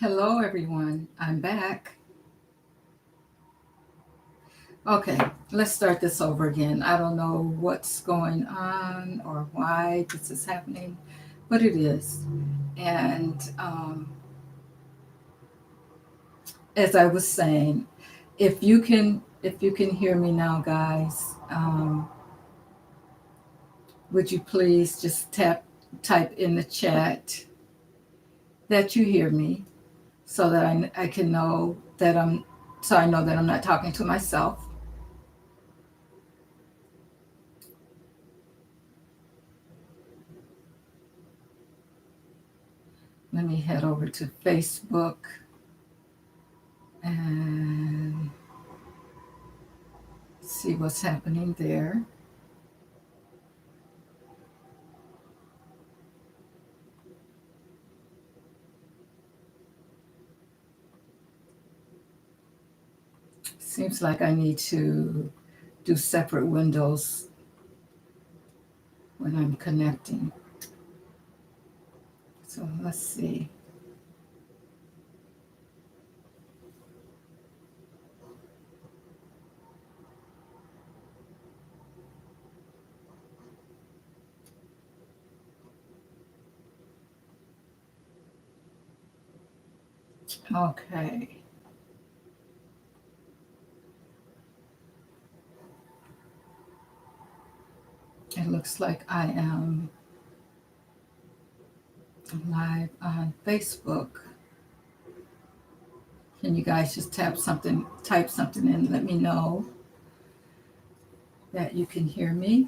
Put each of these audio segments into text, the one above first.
Hello, everyone. I'm back. Okay, let's start this over again. I don't know what's going on or why this is happening, but it is. And as I was saying, if you can hear me now, guys, would you please just type in the chat that you hear me, so that I can know that I know that I'm not talking to myself. Let me head over to Facebook and see what's happening there. Seems like I need to do separate windows when I'm connecting. So let's see. Okay. It looks like I am live on Facebook. Can you guys just type something in, let me know that you can hear me?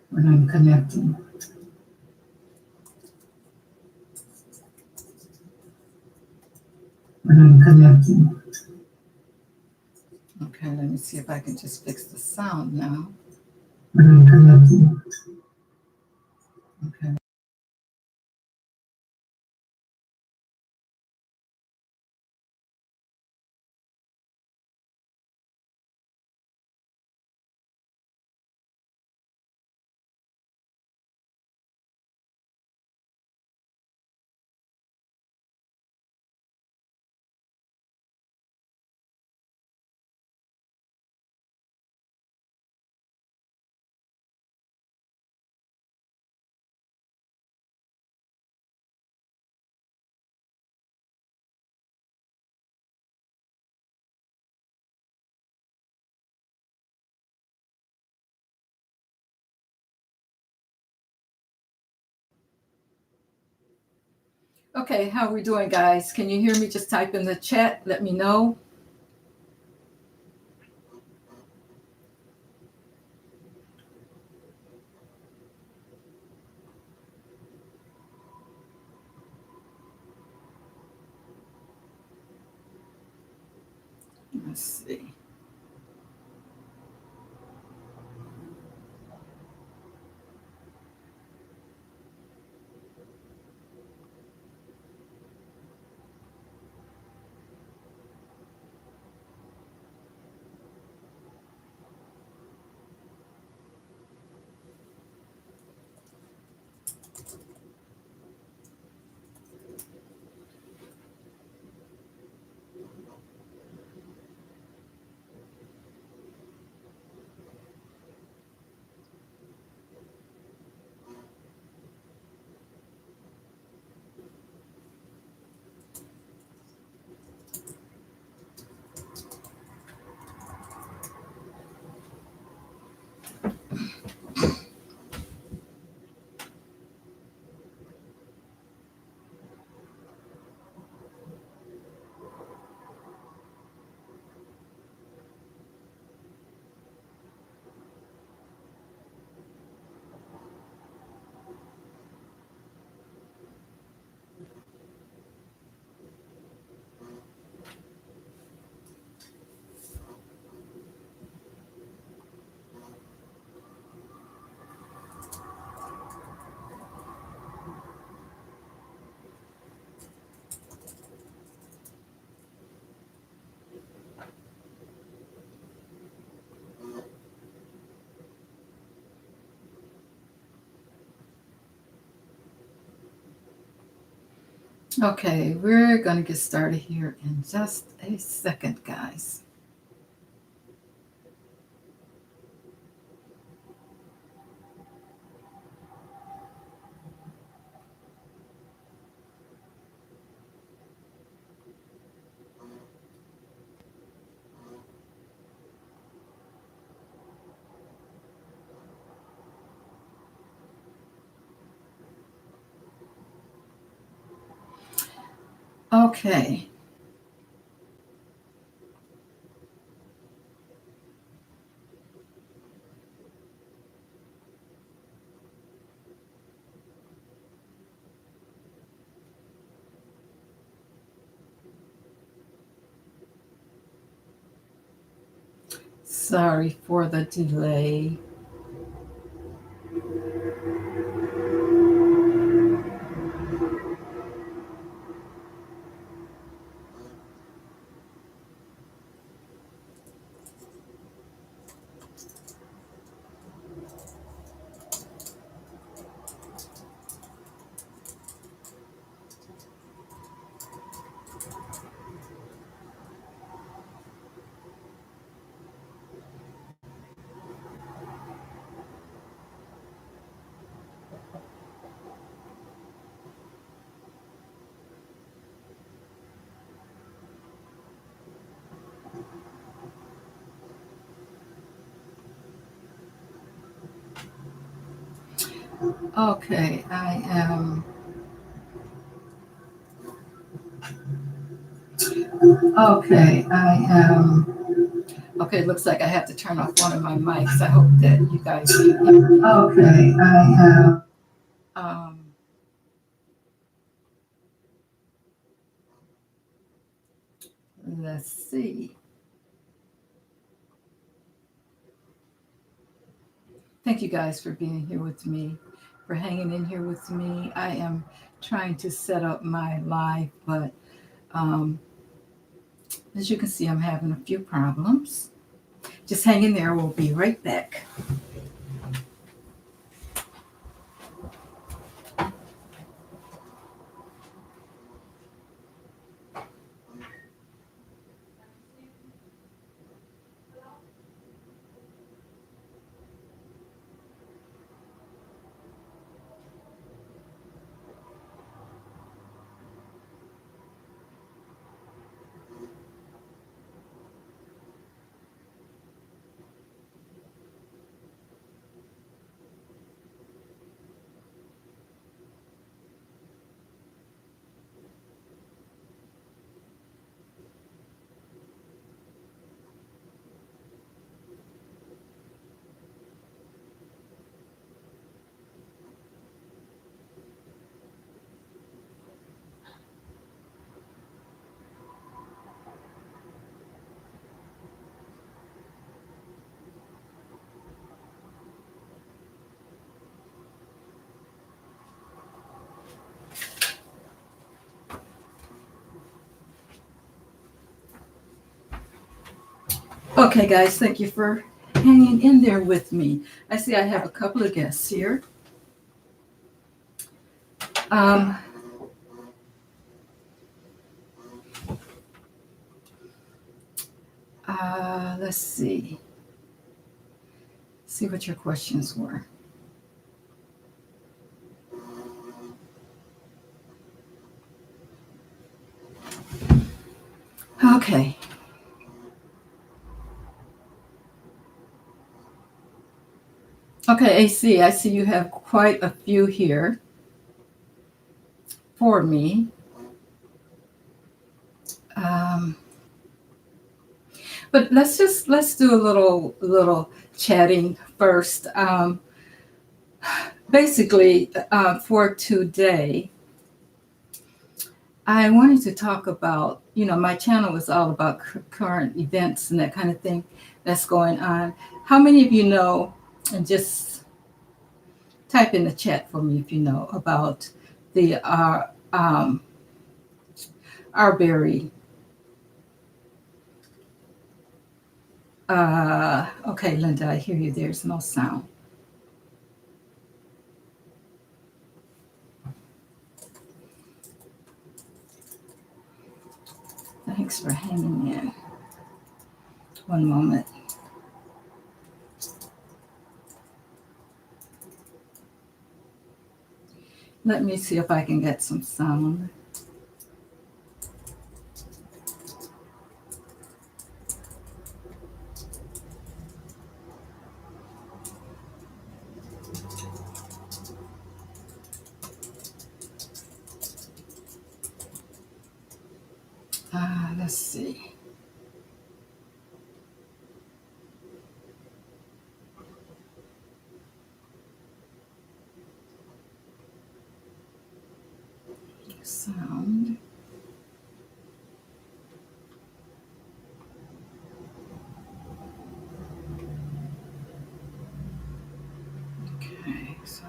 When I'm connecting. When I'm connecting. Okay, let me see if I can just fix the sound now. When I'm connecting. Okay. Okay, how are we doing, guys? Can you hear me? Just type in the chat. Let me know. Let's see. Okay, we're going to get started here in just a second, guys. Okay. Sorry for the delay. Okay, I am. Okay, I am. Okay, looks like I have to turn off one of my mics. I hope that you guys can hear me. Okay, I am. Um, let's see. Thank you guys for being here with me, for hanging in here with me. I am trying to set up my live, but um, as you can see, I'm having a few problems. Just hang in there. We'll be right back. Okay, guys, thank you for hanging in there with me. I see I have a couple of guests here. Um, let's see. See what your questions were. Okay. Okay, AC, I see you have quite a few here for me. Um, but let's do a little chatting first. Basically, for today, I wanted to talk about, my channel is all about current events and that kind of thing that's going on. How many of you know, and just type in the chat for me if you know about the Arbery. Okay, Linda, I hear you. There's no sound. Thanks for hanging in. One moment. Let me see if I can get some sound. Let's see. Sound. Okay, so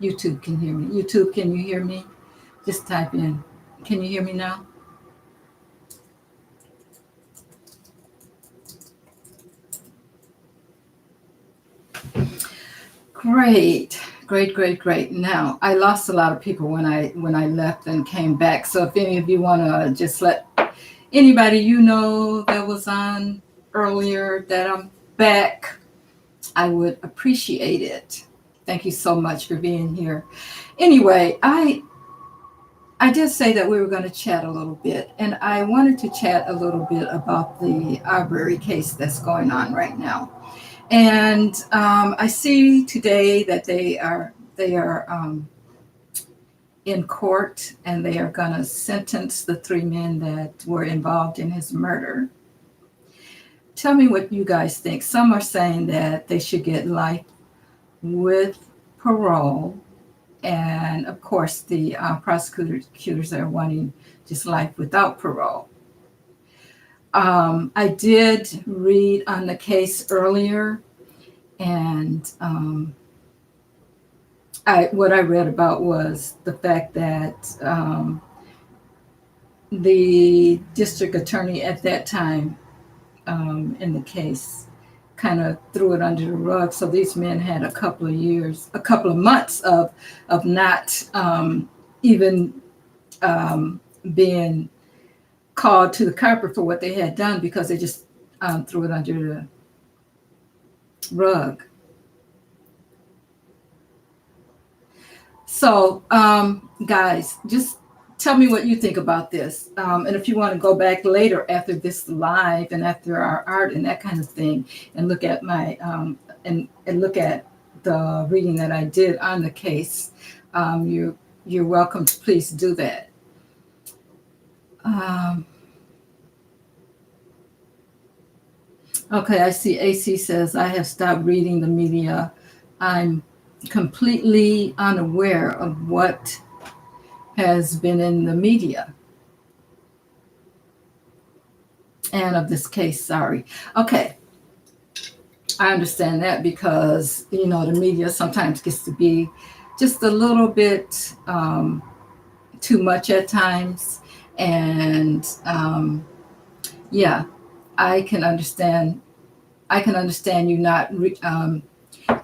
YouTube can hear me. YouTube, can you hear me? Just type in. Can you hear me now? Great, great, great, great. Now, I lost a lot of people when I left and came back. So if any of you want to just let anybody you know that was on earlier that I'm back, I would appreciate it. Thank you so much for being here. Anyway, I did say that we were going to chat a little bit, and I wanted to chat a little bit about the Arbery case that's going on right now. And I see today that they are in court, and they are going to sentence the 3 men that were involved in his murder. Tell me what you guys think. Some are saying that they should get life with parole, and of course the prosecutors are wanting just life without parole. I did read on the case earlier, and what I read about was the fact that the district attorney at that time in the case kind of threw it under the rug. So these men had a couple of months of not even being called to the carpet for what they had done, because they just threw it under the rug. So, guys, just tell me what you think about this. And if you want to go back later after this live and after our art and that kind of thing, and look at my and look at the reading that I did on the case, you're welcome to please do that. Okay, I see AC says, I have stopped reading the media. I'm completely unaware of what has been in the media and of this case. Sorry. Okay. I understand that, because, the media sometimes gets to be just a little bit too much at times. And yeah, I can understand you not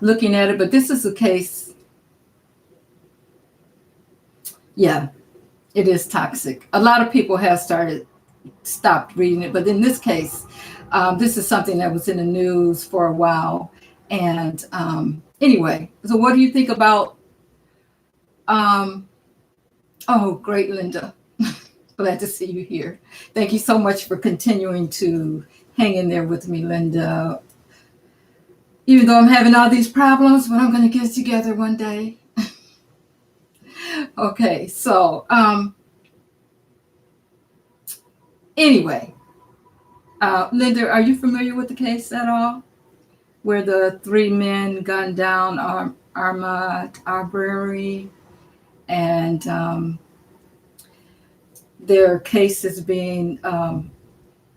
looking at it, but this is a case. Yeah, It is toxic. A lot of people have stopped reading it, but in this case, this is something that was in the news for a while. And anyway, so what do you think about? Um, oh, great, Linda. Glad to see you here. Thank you so much for continuing to hang in there with me, Linda. Even though I'm having all these problems, but I'm going to get it together one day. Okay, so anyway, Linda, are you familiar with the case at all? Where the three men gunned down Ahmaud Arbery, and their case is being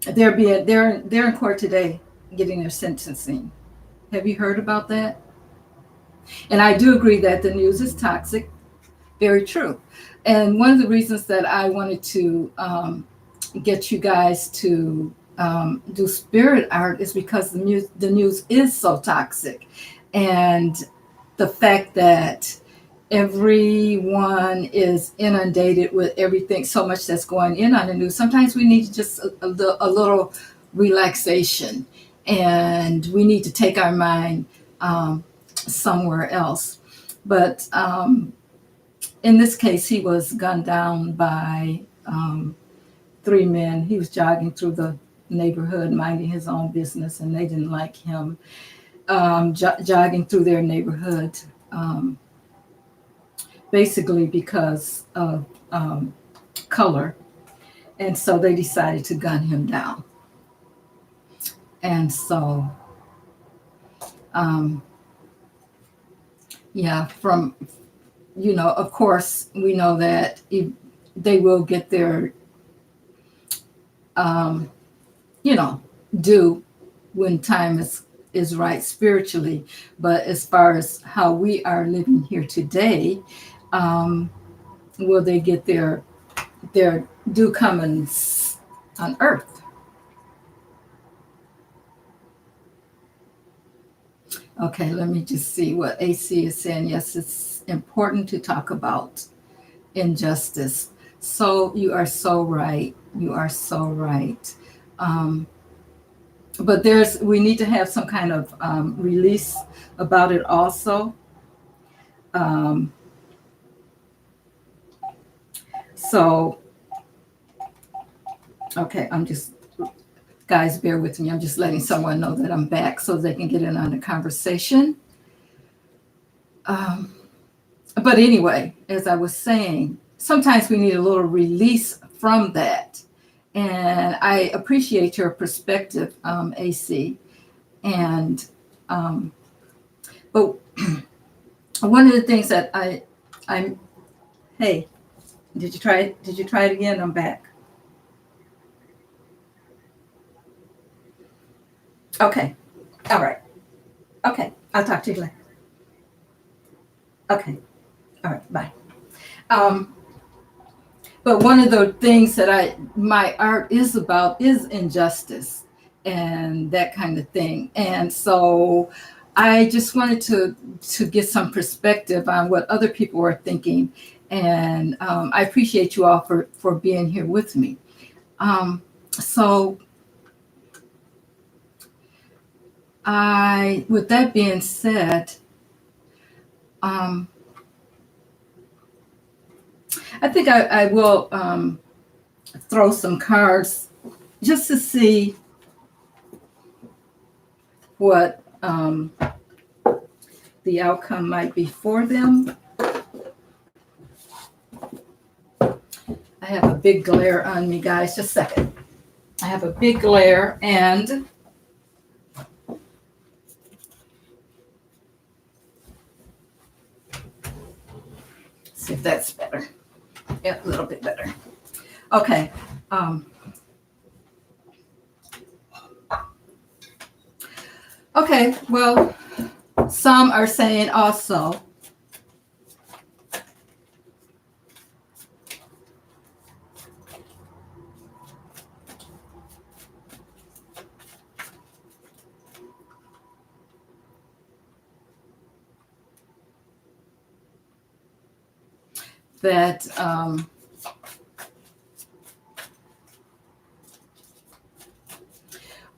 they're in court today getting their sentencing. Have you heard about that? And I do agree that the news is toxic. Very true. And one of the reasons that I wanted to get you guys to do spirit art is because the news is so toxic. And the fact that everyone is inundated with everything, so much that's going in on the news. Sometimes we need just a little relaxation, and we need to take our mind somewhere else. But in this case, he was gunned down by three men. He was jogging through the neighborhood, minding his own business, and they didn't like him jogging through their neighborhood. Basically because of color. And so they decided to gun him down. And so, yeah, of course, we know that they will get their, due when time is right spiritually. But as far as how we are living here today, will they get their due comings on earth? Okay, let me just see what AC is saying. Yes, it's important to talk about injustice. So you are so right. You are so right. But we need to have some kind of release about it also. So, okay, guys, bear with me. I'm just letting someone know that I'm back so they can get in on the conversation. But anyway, as I was saying, sometimes we need a little release from that. And I appreciate your perspective, AC. And, but one of the things that hey, did you try it? Did you try it again? I'm back. Okay. All right. Okay. I'll talk to you later. Okay. All right. Bye. But one of the things that my art is about is injustice and that kind of thing. And so I just wanted to get some perspective on what other people are thinking. And I appreciate you all for being here with me. So with that being said, I think I will throw some cards just to see what the outcome might be for them. I have a big glare on me, guys. Just a second. I have a big glare, and see if that's better. Yeah, a little bit better. Okay. Okay, well, some are saying also that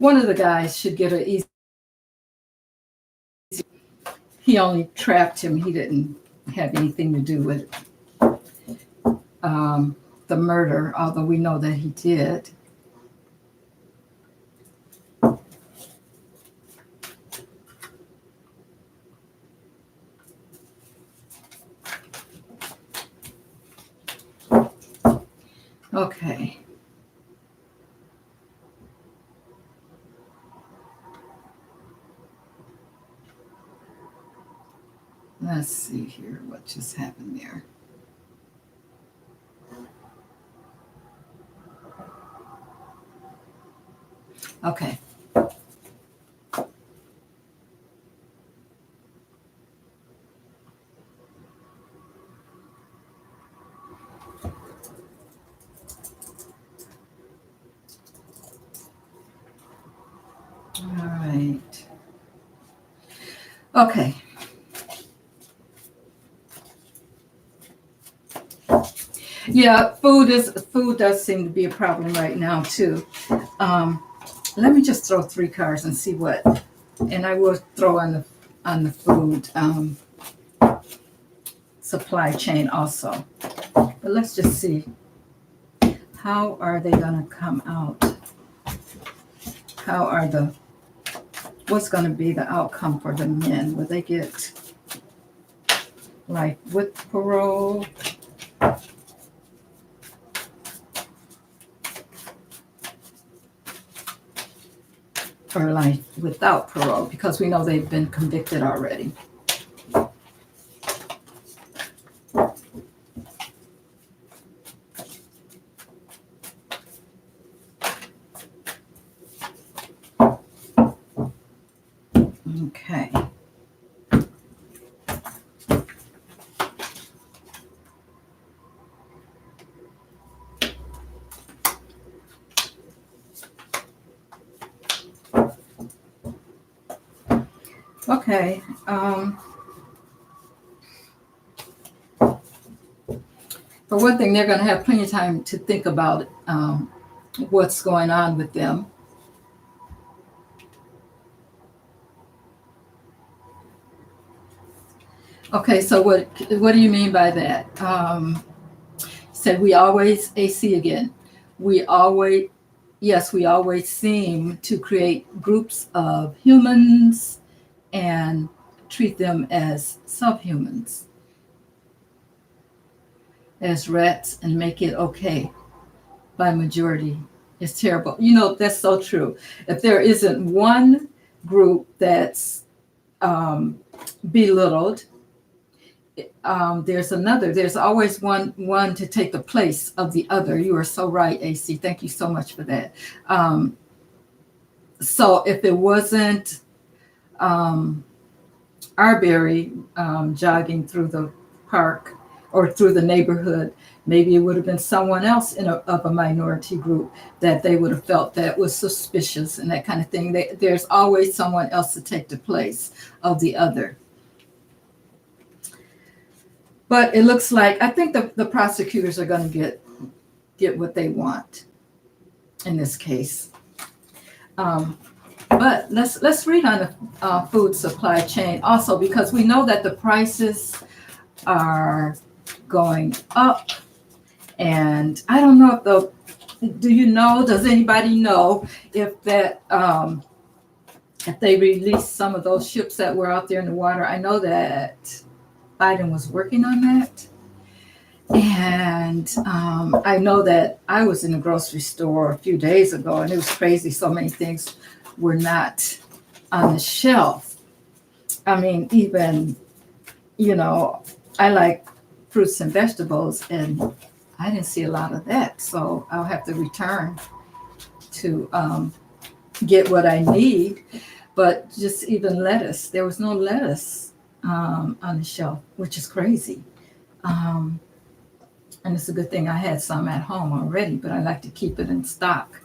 one of the guys should get an easy. He only trapped him. He didn't have anything to do with the murder, although we know that he did. Okay. Let's see here what just happened there. Okay. All right. Okay. Yeah, food does seem to be a problem right now too. Let me just throw 3 cards and see what, and I will throw on the food supply chain also. But let's just see, how are they gonna come out? What's gonna be the outcome for the men? Will they get like with parole? Or life without parole, because we know they've been convicted already. Okay. Okay. For one thing, they're going to have plenty of time to think about what's going on with them. Okay, so what do you mean by that? Said we always, AC again, we always seem to create groups of humans and treat them as subhumans, as rats, and make it okay by majority. It's terrible. You know, that's so true. If there isn't one group that's belittled, there's another. There's always one to take the place of the other. You are so right, AC. Thank you so much for that. So if it wasn't Arbery jogging through the park or through the neighborhood, maybe it would have been someone else of a minority group that they would have felt that was suspicious and that kind of thing. There's always someone else to take the place of the other. But it looks like, I think the prosecutors are going to get what they want in this case. But let's read on the food supply chain also, because we know that the prices are going up. And I don't know does anybody know if that, if they released some of those ships that were out there in the water? I know that Biden was working on that. And I know that I was in the grocery store a few days ago, and it was crazy. So many things were not on the shelf. I mean, even, I like fruits and vegetables, and I didn't see a lot of that. So I'll have to return to get what I need. But just even lettuce, there was no lettuce on the shelf, which is crazy. And it's a good thing I had some at home already, but I like to keep it in stock.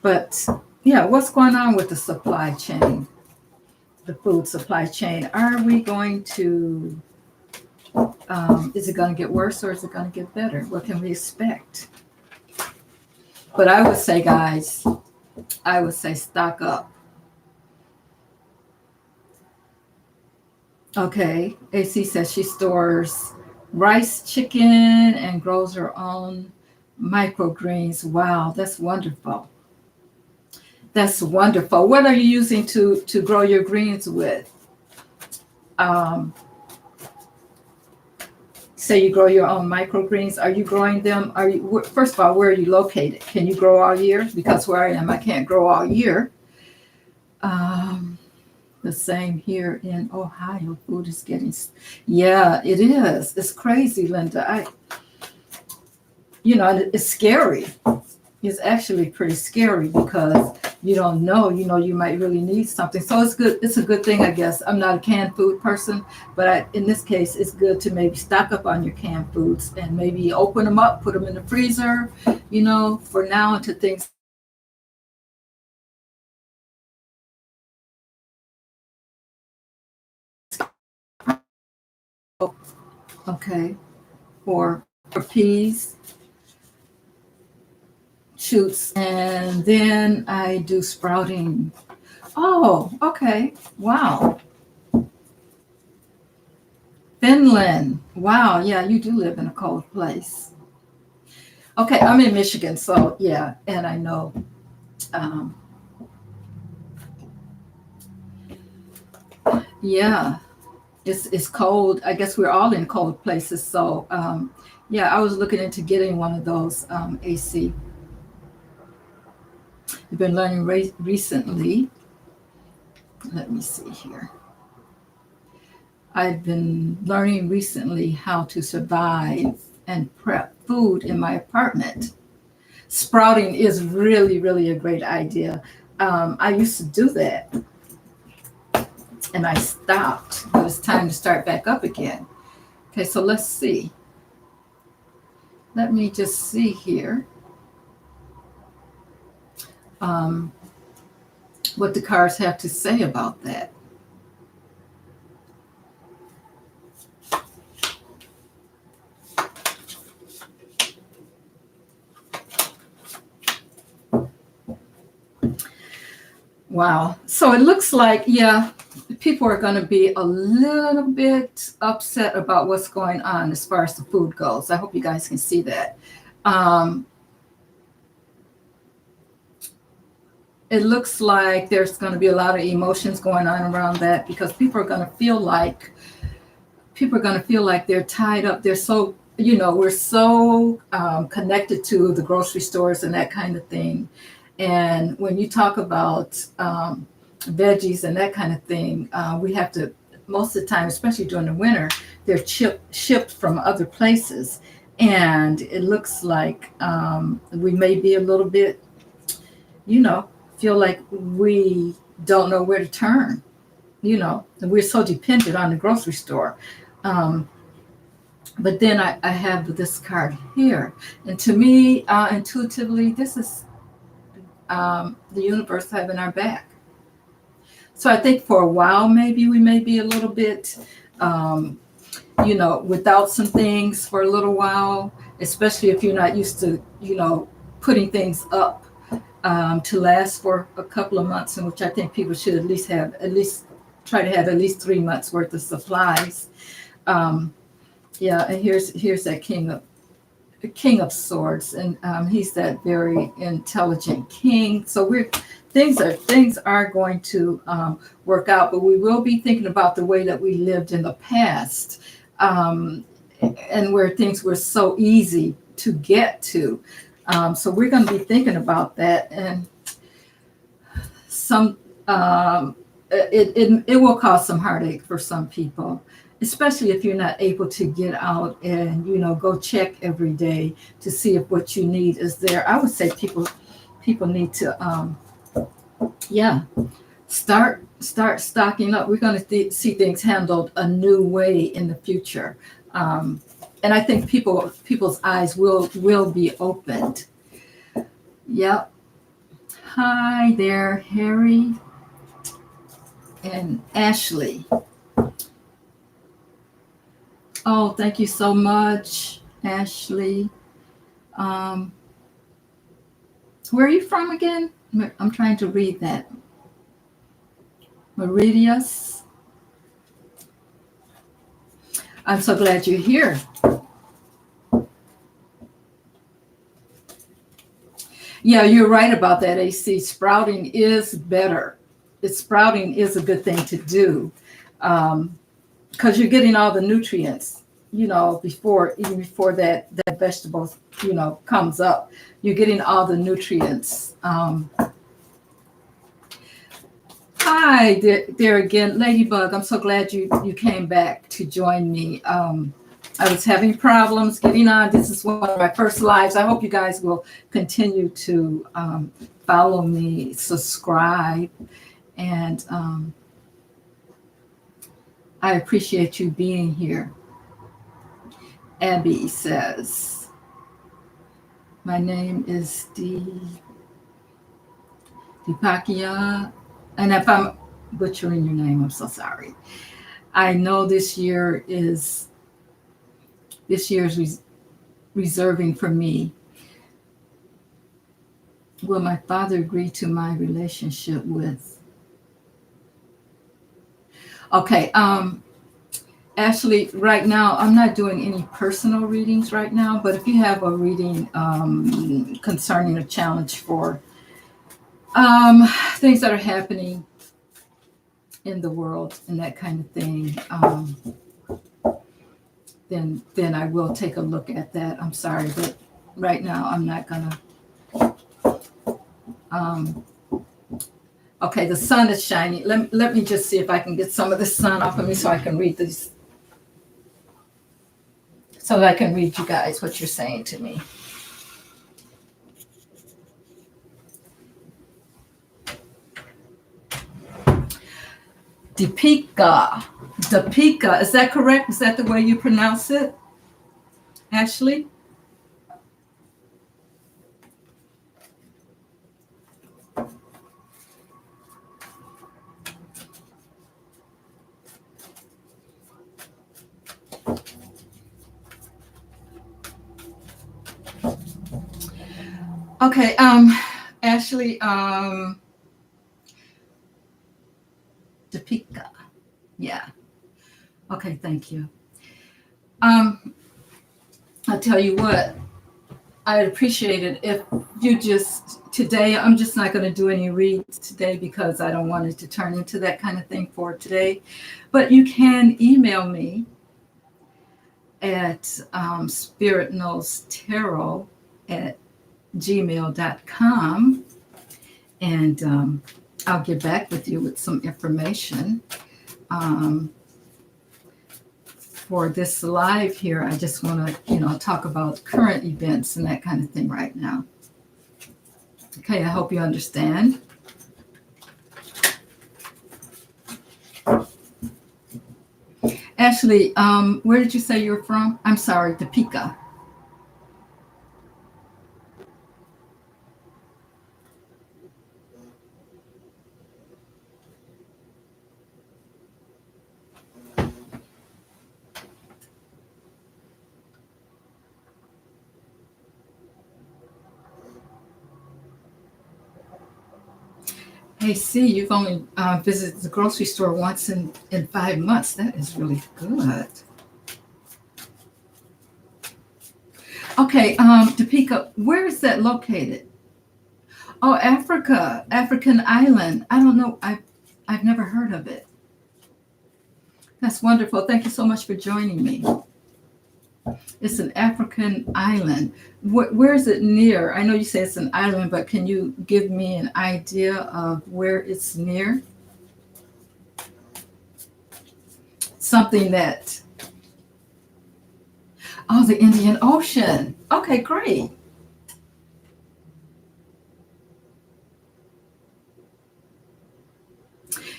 But yeah, what's going on with the supply chain, the food supply chain? Are we going to, is it going to get worse or is it going to get better? What can we expect? But I would say, guys, I would say stock up. Okay. AC says she stores rice, chicken, and grows her own microgreens. Wow, that's wonderful. That's wonderful. What are you using to grow your greens with? Um, Say you grow your own microgreens. Are you growing them? Are you, first of all, where are you located? Can you grow all year? Because where I am, I can't grow all year. Um, the same here in Ohio. Food is getting, yeah, it is. It's crazy, Linda. It's scary. It's actually pretty scary because you don't know, you might really need something. So it's good. It's a good thing, I guess. I'm not a canned food person, but in this case, it's good to maybe stock up on your canned foods and maybe open them up, put them in the freezer, for now until things. Okay. Or peas, shoots, and then I do sprouting. Oh, okay. Wow. Finland. Wow. Yeah, you do live in a cold place. Okay, I'm in Michigan, so yeah, and I know. Um, yeah, it's cold. I guess we're all in cold places. So yeah, I was looking into getting one of those AC. I've been learning recently. Let me see here. I've been learning recently how to survive and prep food in my apartment. Sprouting is really, really a great idea. I used to do that and I stopped, but it's time to start back up again. Okay, so let's see. Let me just see here um, what the cards have to say about that. Wow. So it looks like, yeah, people are going to be a little bit upset about what's going on as far as the food goes. I hope you guys can see that. Um, it looks like there's going to be a lot of emotions going on around that because people are going to feel like they're tied up. They're so, we're so connected to the grocery stores and that kind of thing. And when you talk about veggies and that kind of thing, we have to, most of the time, especially during the winter, they're shipped from other places. And it looks like we may be a little bit, you know, feel like we don't know where to turn. And we're so dependent on the grocery store. Um, but then I have this card here. And to me, intuitively, this is the universe having our back. So I think for a while, maybe we may be a little bit, um, without some things for a little while, especially if you're not used to, putting things up to last for a couple of months, in which I think people should at least try to have at least 3 months worth of supplies. Um, yeah, and here's that king of swords, and he's that very intelligent king. So things are going to work out, but we will be thinking about the way that we lived in the past, and where things were so easy to get to. So we're going to be thinking about that, and some it will cause some heartache for some people, especially if you're not able to get out and go check every day to see if what you need is there. I would say people need to yeah, start stocking up. We're going to see things handled a new way in the future, and I think people's eyes will be opened. Yep. Hi there, Harry and Ashley. Oh, thank you so much, Ashley. Um, Where are you from again? I'm trying to read that. Meridius. I'm so glad you're here. Yeah, you're right about that, AC. Sprouting is better. Sprouting is a good thing to do because you're getting all the nutrients, even before that vegetable, comes up. You're getting all the nutrients. Hi there again, Ladybug. I'm so glad you came back to join me. I was having problems getting on. This is one of my first lives. I hope you guys will continue to follow me, subscribe, and I appreciate you being here. Abby says, my name is Deepakia, and if I'm butchering your name, I'm so sorry. I know this year is reserving for me. Will my father agree to my relationship with? Okay, Ashley, right now I'm not doing any personal readings right now, but if you have a reading concerning a challenge for things that are happening in the world and that kind of thing, then I will take a look at that. I'm sorry, but right now I'm not gonna. Okay, the sun is shining. Let me just see if I can get some of the sun off of me so I can read this. So that I can read you guys what you're saying to me. Deepika, is that correct? Is that the way you pronounce it, Ashley? Okay, Ashley, Deepika. Yeah. Okay, thank you. I'll tell you what, I'd appreciate it if you today, I'm just not going to do any reads today because I don't want it to turn into that kind of thing for today. But you can email me at spiritknowstarot@gmail.com, and I'll get back with you with some information. For this live here, I just want to, talk about current events and that kind of thing right now. Okay, I hope you understand. Ashley, where did you say you're from? I'm sorry, Deepika. Hey, see, you've only visited the grocery store once in 5 months. That is really good. Okay, Deepika, where is that located? Oh, Africa, African island. I don't know. I've never heard of it. That's wonderful. Thank you so much for joining me. It's an African island. Where is it near? I know you say it's an island, but can you give me an idea of where it's near? Something that... Oh, the Indian Ocean. Okay, great.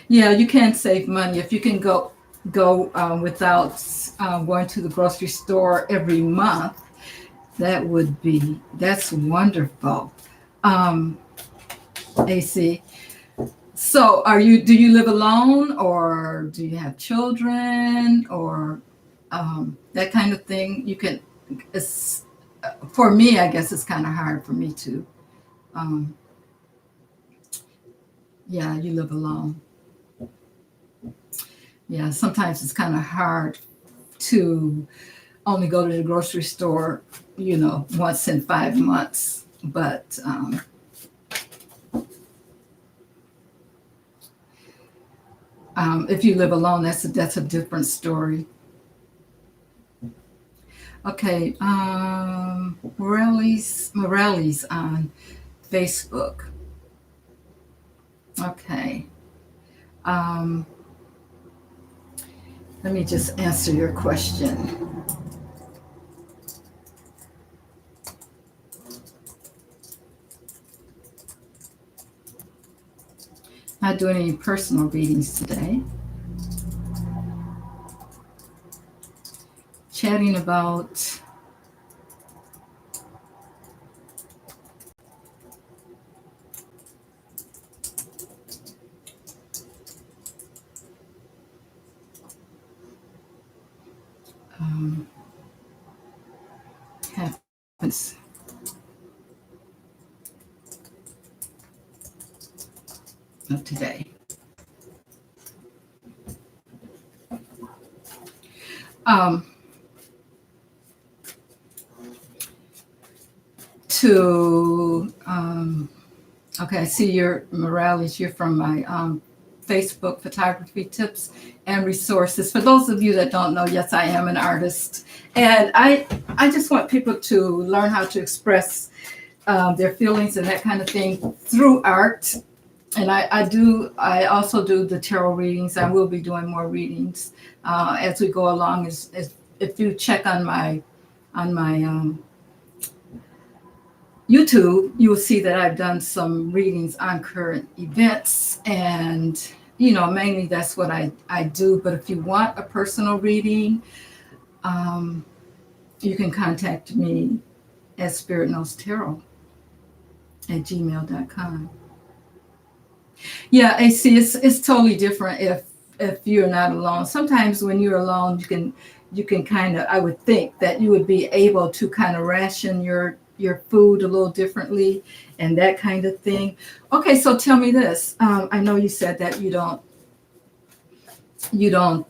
Yeah, you can save money if you can go without going to the grocery store every month. That's wonderful. AC. So do you live alone, or do you have children, or that kind of thing? For me, I guess it's kind of hard for me to um, yeah, you live alone. Yeah, sometimes it's kind of hard to only go to the grocery store, once in 5 months. But if you live alone, that's a different story. Okay, Morelli's on Facebook. Okay. Um, Let me just answer your question. Not doing any personal readings today. Chatting about um, happens of today. Um, okay, I see your Morales. You're from my Facebook photography tips and resources. For those of you that don't know, yes, I am an artist, and I just want people to learn how to express their feelings and that kind of thing through art. And I also do the tarot readings. I will be doing more readings as we go along. As if you check on my YouTube, you will see that I've done some readings on current events, and mainly that's what I do. But if you want a personal reading, you can contact me at spiritknowstarot@gmail.com. Yeah, AC, it's totally different if you're not alone. Sometimes when you're alone, you can kind of, I would think that you would be able to kind of ration your food a little differently and that kind of thing. Okay, so tell me this. I know you said that you don't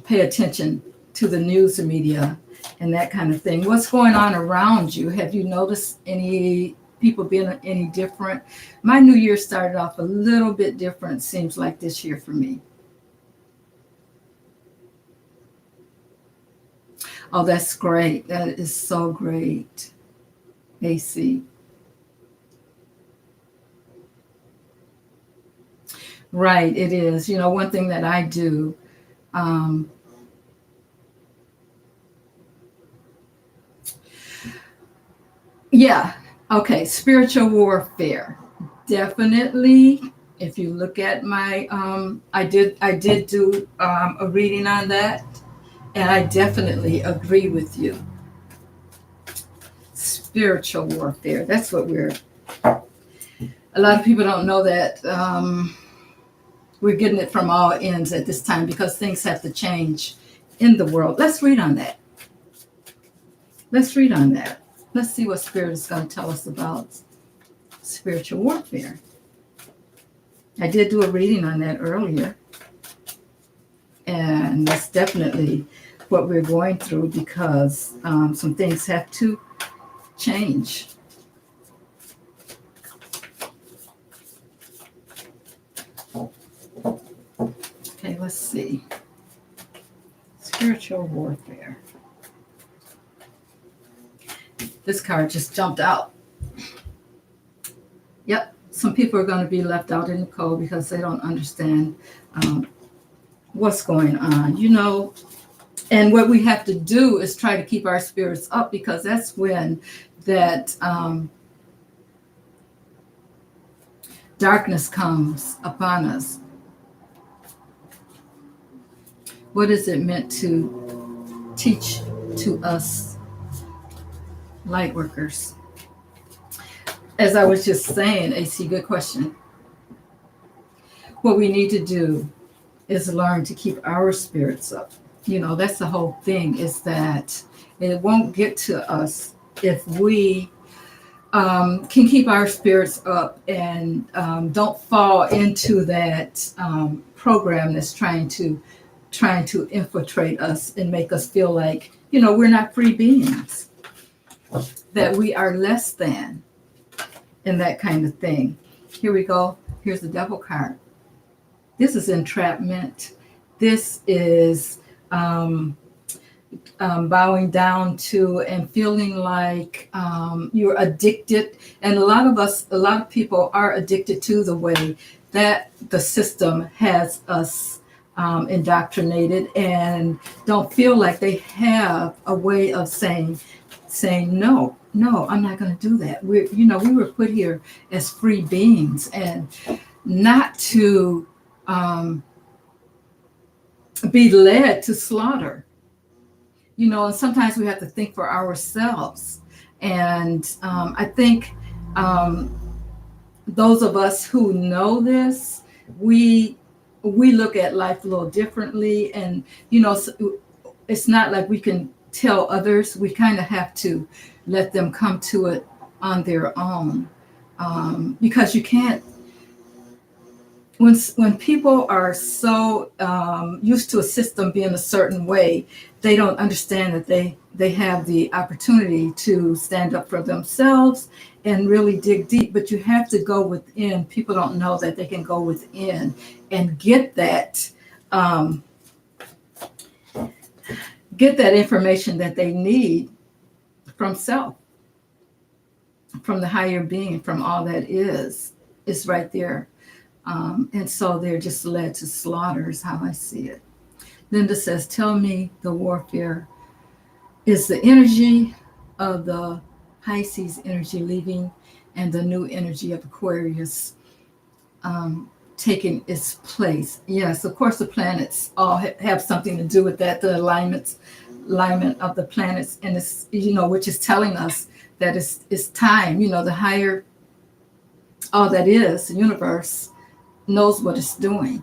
pay attention to the news media and that kind of thing. What's going on around you? Have you noticed any people being any different? My new year started off a little bit different, seems like this year for me. Oh, that's great. That is so great. AC. Right, it is. One thing that I do, um, yeah, okay, spiritual warfare. Definitely. If you look at my, I did do a reading on that, and I definitely agree with you. Spiritual warfare. That's what a lot of people don't know that we're getting it from all ends at this time because things have to change in the world. Let's read on that. Let's read on that. Let's see what Spirit is going to tell us about spiritual warfare. I did do a reading on that earlier, and that's definitely what we're going through because some things have to change. Okay, let's see. Spiritual warfare. This card just jumped out. Yep, some people are going to be left out in the cold because they don't understand what's going on, And what we have to do is try to keep our spirits up because that's when that darkness comes upon us. What is it meant to teach to us light workers? As I was just saying, AC, good question. What we need to do is learn to keep our spirits up. That's the whole thing, is that it won't get to us if we can keep our spirits up, and don't fall into that program that's trying to infiltrate us and make us feel like, we're not free beings, that we are less than, and that kind of thing. Here we go. Here's the devil card. This is entrapment. This is bowing down to and feeling like you're addicted. And a lot of people are addicted to the way that the system has us indoctrinated, and don't feel like they have a way of saying no, I'm not going to do that. We were put here as free beings, and not to be led to slaughter. And sometimes we have to think for ourselves. And I think those of us who know this, we look at life a little differently. And, it's not like we can tell others. We kind of have to let them come to it on their own. Because you can't, when people are so used to a system being a certain way, they don't understand that they have the opportunity to stand up for themselves and really dig deep. But you have to go within. People don't know that they can go within and get that information that they need from self, from the higher being, from all that is right there. And so they're just led to slaughter is how I see it. Linda says, tell me the warfare is the energy of the Pisces energy leaving and the new energy of Aquarius taking its place. Yes, of course, the planets all have something to do with that, the alignment of the planets, and it's, which is telling us that it's time, the higher, all that is, the universe knows what it's doing.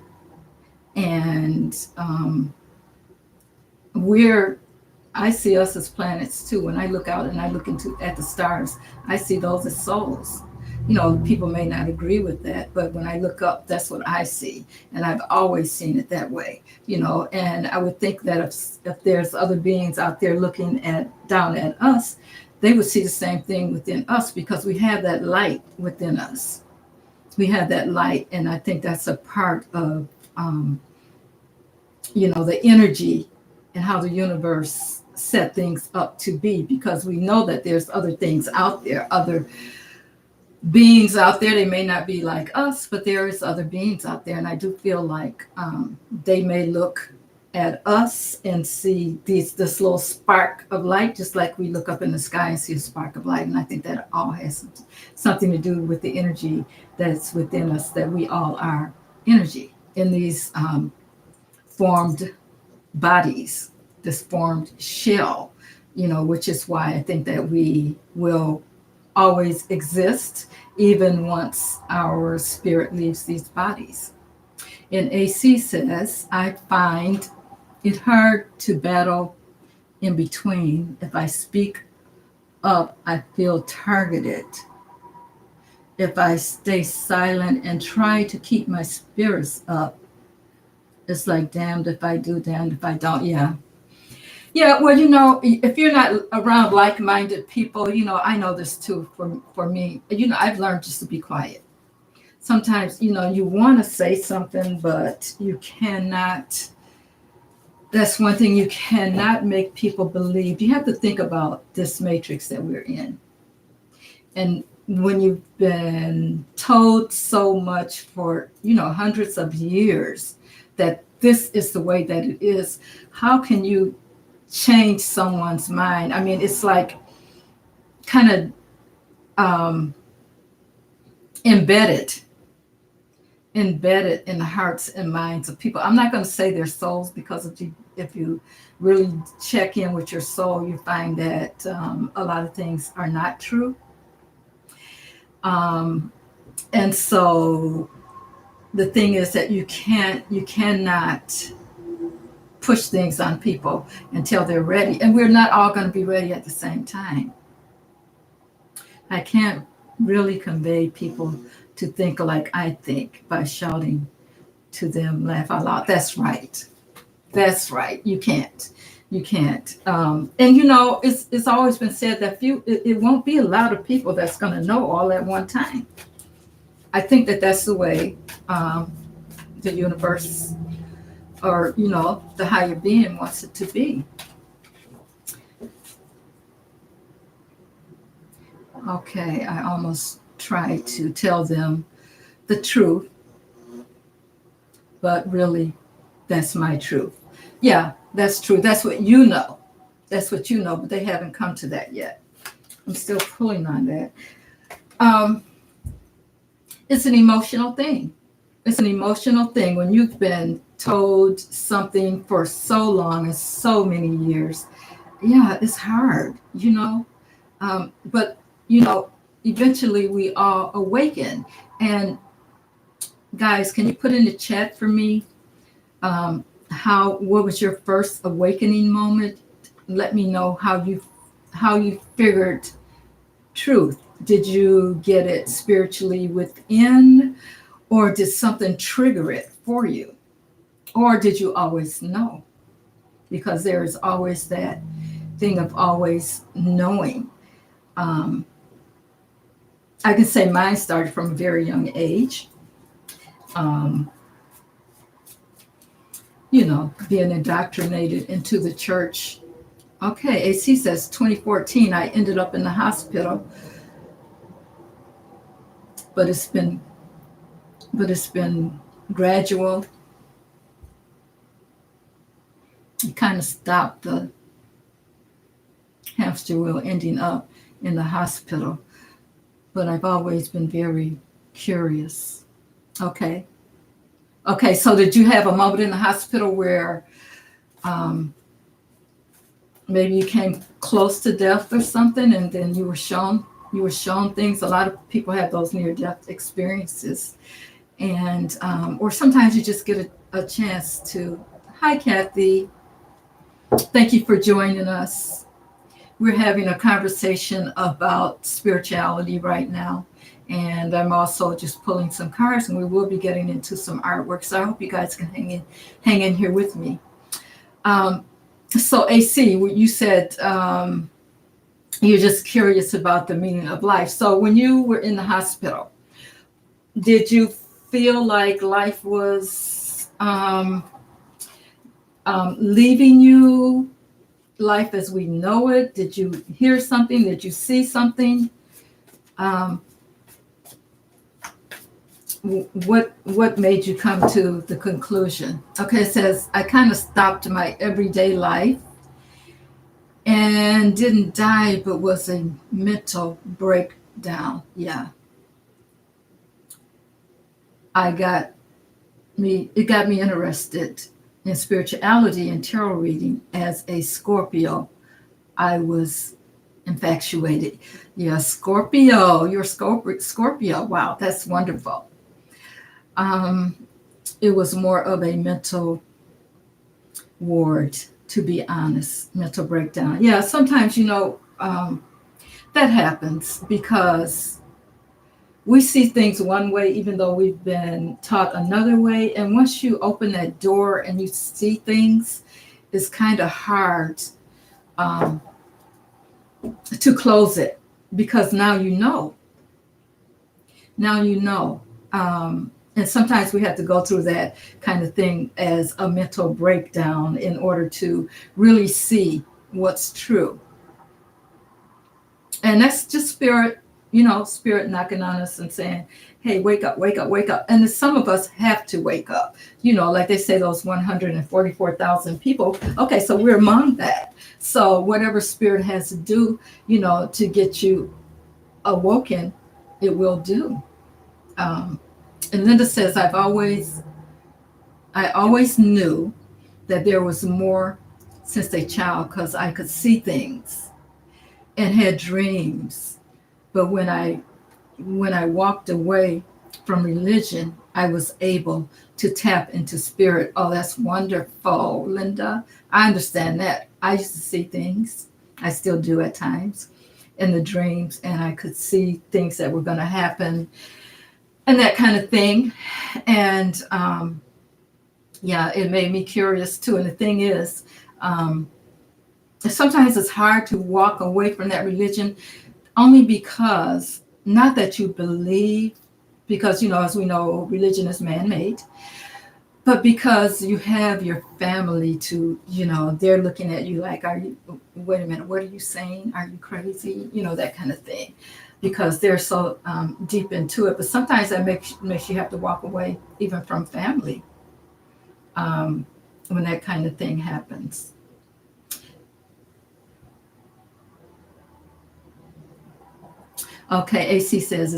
And I see us as planets too. When I look out and I look at the stars, I see those as souls. People may not agree with that, but when I look up, that's what I see. And I've always seen it that way, and I would think that if there's other beings out there looking down at us, they would see the same thing within us, because we have that light within us. We have that light, and I think that's a part of the energy and how the universe set things up to be, because we know that there's other things out there, other beings out there. They may not be like us, but there is other beings out there, and I do feel like they may look at us and see this little spark of light, just like we look up in the sky and see a spark of light. And I think that all has something to do with the energy that's within us, that we all are energy in these formed bodies, this formed shell, which is why I think that we will always exist, even once our spirit leaves these bodies. And AC says, I find it hard to battle in between. If I speak up, I feel targeted. If I stay silent and try to keep my spirits up, it's like damned if I do, damned if I don't. Yeah, well, if you're not around like-minded people, I know this too for me. I've learned just to be quiet. Sometimes, you want to say something, but you cannot. That's one thing, you cannot make people believe. You have to think about this matrix that we're in. And when you've been told so much for, hundreds of years that this is the way that it is, how can you change someone's mind? I mean, it's like kind of embedded in the hearts and minds of people. I'm not going to say their souls, because if you really check in with your soul, you find that a lot of things are not true. And so the thing is that you cannot push things on people until they're ready. And we're not all going to be ready at the same time. I can't really convey people to think like I think by shouting to them, laugh out loud. That's right. That's right. You can't. You can't. And it's always been said that it won't be a lot of people that's going to know all at one time. I think that that's the way the universe, or the higher being wants it to be. Okay, I almost tried to tell them the truth, but really, that's my truth. Yeah, that's true. That's what you know. That's what you know, but they haven't come to that yet. I'm still pulling on that. Um, it's an emotional thing. It's an emotional thing when you've been told something for so long and so many years. Yeah, it's hard. But eventually we all awaken. And guys, can you put in the chat for me? What was your first awakening moment? Let me know how you figured truth. Did you get it spiritually within, or did something trigger it for you? Or did you always know? Because there is always that thing of always knowing. I can say mine started from a very young age. Being indoctrinated into the church. Okay, AC says 2014, I ended up in the hospital, but it's been gradual. It kind of stopped the hamster wheel ending up in the hospital, but I've always been very curious. Okay, so did you have a moment in the hospital where maybe you came close to death or something, and then you were shown things? A lot of people have those near-death experiences, and or sometimes you just get a chance to. Hi, Kathy. Thank you for joining us. We're having a conversation about spirituality right now, and I'm also just pulling some cards, and we will be getting into some artwork. So I hope you guys can hang in here with me. So AC, you said you're just curious about the meaning of life. So when you were in the hospital, did you feel like life was leaving you? Life as we know it? Did you hear something? Did you see something? What made you come to the conclusion? Okay, it says, I kind of stopped my everyday life and didn't die, but was a mental breakdown. Yeah. It got me interested in spirituality and tarot reading. As a Scorpio, I was infatuated. Yeah, Scorpio, you're Scorpio. Wow, that's wonderful. It was more of a mental ward, to be honest, mental breakdown. Yeah, sometimes, that happens because we see things one way, even though we've been taught another way. And once you open that door and you see things, it's kind of hard to close it, because now you know. And sometimes we have to go through that kind of thing as a mental breakdown in order to really see what's true. And that's just spirit knocking on us and saying, hey, wake up, wake up, wake up. And some of us have to wake up, like they say, those 144,000 people. Okay, so we're among that. So whatever spirit has to do, to get you awoken, it will do. And Linda says, I always knew that there was more since a child, because I could see things and had dreams. But when I walked away from religion, I was able to tap into spirit. Oh, that's wonderful, Linda. I understand that. I used to see things. I still do at times. in the dreams, and I could see things that were going to happen and that kind of thing. And yeah, it made me curious too. And the thing is, sometimes it's hard to walk away from that religion only because, not that you believe, because, as we know, religion is man-made, but because you have your family to, they're looking at you like, wait a minute, what are you saying? Are you crazy? That kind of thing, because they're so deep into it. But sometimes that makes you have to walk away even from family when that kind of thing happens. Okay, AC says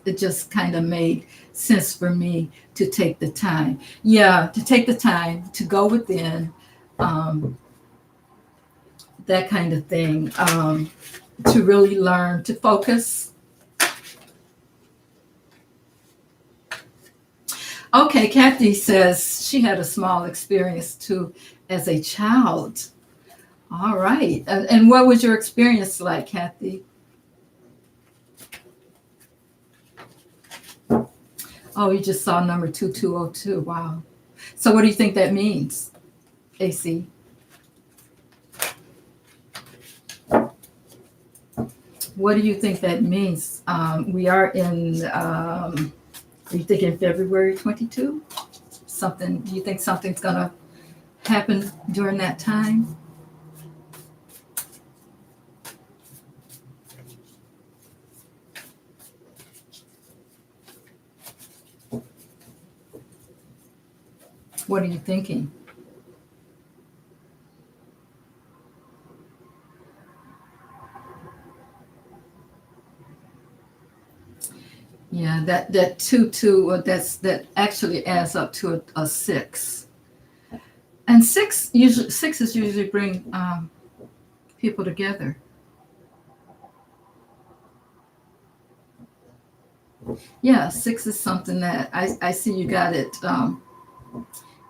it just kind of made sense for me to take the time. Yeah, to take the time to go within, that kind of thing, to really learn to focus. Okay, Kathy says she had a small experience too as a child. All right, and what was your experience like, Kathy? Oh, you just saw number 2202. Wow. So what do you think that means, AC? What do you think that means? We are in, are you thinking February 22? Do you think something's going to happen during that time? What are you thinking? Yeah, that 2 that actually adds up to a 6. And sixes usually bring people together. Yeah, 6 is something that I see you got it.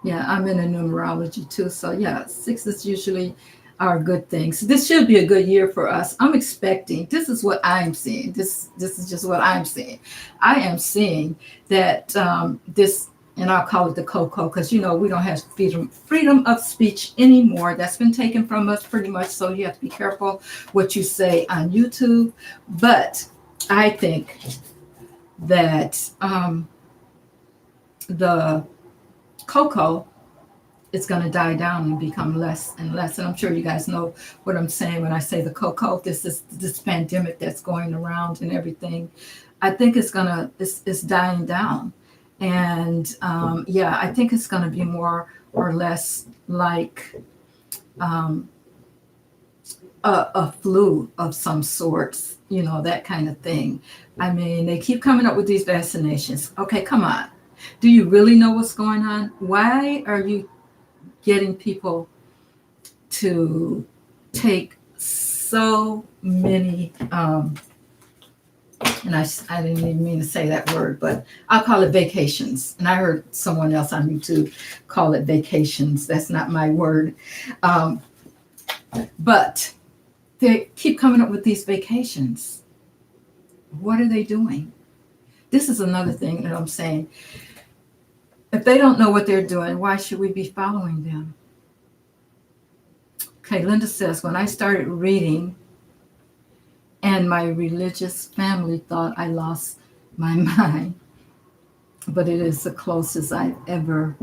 Yeah, I'm in a numerology too. So yeah, 6s usually are good things. This should be a good year for us. I'm expecting, this is what I'm seeing. This is just what I'm seeing. I am seeing that this, and I'll call it the cocoa, because we don't have freedom of speech anymore. That's been taken from us pretty much. So you have to be careful what you say on YouTube. But I think that the cocoa is going to die down and become less and less. And I'm sure you guys know what I'm saying when I say the cocoa. This pandemic that's going around and everything. I think it's dying down. And yeah, I think it's going to be more or less like a flu of some sorts, that kind of thing. I mean, they keep coming up with these vaccinations. Okay, come on. Do you really know what's going on? Why are you getting people to take so many, and I didn't even mean to say that word, but I'll call it vacations. And I heard someone else on YouTube call it vacations. That's not my word. But they keep coming up with these vacations. What are they doing? This is another thing that I'm saying. If they don't know what they're doing, why should we be following them? Okay, Linda says, when I started reading and my religious family thought I lost my mind, but it is the closest I've ever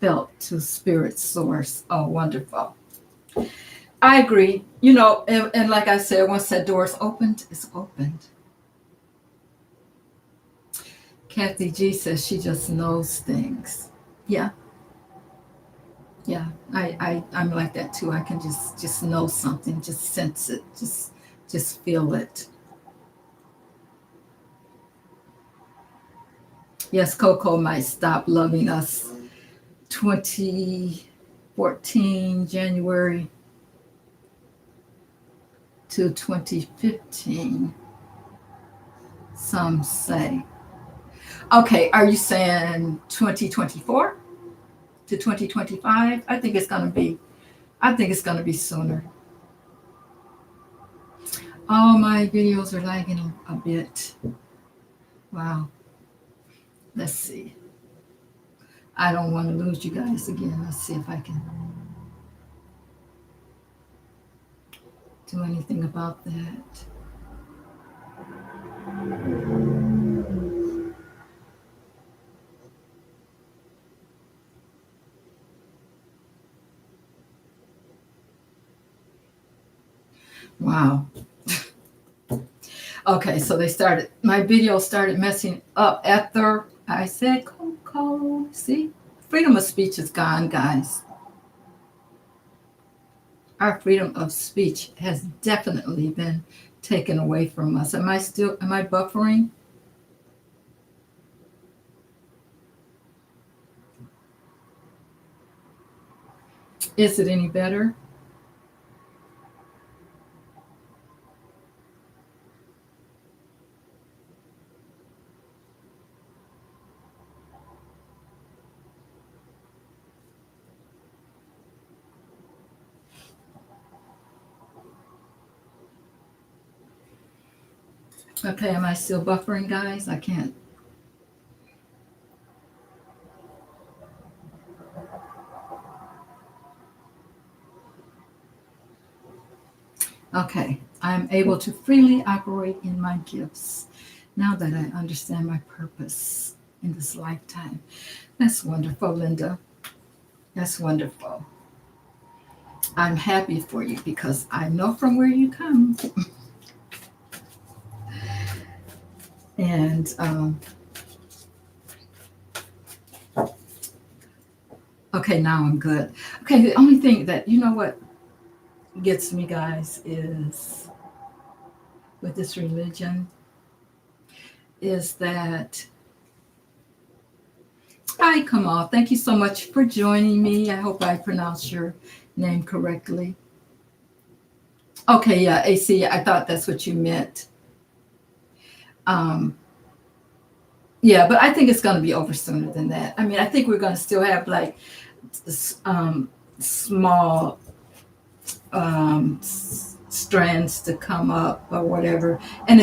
felt to spirit source. Oh, wonderful. I agree. And like I said, once that door is opened, it's opened. Kathy G says she just knows things. Yeah. Yeah. I'm like that too. I can just know something, just sense it, just feel it. Yes, Coco might stop loving us 2014 January to 2015, some say. Okay, are you saying 2024 to 2025? I think it's going to be sooner. All my videos are lagging a bit. Wow. Let's see. I don't want to lose you guys again. Let's see if I can do anything about that. Wow. Okay, so my video started messing up after I said Coco. See? Freedom of speech is gone, guys. Our freedom of speech has definitely been taken away from us. Am I buffering? Is it any better? Okay, am I still buffering, guys? I can't. Okay, I'm able to freely operate in my gifts now that I understand my purpose in this lifetime. That's wonderful, Linda. That's wonderful. I'm happy for you because I know from where you come. And okay, now I'm good. Okay, the only thing that, you know what gets me, guys, is with this religion is that, hi, Kamal. Thank you so much for joining me. I hope I pronounced your name correctly. Okay, yeah, AC, I thought that's what you meant. Yeah, but I think it's going to be over sooner than that. I mean, I think we're going to still have like small strands to come up or whatever. And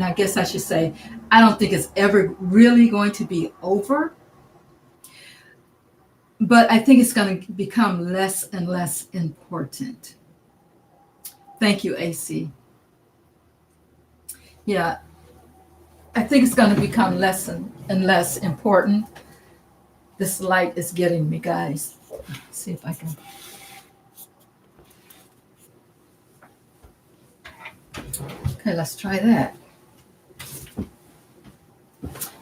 I guess I should say, I don't think it's ever really going to be over, but I think it's going to become less and less important. Thank you, AC. Yeah, I think it's going to become less and less important. This light is getting me, guys. Let's see if I can. Okay, let's try that.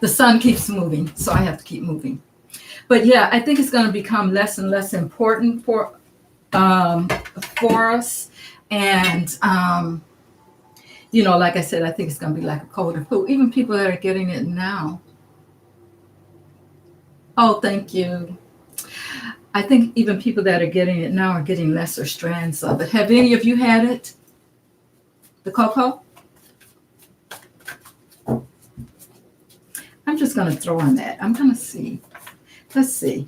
The sun keeps moving, so I have to keep moving. But yeah, I think it's going to become less and less important for us. And you know, like I said, I think it's going to be like a cold or flu. Even people that are getting it now. Oh, thank you. I think even people that are getting it now are getting lesser strands of it. Have any of you had it? The cocoa? I'm just going to throw on that. I'm going to see. Let's see.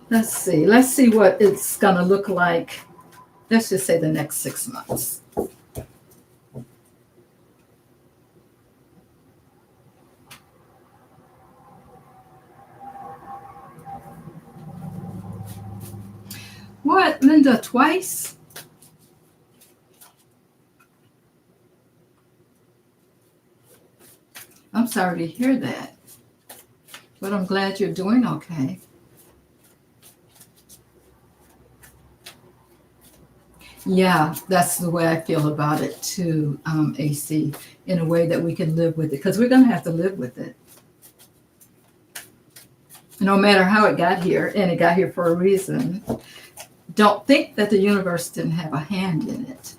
Let's see. Let's see what it's going to look like. Let's just say the next 6 months. What, Linda, twice? I'm sorry to hear that, but I'm glad you're doing okay. Yeah, that's the way I feel about it too, AC, in a way that we can live with it, because we're going to have to live with it. No matter how it got here, and it got here for a reason, don't think that the universe didn't have a hand in it,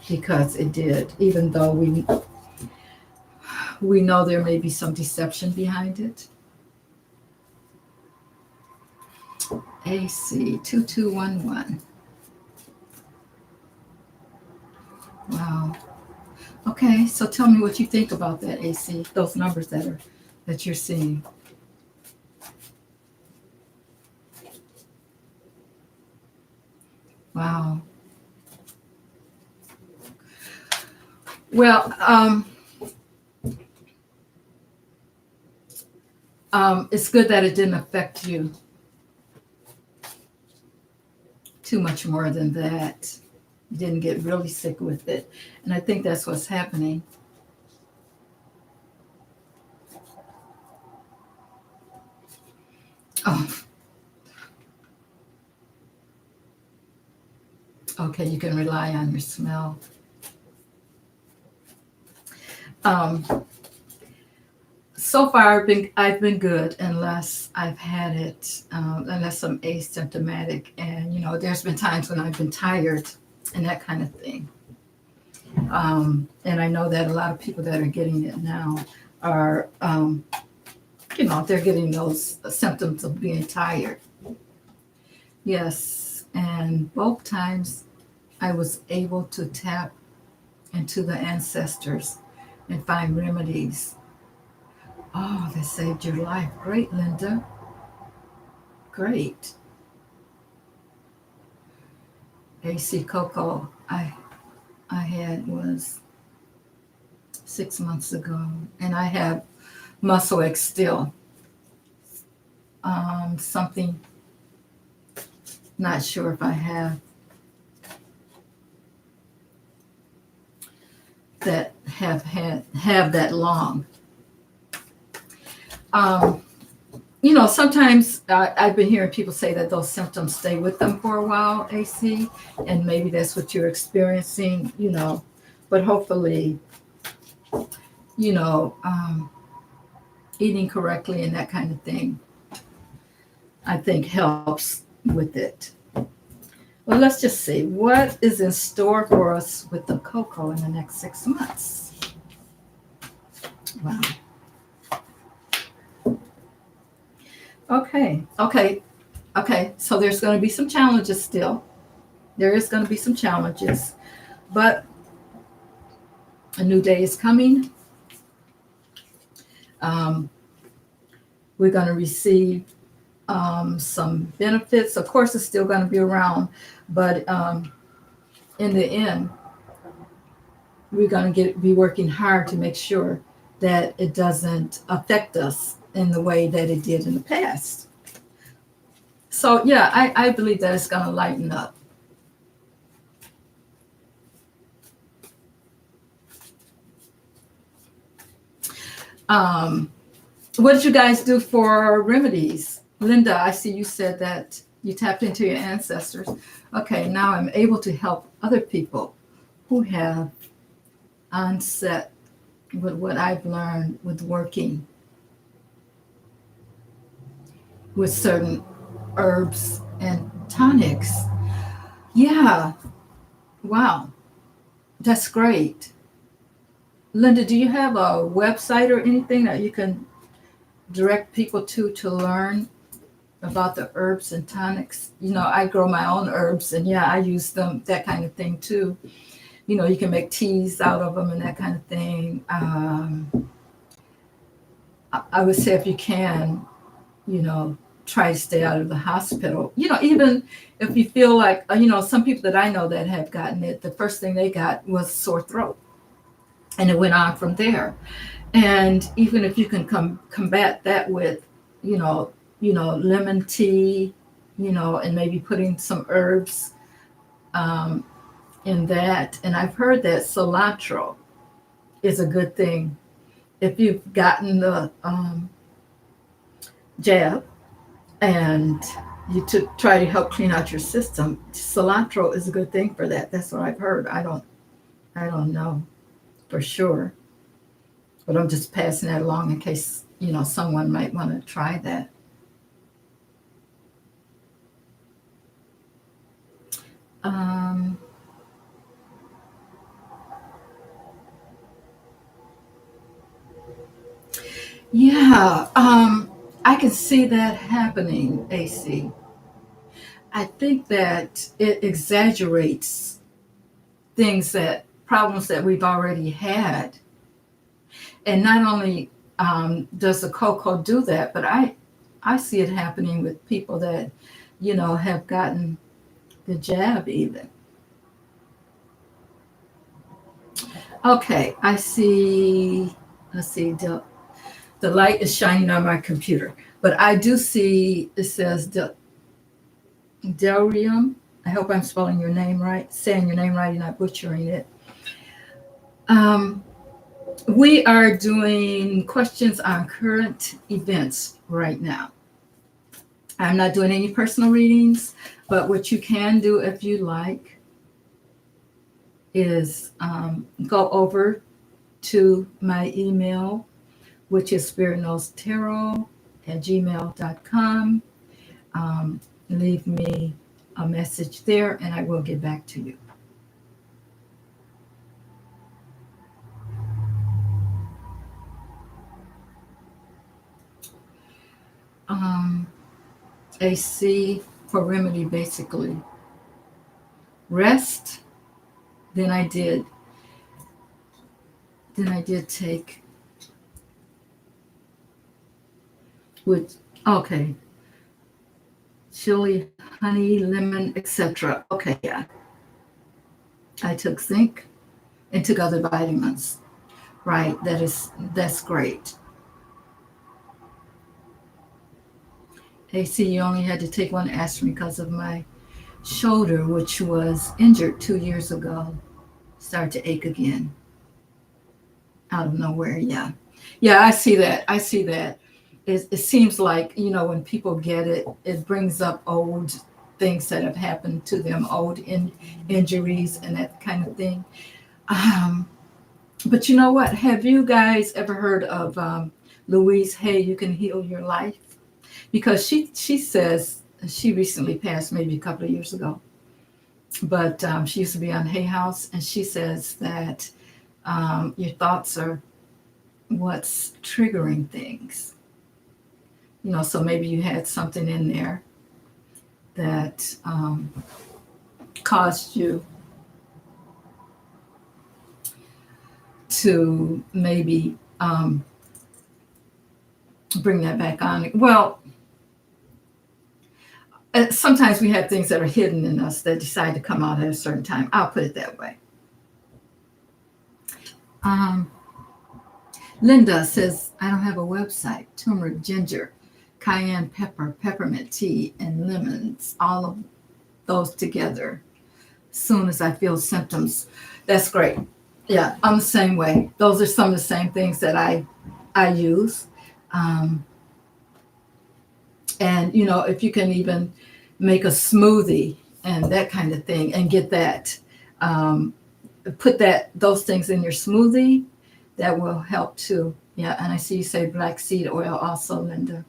because it did, even though we know there may be some deception behind it. AC 2211. Wow. Okay, so tell me what you think about that, AC, those numbers that you're seeing. Wow. Well, it's good that it didn't affect you too much more than that. You didn't get really sick with it. And I think that's what's happening. Oh, okay, you can rely on your smell. Um, so far, I've been good unless I've had it, unless I'm asymptomatic, and there's been times when I've been tired and that kind of thing. And I know that a lot of people that are getting it now are, they're getting those symptoms of being tired. Yes, and both times I was able to tap into the ancestors and find remedies. Oh, that saved your life. Great, Linda. Great. AC Coco I had was 6 months ago, and I have muscle X still. Something, not sure if I have that long. Um, sometimes I've been hearing people say that those symptoms stay with them for a while, AC, and maybe that's what you're experiencing, but hopefully, you know, um, eating correctly and that kind of thing, I think helps with it. Well, let's just see what is in store for us with the cocoa in the next 6 months. Wow. Okay. So there's going to be some challenges still. There is going to be some challenges, but a new day is coming. Um, we're going to receive some benefits. Of course, it's still going to be around, but in the end, we're going to be working hard to make sure that it doesn't affect us in the way that it did in the past. So yeah, I believe that it's going to lighten up. Um, what did you guys do for remedies? Linda, I see you said that you tapped into your ancestors. Okay, now I'm able to help other people who have onset with what I've learned with working with certain herbs and tonics. Yeah, wow, that's great. Linda, do you have a website or anything that you can direct people to learn about the herbs and tonics? I grow my own herbs, and yeah, I use them, that kind of thing too. You can make teas out of them and that kind of thing. I would say if you can, you know, try to stay out of the hospital. Even if you feel like, some people that I know that have gotten it, the first thing they got was sore throat, and it went on from there. And even if you can combat that with, lemon tea, and maybe putting some herbs um, in that. And I've heard that cilantro is a good thing if you've gotten the jab and you to try to help clean out your system. Cilantro is a good thing for that. That's what I've heard. I don't know for sure, but I'm just passing that along in case someone might want to try that. Um, yeah, I can see that happening, AC. I think that it exaggerates things that problems that we've already had. And not only does the cocoa do that, but I see it happening with people that, have gotten the jab even. Okay, I see. Let's see. The light is shining on my computer, but I do see it says Delrium. I hope I'm spelling your name right, saying your name right, and not butchering it. We are doing questions on current events right now. I'm not doing any personal readings, but what you can do if you like is go over to my email, which is spiritknowstarot@gmail.com. Leave me a message there and I will get back to you. AC for remedy, basically. Rest. Then I did take with, okay, chili, honey, lemon, etc. Okay, yeah. I took zinc and took other vitamins. Right, that's great. AC, you only had to take one aspirin because of my shoulder, which was injured 2 years ago. Started to ache again out of nowhere. Yeah. Yeah, I see that. It seems like, when people get it, it brings up old things that have happened to them, old injuries and that kind of thing. But you know what? Have you guys ever heard of Louise Hay, You Can Heal Your Life? Because she says, she recently passed maybe a couple of years ago, but she used to be on Hay House, and she says that your thoughts are what's triggering things. So maybe you had something in there that caused you to maybe bring that back on. Well, sometimes we have things that are hidden in us that decide to come out at a certain time. I'll put it that way. Linda says, I don't have a website. Turmeric, ginger, cayenne pepper, peppermint tea, and lemons, all of those together. As soon as I feel symptoms, that's great. Yeah, I'm the same way. Those are some of the same things that I use. And, if you can even make a smoothie and that kind of thing and get that, put those things in your smoothie, that will help too. Yeah, and I see you say black seed oil also, Linda.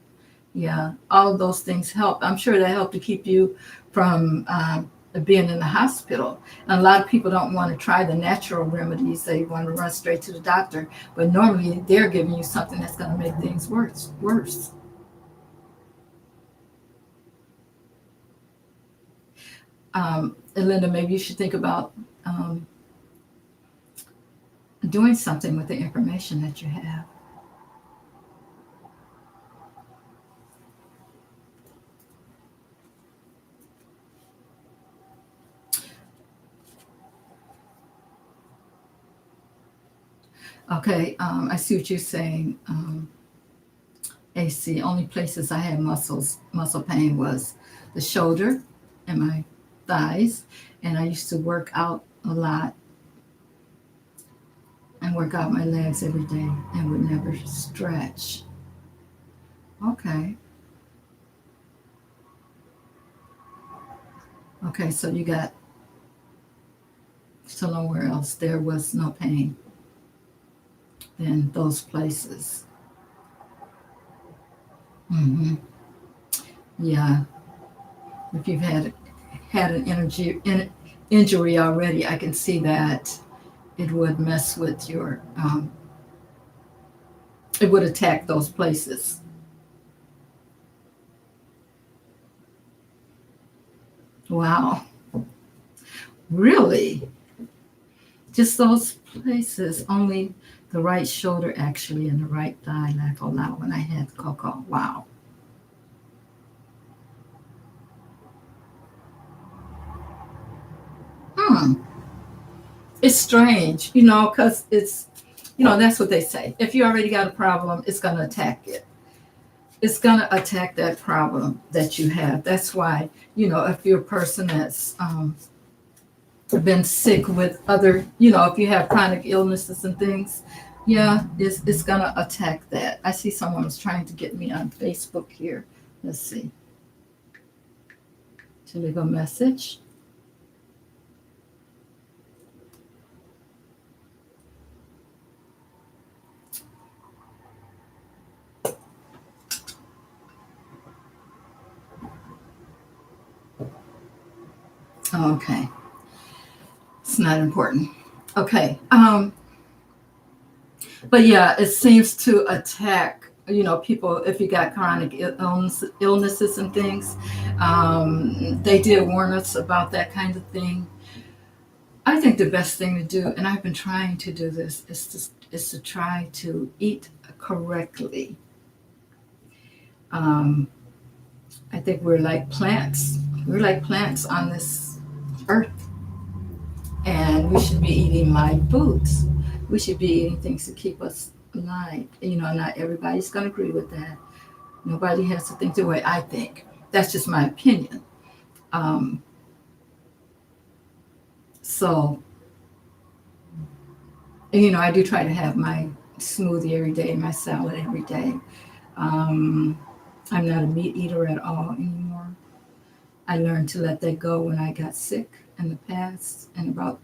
Yeah, all of those things help. I'm sure that help to keep you from being in the hospital. And a lot of people don't want to try the natural remedies. They want to run straight to the doctor. But normally they're giving you something that's going to make things worse. And Linda, maybe you should think about doing something with the information that you have. Okay, I see what you're saying. AC, only places I had muscle pain was the shoulder and my thighs, and I used to work out a lot and work out my legs every day and would never stretch. Okay. Okay, so you got, so nowhere else there was no pain in those places. Mm-hmm. Yeah. If you've had an injury already, I can see that it would mess with your, it would attack those places. Wow. Really? Just those places, only the right shoulder actually and the right thigh laugh out loud when I had cocoa. Wow. Hmm. It's strange, because that's what they say. If you already got a problem, it's going to attack it. It's going to attack that problem that you have. That's why, if you're a person that's been sick with other, if you have chronic illnesses and things, yeah, it's going to attack that. I see someone was trying to get me on Facebook here. Let's see. To leave a message. Okay. It's not important. Okay. But yeah, it seems to attack, people if you got chronic illnesses and things. They did warn us about that kind of thing. I think the best thing to do, and I've been trying to do this, is to try to eat correctly. Um, I think we're like plants. We're like plants on this earth, and we should be eating live foods. We should be eating things to keep us alive. Not everybody's going to agree with that. Nobody has to think the way I think. That's just my opinion. Um, so, I do try to have my smoothie every day, my salad every day. Um, I'm not a meat eater at all anymore. I learned to let that go when I got sick in the past, and I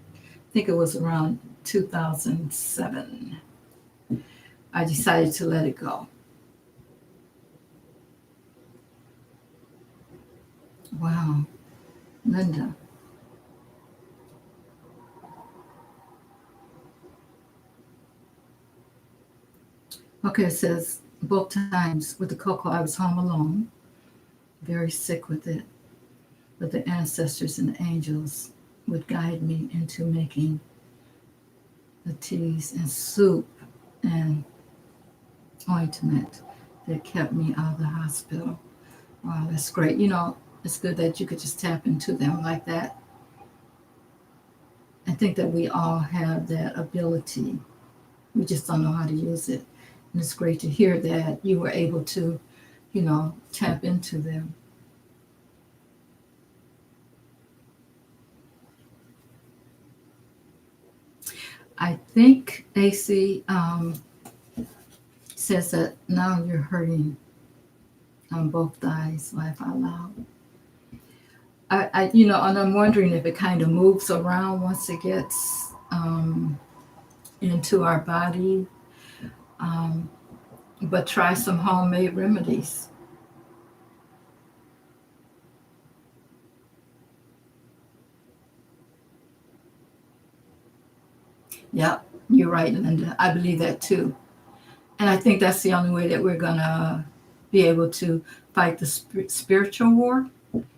think it was around 2007. I decided to let it go. Wow, Linda. Okay, it says both times with the cocoa, I was home alone, very sick with it, but the ancestors and the angels would guide me into making the teas and soup and ointment that kept me out of the hospital. Wow, that's great. It's good that you could just tap into them like that. I think that we all have that ability. We just don't know how to use it. And it's great to hear that you were able to, tap into them. I think AC says that now you're hurting on both thighs. Laugh out loud. And I'm wondering if it kind of moves around once it gets into our body. Um, but try some homemade remedies. Yeah, you're right, Linda. I believe that too. And I think that's the only way that we're going to be able to fight the spiritual war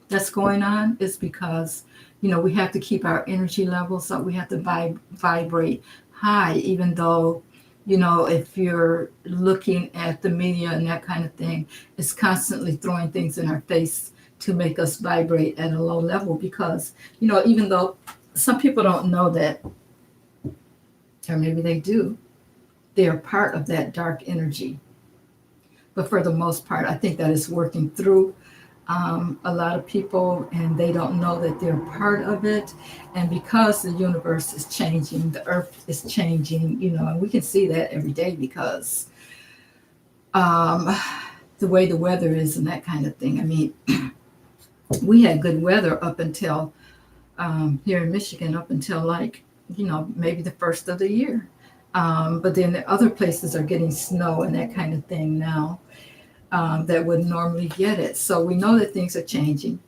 that's going on is because, we have to keep our energy levels up. We have to vibrate high, even though, if you're looking at the media and that kind of thing, it's constantly throwing things in our face to make us vibrate at a low level because, even though some people don't know that, or maybe they do, they are part of that dark energy. But for the most part, I think that is working through a lot of people, and they don't know that they're part of it. And because the universe is changing, the earth is changing, and we can see that every day because um, the way the weather is and that kind of thing. I mean, we had good weather up until here in Michigan, up until like, maybe the first of the year. But then the other places are getting snow and that kind of thing now that would normally get it. So we know that things are changing.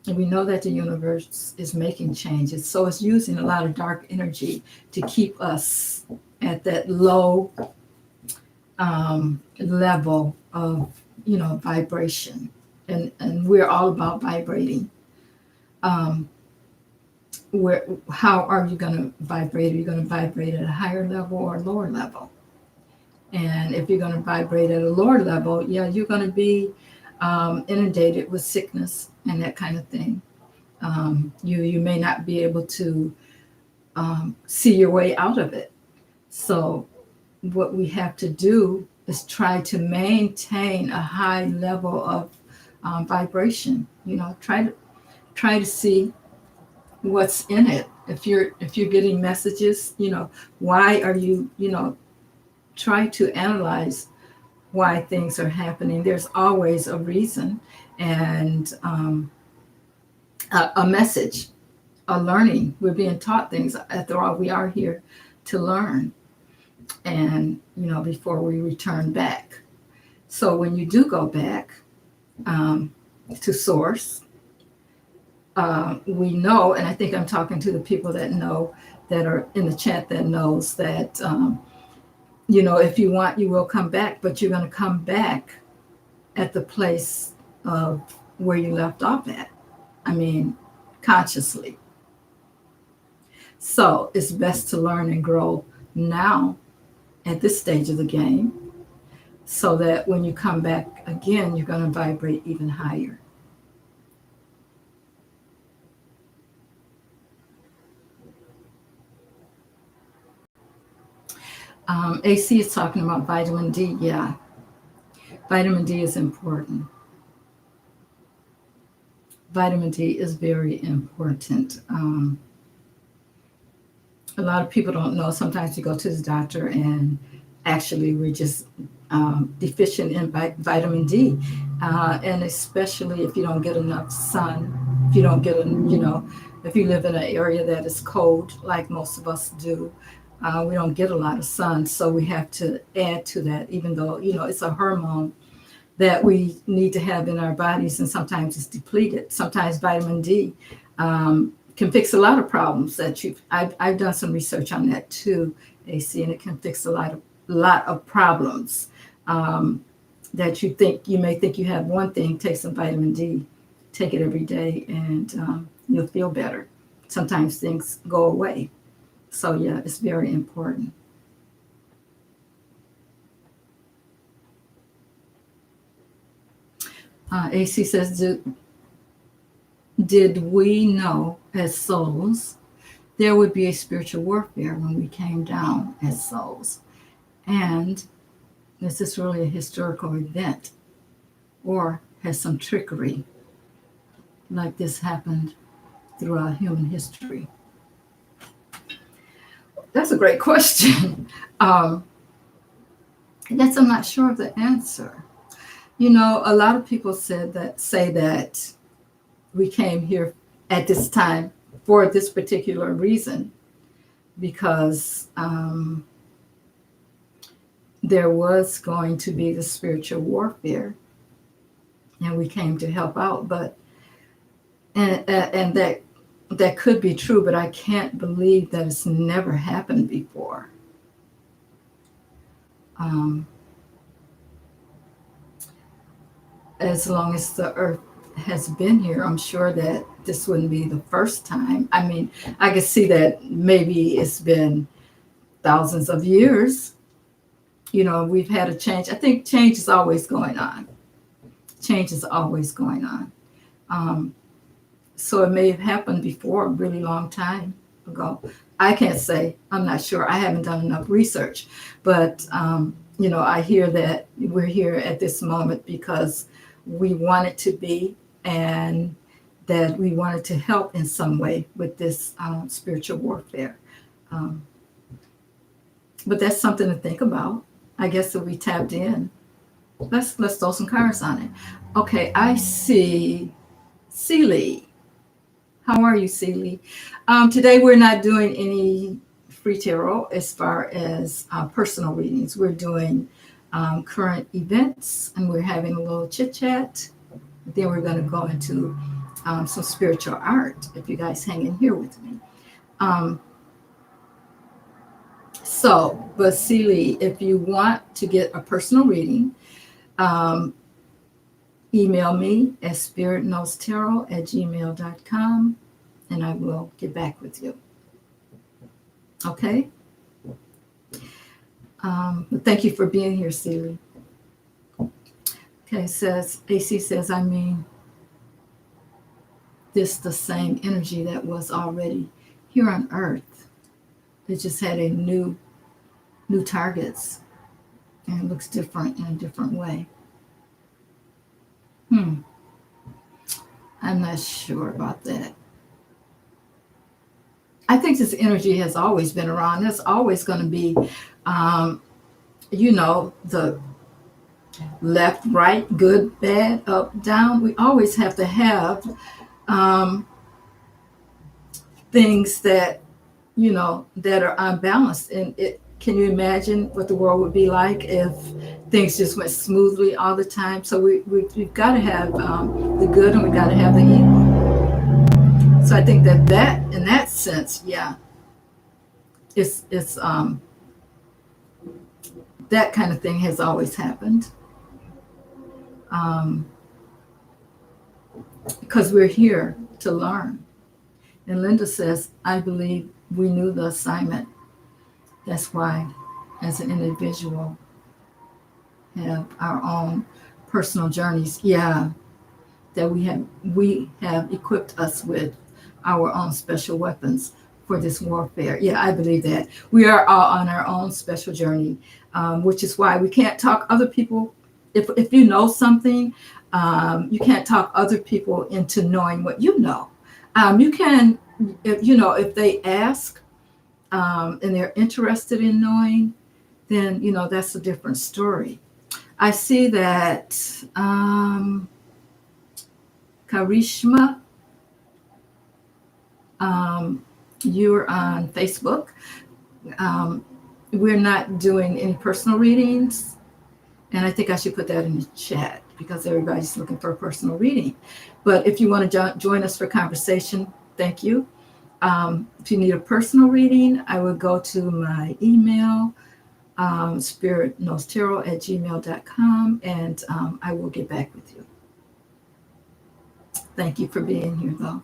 And we know that the universe is making changes. So it's using a lot of dark energy to keep us at that low level of, vibration. And we're all about vibrating. Um, how are you going to vibrate? Are you going to vibrate at a higher level or a lower level? And if you're going to vibrate at a lower level, yeah, you're going to be inundated with sickness and that kind of thing. You may not be able to see your way out of it. So what we have to do is try to maintain a high level of vibration. Try to see what's in it. If you're getting messages, why are you, try to analyze why things are happening. There's always a reason and a message, a learning. We're being taught things. After all, we are here to learn, and before we return back. So when you do go back to source, we know, and I think I'm talking to the people that know, that are in the chat, that knows that if you want, you will come back, but you're going to come back at the place of where you left off at. I mean, consciously. So it's best to learn and grow now at this stage of the game, so that when you come back again, you're going to vibrate even higher. AC is talking about vitamin D. Yeah, vitamin D is important. Vitamin D is very important. A lot of people don't know. Sometimes you go to the doctor and actually we're just deficient in vitamin D. And especially if you don't get enough sun, if you don't get, if you live in an area that is cold, like most of us do, we don't get a lot of sun. So we have to add to that, even though, it's a hormone that we need to have in our bodies, and sometimes it's depleted. Sometimes vitamin D can fix a lot of problems I've done some research on that too, AC, and it can fix a lot of problems that you may think you have one thing. Take some vitamin D, take it every day, and you'll feel better. Sometimes things go away. So yeah, it's very important. AC says, did we know as souls there would be a spiritual warfare when we came down as souls? And is this really a historical event? Or has some trickery like this happened throughout human history? That's a great question. I'm not sure of the answer. A lot of people say that we came here at this time for this particular reason, because there was going to be the spiritual warfare, and we came to help out. And that could be true, but I can't believe that it's never happened before. As long as the earth has been here, I'm sure that this wouldn't be the first time. I mean, I could see that maybe it's been thousands of years. We've had a change. I think change is always going on. Change is always going on. So it may have happened before, a really long time ago. I can't say. I'm not sure. I haven't done enough research. But, I hear that we're here at this moment because we wanted to be, and that we wanted to help in some way with this spiritual warfare. But that's something to think about. I guess if we tapped in. Let's throw some cards on it. Okay, I see Celie. How are you, Celie? Today we're not doing any free tarot as far as personal readings. We're doing current events, and we're having a little chit chat. Then we're going to go into some spiritual art, if you guys hang in here with me. But Celie, if you want to get a personal reading, email me at spiritnostarot@gmail.com. and I will get back with you. Okay? But thank you for being here, Celie. Okay, AC says, I mean, this the same energy that was already here on Earth. It just had a new targets, and it looks different in a different way. I'm not sure about that. I think this energy has always been around. There's always going to be, the left, right, good, bad, up, down. We always have to have things that, that are unbalanced. And can you imagine what the world would be like if things just went smoothly all the time? So we've got to have the good, and we've got to have the evil. So I think that in that sense, yeah, it's that kind of thing has always happened. Because we're here to learn. And Linda says, I believe we knew the assignment. That's why, as an individual, have our own personal journeys. Yeah, that we have equipped us with our own special weapons for this warfare. Yeah, I believe that. We are all on our own special journey, which is why we can't talk other people. If you know something, you can't talk other people into knowing what you know. You can, if they ask and they're interested in knowing, then, that's a different story. I see that Karishma, you're on Facebook. We're not doing any personal readings. And I think I should put that in the chat because everybody's looking for a personal reading. But if you want to join us for conversation, thank you. If you need a personal reading, I would go to my email, spiritknowstarot@gmail.com, and I will get back with you. Thank you for being here, though.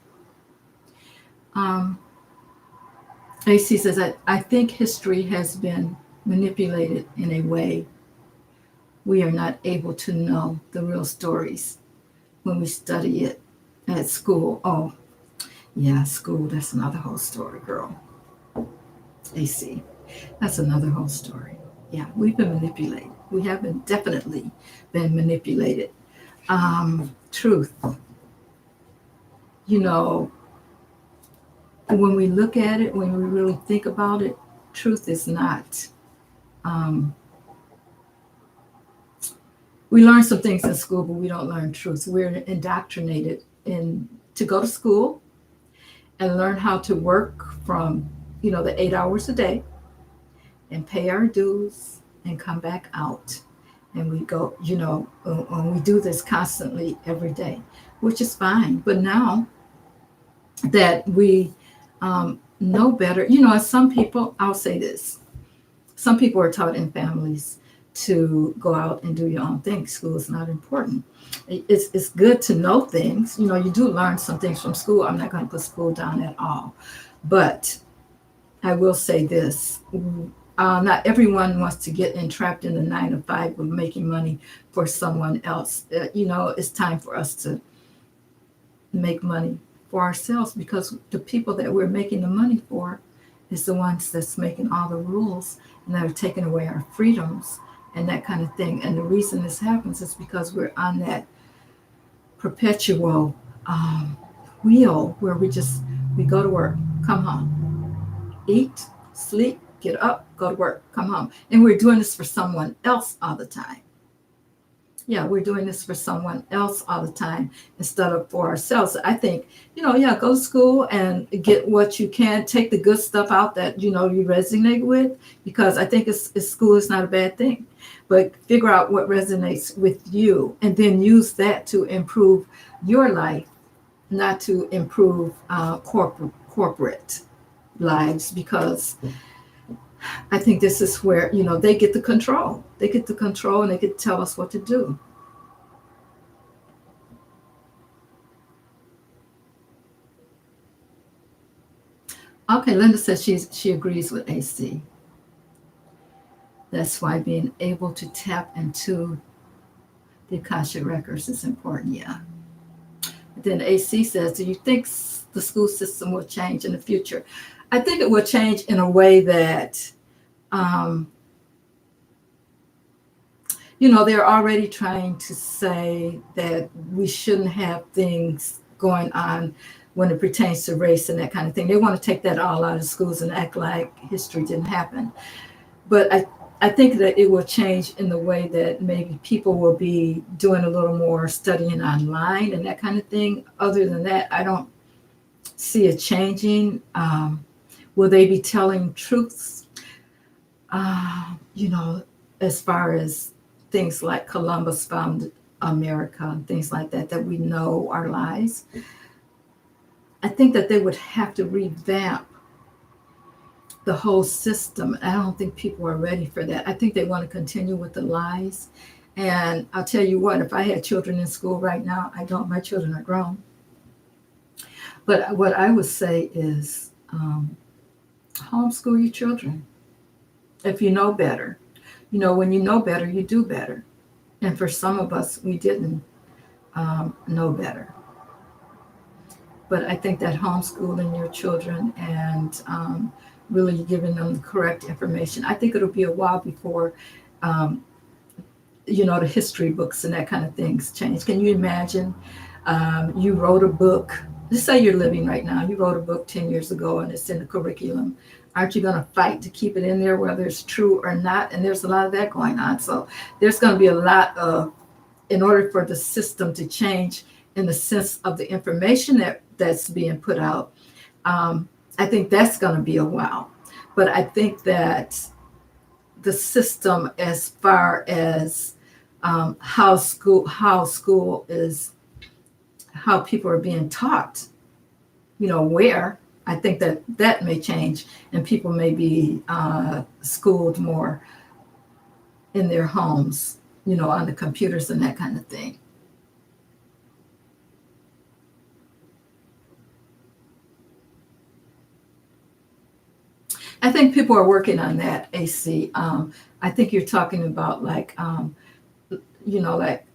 AC says, I think history has been manipulated in a way we are not able to know the real stories when we study it at school. Oh, yeah, school, that's another whole story, girl. AC, that's another whole story. Yeah, we've been manipulated. We have definitely been manipulated. Truth. When we look at it, when we really think about it, truth is not. We learn some things in school, but we don't learn truth. We're indoctrinated to go to school and learn how to work from, the 8 hours a day and pay our dues and come back out. And we go, and we do this constantly every day, which is fine. But now that we know better, some people, I'll say this, some people are taught in families to go out and do your own thing. School is not important. It's good to know things. You do learn some things from school. I'm not going to put school down at all. But I will say this. Not everyone wants to get entrapped in the 9 to 5 of making money for someone else. It's time for us to make money for ourselves, because the people that we're making the money for is the ones that's making all the rules and that are taking away our freedoms and that kind of thing. And the reason this happens is because we're on that perpetual wheel where we go to work, come home, eat, sleep, get up, go to work, come home. And we're doing this for someone else all the time. Yeah, we're doing this for someone else all the time instead of for ourselves. I think, go to school and get what you can, take the good stuff out that, you resonate with, because I think school is not a bad thing, but figure out what resonates with you and then use that to improve your life, not to improve corporate lives, because I think this is where, they get the control. They get the control and they get to tell us what to do. Okay, Linda says she agrees with AC. That's why being able to tap into the Akasha records is important. Yeah. Then AC says, do you think the school system will change in the future? I think it will change in a way that, um, they're already trying to say that we shouldn't have things going on when it pertains to race and that kind of thing. They want to take that all out of schools and act like history didn't happen. But I think that it will change in the way that maybe people will be doing a little more studying online and that kind of thing. Other than that, I don't see it changing. Will they be telling truths? As far as things like Columbus found America and things like that, that we know are lies. I think that they would have to revamp the whole system. I don't think people are ready for that. I think they want to continue with the lies. And I'll tell you what, if I had children in school right now, I don't, my children are grown. But what I would say is homeschool your children. If you know better, when you know better, you do better. And for some of us, we didn't know better. But I think that homeschooling your children and really giving them the correct information, I think it'll be a while before, the history books and that kind of things change. Can you imagine you wrote a book, let's say you're living right now, you wrote a book 10 years ago and it's in the curriculum. Aren't you going to fight to keep it in there, whether it's true or not? And there's a lot of that going on. So there's going to be a lot of, in order for the system to change in the sense of the information that's being put out, I think that's going to be a while. But I think that the system, as far as how school is, how people are being taught, where, I think that may change and people may be schooled more in their homes, on the computers and that kind of thing. I think people are working on that, AC. I think you're talking about like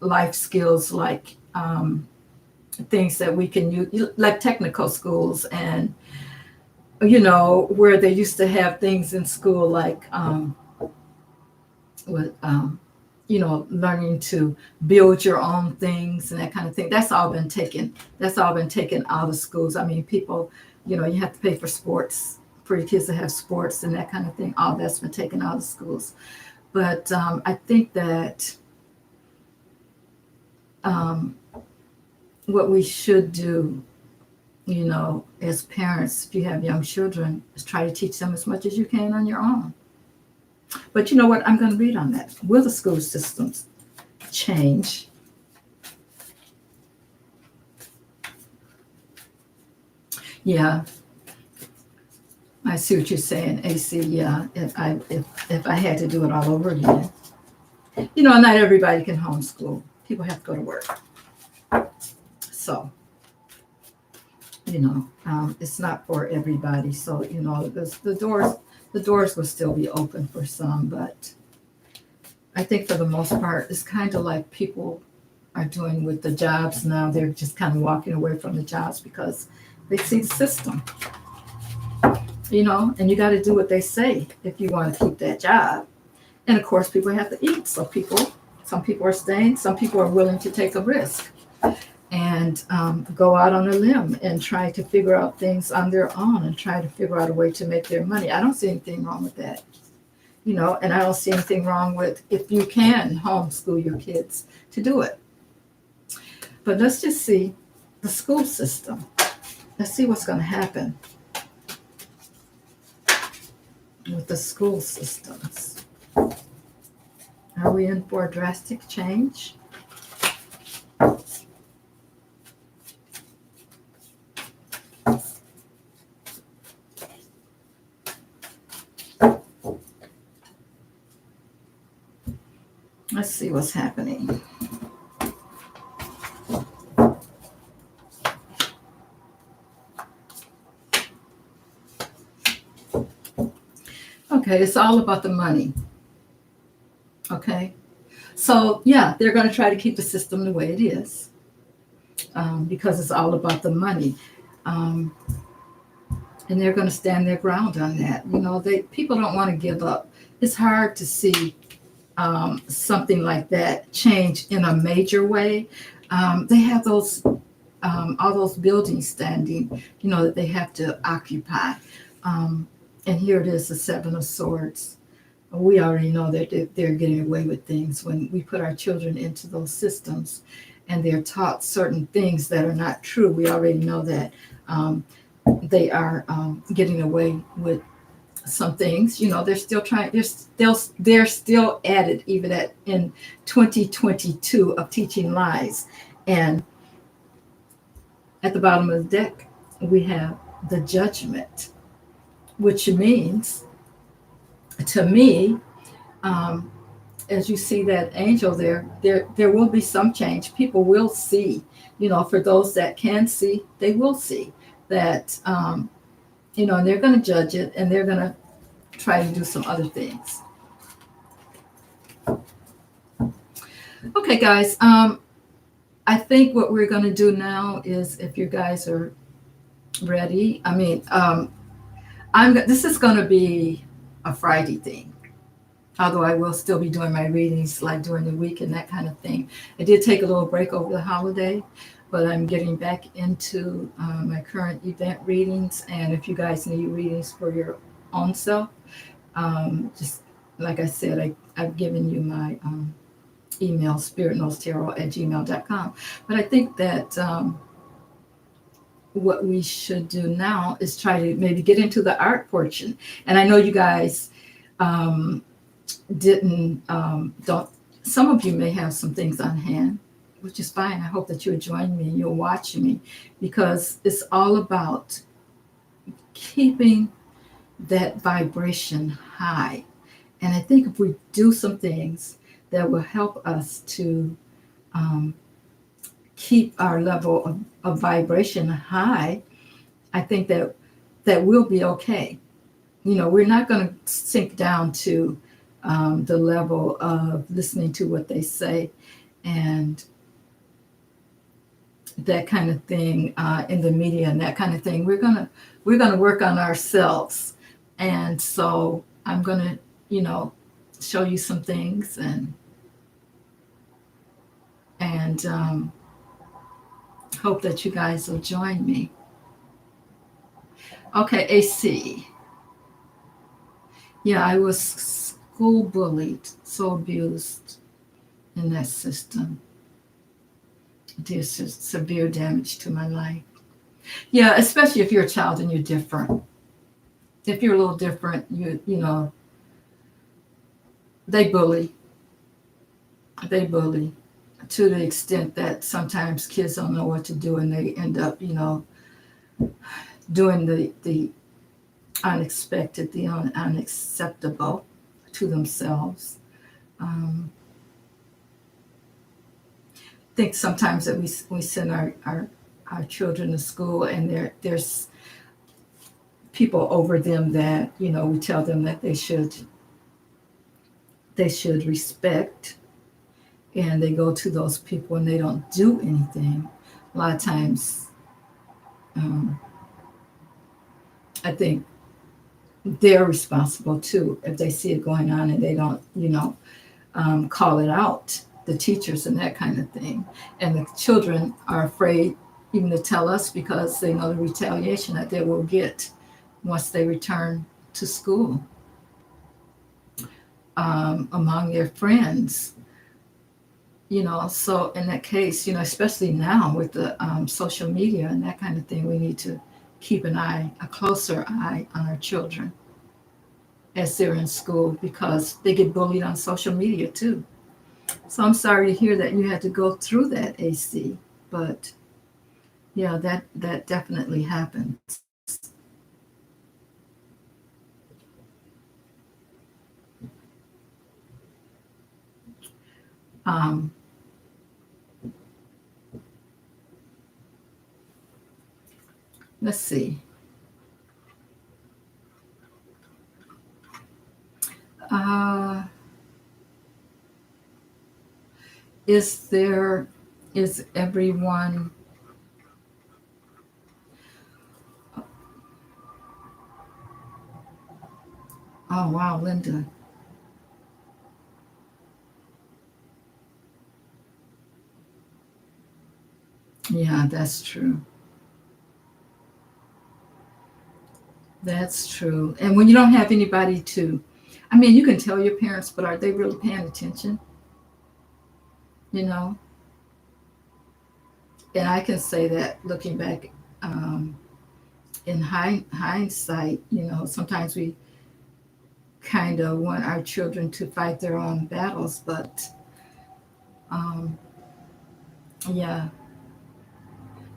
life skills, like things that we can use, like technical schools, and where they used to have things in school like with learning to build your own things and that kind of thing. That's all been taken out of schools. I mean, people, you have to pay for sports, for your kids to have sports and that kind of thing. All that's been taken out of schools. But I think that what we should do, as parents, if you have young children, is try to teach them as much as you can on your own. But you know what? I'm going to read on that. Will the school systems change? Yeah, I see what you're saying, AC. Yeah, if I had to do it all over again, not everybody can homeschool. People have to go to work. So, it's not for everybody. So, the doors will still be open for some, but I think for the most part, it's kind of like people are doing with the jobs now. They're just kind of walking away from the jobs because they see the system, and you got to do what they say if you want to keep that job. And of course, people have to eat. So some people are staying, some people are willing to take a risk and go out on a limb and try to figure out things on their own and try to figure out a way to make their money. I don't see anything wrong with that, and I don't see anything wrong with if you can homeschool your kids to do it. But let's just see the school system. Let's see what's going to happen with the school systems. Are we in for a drastic change? Let's see what's happening. Okay, it's all about the money. Okay, so yeah, they're going to try to keep the system the way it is, because it's all about the money. Um, and they're going to stand their ground on that. People don't want to give up. It's hard to see something like that change in a major way. They have those all those buildings standing, that they have to occupy. And here it is, the Seven of Swords. We already know that they're getting away with things when we put our children into those systems and they're taught certain things that are not true. We already know that they are getting away with some things. They're still trying. They're still at it, even in 2022 of teaching lies. And at the bottom of the deck, we have the Judgment, which means, to me, um, as you see that angel there will be some change. People will see. For those that can see, they will see that. And they're going to judge it, and they're going to try to do some other things. Okay, guys. I think what we're going to do now is, if you guys are ready, this is going to be a Friday thing. Although I will still be doing my readings like during the week and that kind of thing. I did take a little break over the holiday, but I'm getting back into my current event readings. And if you guys need readings for your own self, just like I said, I've given you my email, spiritnostarot@gmail.com. But I think that what we should do now is try to maybe get into the art portion. And I know you guys don't, some of you may have some things on hand, which is fine. I hope that you'll join me, you'll watch me, because it's all about keeping that vibration high. And I think if we do some things that will help us to keep our level of vibration high, I think that we'll be okay. We're not going to sink down to the level of listening to what they say and that kind of thing in the media and that kind of thing. We're gonna work on ourselves, and so I'm gonna show you some things and hope that you guys will join me. Okay, AC. Yeah, I was school bullied, so abused in that system. There's severe damage to my life. Yeah, especially if you're a child and you're different. If you're a little different, they bully. They bully to the extent that sometimes kids don't know what to do, and they end up, doing the unexpected, the unacceptable to themselves. I think sometimes that we send our children to school, and there's people over them that we tell them that they should respect, and they go to those people and they don't do anything. A lot of times, I think they're responsible too if they see it going on and they don't, call it out, the teachers and that kind of thing. And the children are afraid even to tell us because they know the retaliation that they will get once they return to school among their friends. So in that case, especially now with the social media and that kind of thing, we need to keep a closer eye on our children as they're in school, because they get bullied on social media too. So I'm sorry to hear that you had to go through that, AC, but yeah, that definitely happens. Um, let's see. Uh, is everyone, oh wow, Linda. Yeah, that's true. That's true. And when you don't have anybody to, I mean, you can tell your parents, but are they really paying attention? You know? And I can say that looking back, um, in hindsight, sometimes we kind of want our children to fight their own battles, but um, yeah,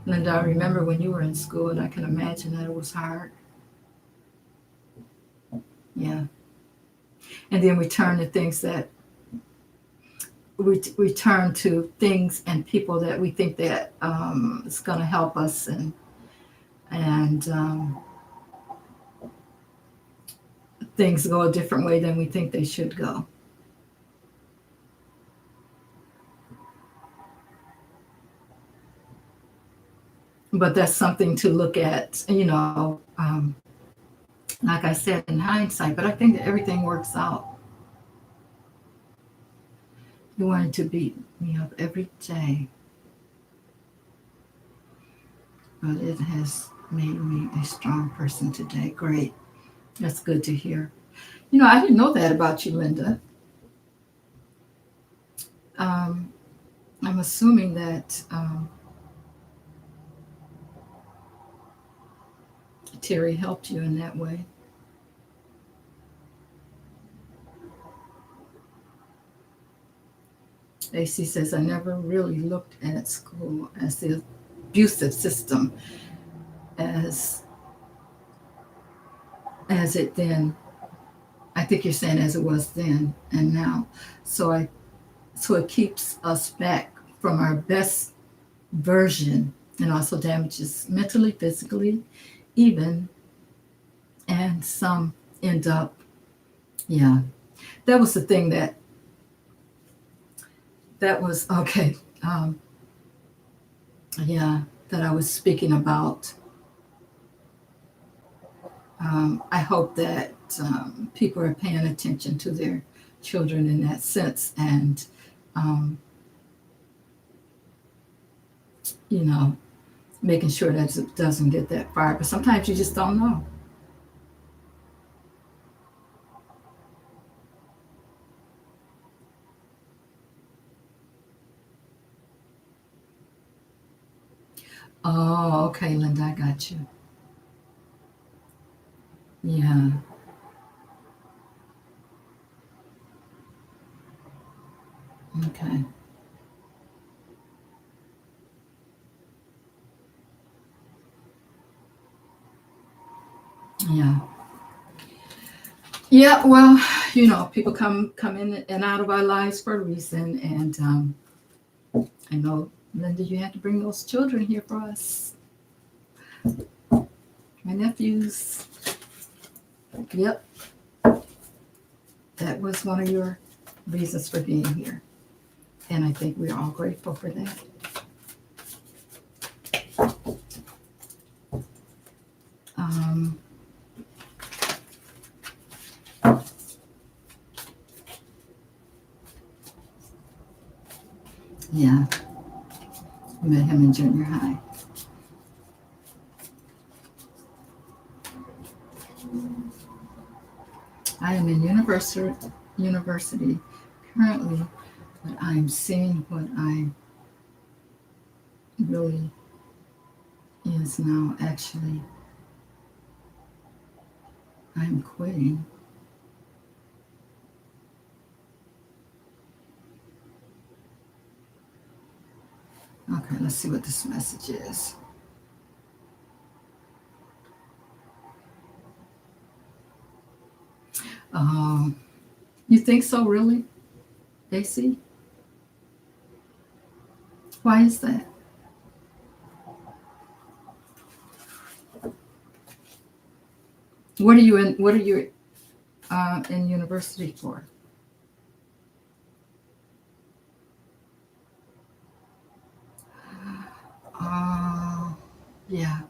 Linda, I remember when you were in school, and I can imagine that it was hard. Yeah, and then we turn to things that we turn to things and people that we think that is going to help us, and things go a different way than we think they should go. But that's something to look at, like I said, in hindsight. But I think that everything works out. You wanted to beat me up every day, but it has made me a strong person today. Great. That's good to hear. I didn't know that about you, Linda. Um, I'm assuming that Terry helped you in that way. AC says, I never really looked at school as the abusive system as as it then. I think you're saying as it was then and now. So I so it keeps us back from our best version and also damages mentally, physically, even, and some end up, yeah. That was the thing that was okay. Yeah, that I was speaking about. I hope that people are paying attention to their children in that sense, and um, you know, making sure that it doesn't get that far. But sometimes you just don't know. Oh, okay, Linda, I got you. Yeah, okay, yeah, yeah. Well, people come in and out of our lives for a reason, and I know, Linda, you had to bring those children here for us, my nephews. Yep, that was one of your reasons for being here, and I think we're all grateful for that. Um, yeah, met him in junior high. I am in university currently, but I'm seeing what I really is now. Actually, I'm quitting. Okay, let's see what this message is. Um, you think so, really, AC? Why is that? What are you in? What are you? in university for? Yeah.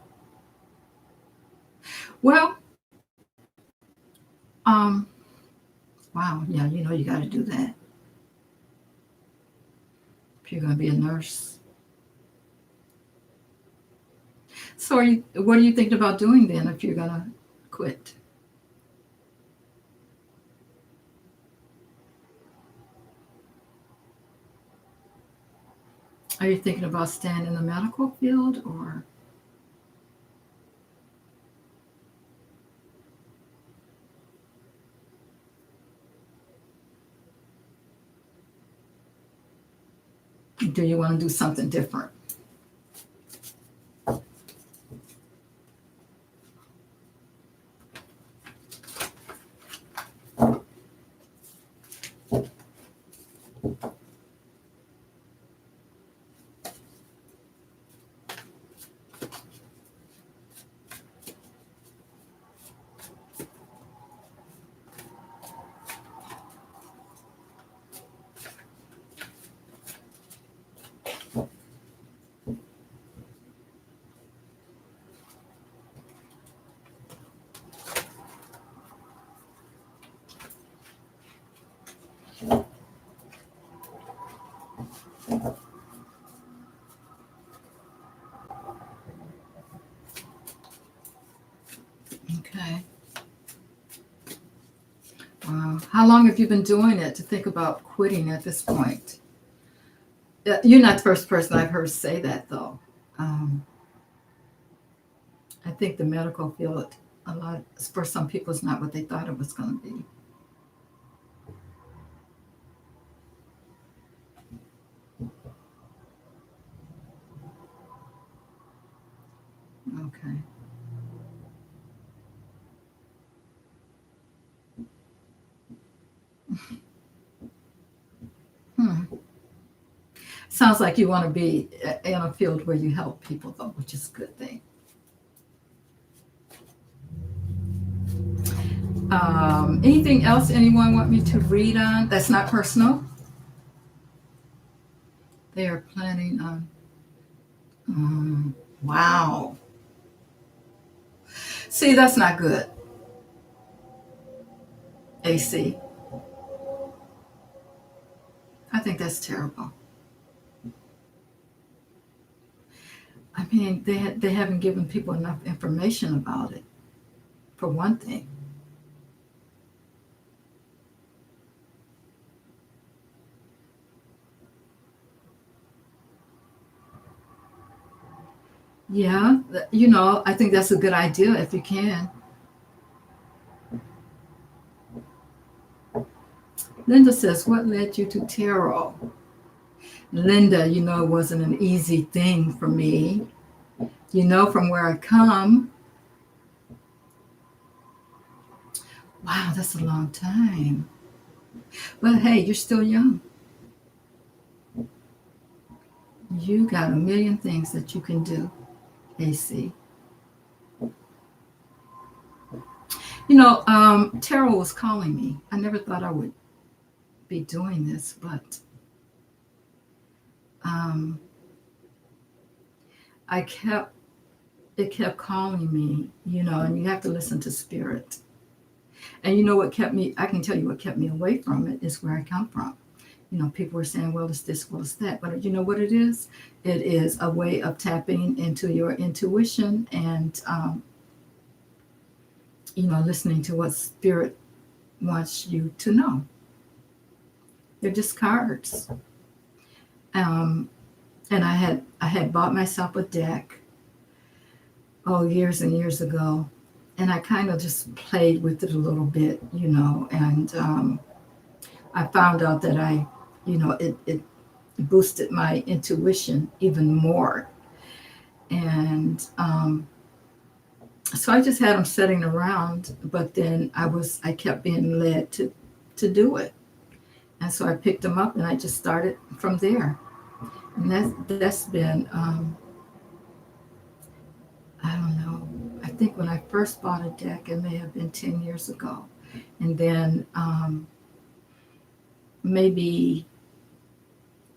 Well, um, wow. Yeah, you got to do that if you're going to be a nurse. So, what are you thinking about doing then if you're going to quit? Are you thinking about staying in the medical field or? Do you want to do something different? Okay. How long have you been doing it to think about quitting at this point? You're not the first person I've heard say that, though. Um, I think the medical field, a lot for some people, is not what they thought it was going to be. Okay. Hmm. Sounds like you want to be in a field where you help people, though, which is a good thing. Anything else anyone want me to read on that's not personal? They are planning on. Wow. See, that's not good. AC. I think that's terrible. I mean, they haven't given people enough information about it, for one thing. Yeah, I think that's a good idea if you can. Linda says, "What led you to tarot?" Linda, it wasn't an easy thing for me. From where I come. Wow, that's a long time. But hey, you're still young. You got a million things that you can do, AC. Tarot was calling me. I never thought I would be doing this, but um, I kept it kept calling me, and you have to listen to spirit. And what kept me, I can tell you what kept me away from it is where I come from. People were saying, well, it's this, well, it's that. But you know what it is? It is a way of tapping into your intuition and, listening to what spirit wants you to know. They're just cards. Um, and I had bought myself a deck, years and years ago. And I kind of just played with it a little bit, and I found out that it boosted my intuition even more. And so I just had them sitting around, but then I kept being led to do it. And so I picked them up and I just started from there. And that's been, I don't know, I think when I first bought a deck, it may have been 10 years ago. And then maybe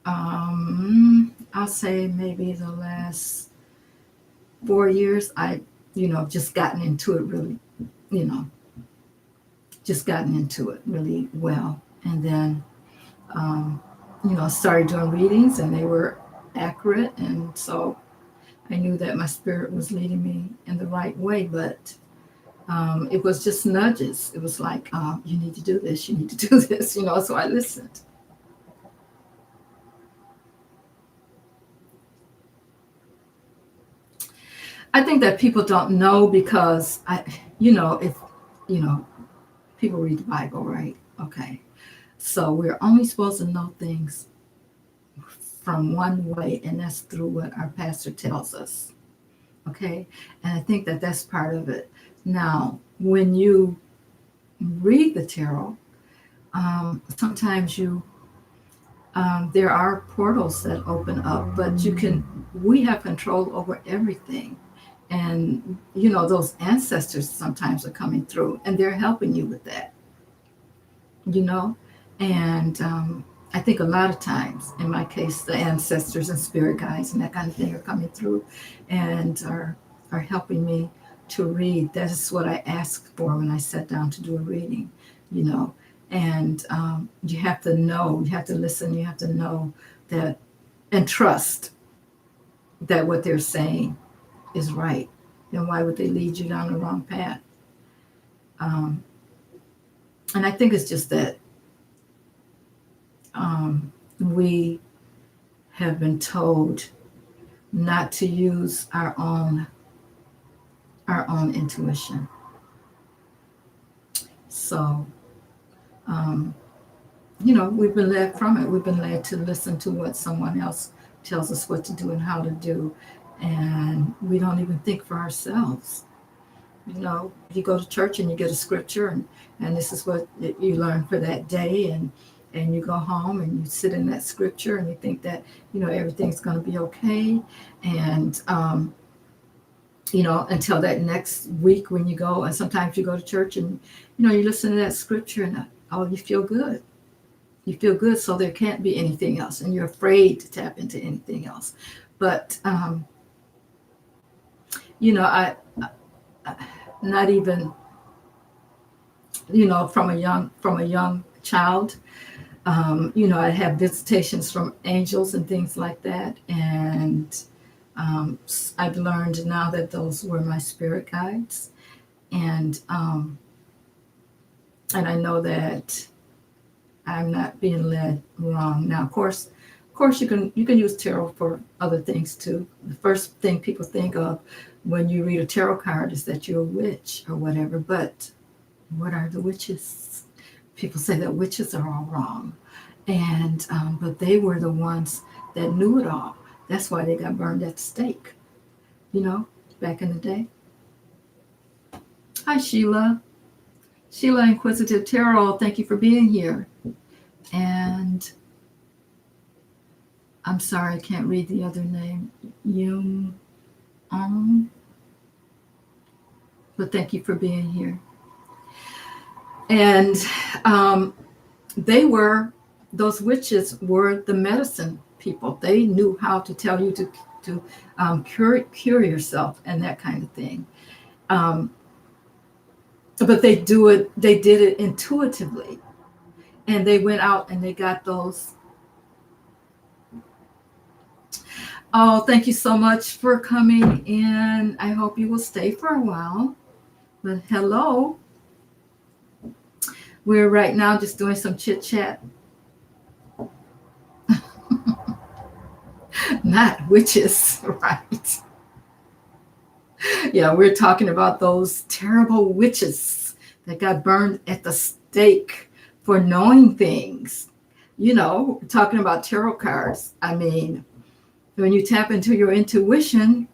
I'll say maybe the last 4 years, I, just gotten into it really, you know, just gotten into it really well. And then, started doing readings and they were accurate. And so I knew that my spirit was leading me in the right way, but it was just nudges. It was like, you need to do this, you need to do this, so I listened. I think that people don't know because if, you know, people read the Bible, right? Okay. So we're only supposed to know things from one way, and that's through what our pastor tells us. Okay. And I think that that's part of it. Now, when you read the tarot, sometimes there are portals that open up, but we have control over everything. And, those ancestors sometimes are coming through and they're helping you with that, you know? And I think a lot of times, in my case, the ancestors and spirit guides and that kind of thing are coming through and are helping me to read. That is what I asked for when I sat down to do a reading, you know. And you have to know, you have to listen, you have to know that and trust that what they're saying is right. Then why would they lead you down the wrong path? And I think it's just that we have been told not to use our own intuition. So, we've been led from it. We've been led to listen to what someone else tells us what to do and how to do, and we don't even think for ourselves. You go to church and you get a scripture, and this is what you learn for that day, and you go home and you sit in that scripture and you think that everything's going to be okay, and until that next week when you go, and sometimes you go to church and you listen to that scripture and you feel good. You feel good, so there can't be anything else, and you're afraid to tap into anything else. But I not even from a young child. I have visitations from angels and things like that, and I've learned now that those were my spirit guides, and I know that I'm not being led wrong. Now, of course, you can use tarot for other things too. The first thing people think of when you read a tarot card is that you're a witch or whatever. But what are the witches? People say that witches are all wrong, and but they were the ones that knew it all. That's why they got burned at the stake. Back in the day. Hi, Sheila. Sheila Inquisitive Tarot. Thank you for being here. And I'm sorry, I can't read the other name. Yung Ong. But thank you for being here. And those witches were the medicine people. They knew how to tell you to cure yourself and that kind of thing. But they did it intuitively. And they went out and they got those. Oh, thank you so much for coming in. I hope you will stay for a while. But hello. We're right now just doing some chit chat. Not witches, right? Yeah, we're talking about those terrible witches that got burned at the stake for knowing things. Talking about tarot cards. I mean, when you tap into your intuition,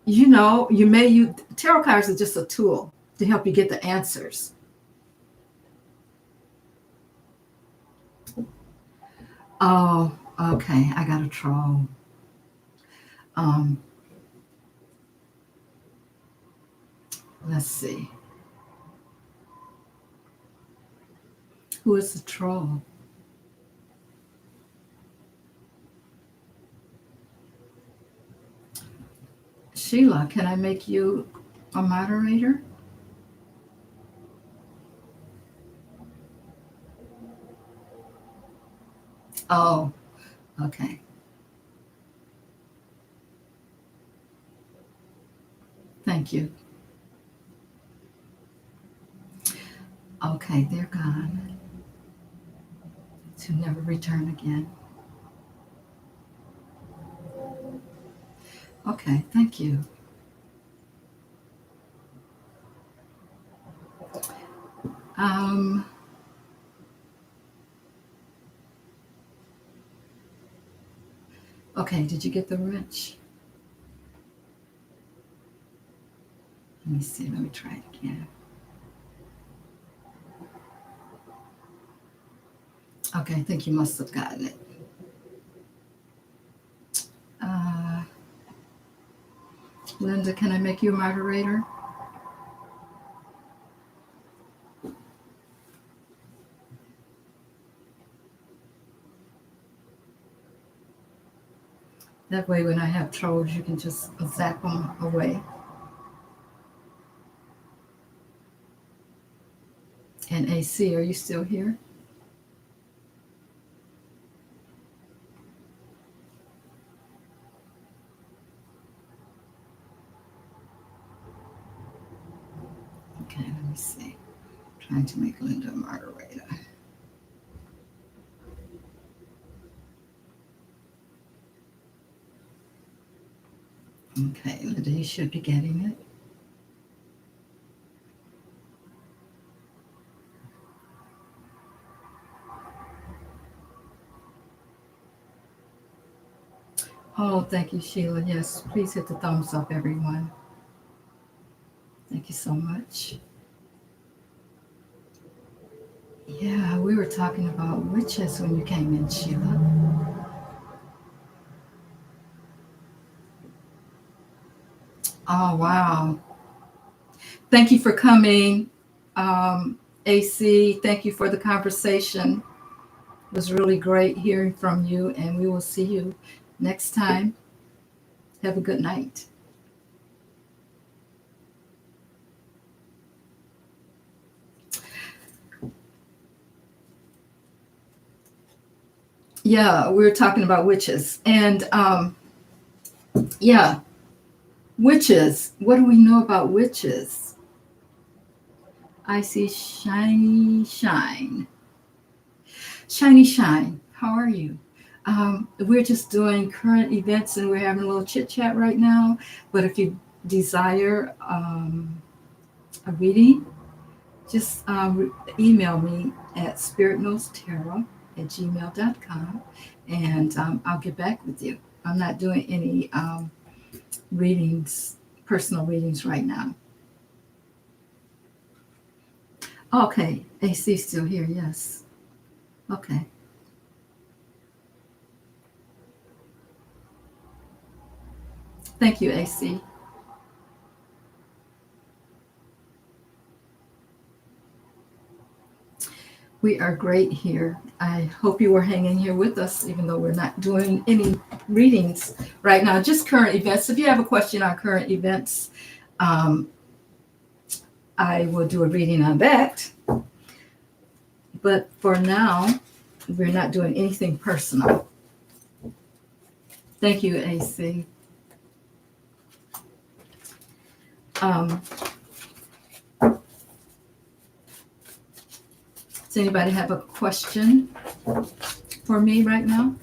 tarot cards are just a tool to help you get the answers. Oh, okay. I got a troll. Let's see. Who is the troll? Sheila, can I make you a moderator? Oh, okay. Thank you. Okay, they're gone to never return again. Okay, thank you. Um, okay, did you get the wrench? Let me see, let me try it again. Okay, I think you must have gotten it. Linda, can I make you a moderator? That way, when I have trolls, you can just zap them away. And AC, are you still here? Okay, let me see. I'm trying to make Linda a moderator. Okay, Linda, you should be getting it. Oh, thank you, Sheila. Yes, please hit the thumbs up, everyone. Thank you so much. Yeah, we were talking about witches when you came in, Sheila. Oh, wow. Thank you for coming, AC. Thank you for the conversation. It was really great hearing from you, and we will see you next time. Have a good night. Yeah, we were talking about witches. And yeah, witches. What do we know about witches? I see shiny shine. Shiny shine. How are you? We're just doing current events and we're having a little chit chat right now. But if you desire a reading, just email me at spiritnostarot@gmail.com and I'll get back with you. I'm not doing any readings, personal readings right now. Okay, AC still here, yes. Okay. Thank you, AC. We are great here. I hope you were hanging here with us, even though we're not doing any readings right now, just current events. If you have a question on current events, I will do a reading on that. But for now, we're not doing anything personal. Thank you, AC. Does anybody have a question for me right now?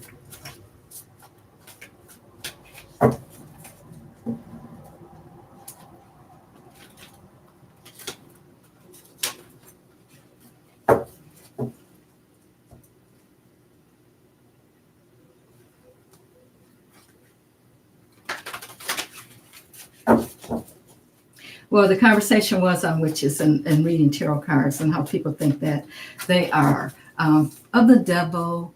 Well, the conversation was on witches and reading tarot cards and how people think that they are of the devil.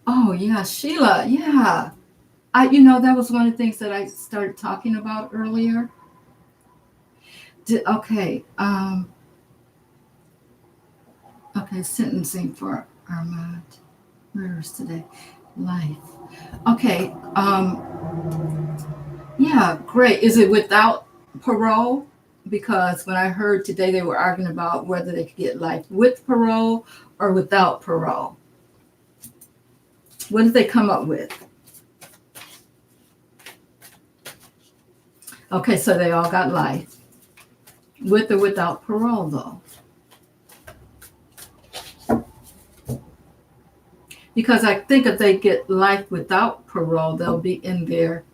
Oh, yeah, Sheila, yeah. That was one of the things that I started talking about earlier. Okay. Okay, sentencing for Armand murders today. Life. Okay. Yeah, great. Is it without parole? Because when I heard today, they were arguing about whether they could get life with parole or without parole. What did they come up with? Okay, so they all got life. With or without parole, though. Because I think if they get life without parole, they'll be in there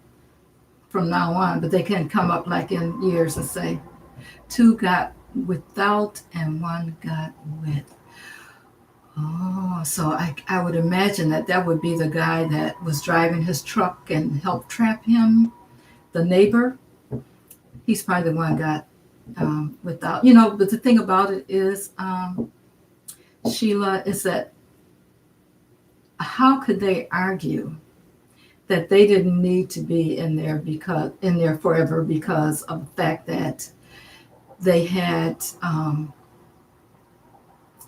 from now on, but they can come up like in years and say, 2 got without and 1 got with. Oh, so I would imagine that would be the guy that was driving his truck and helped trap him, the neighbor. He's probably the one got without, but the thing about it is, Sheila, is that how could they argue that they didn't need to be in there forever because of the fact that they had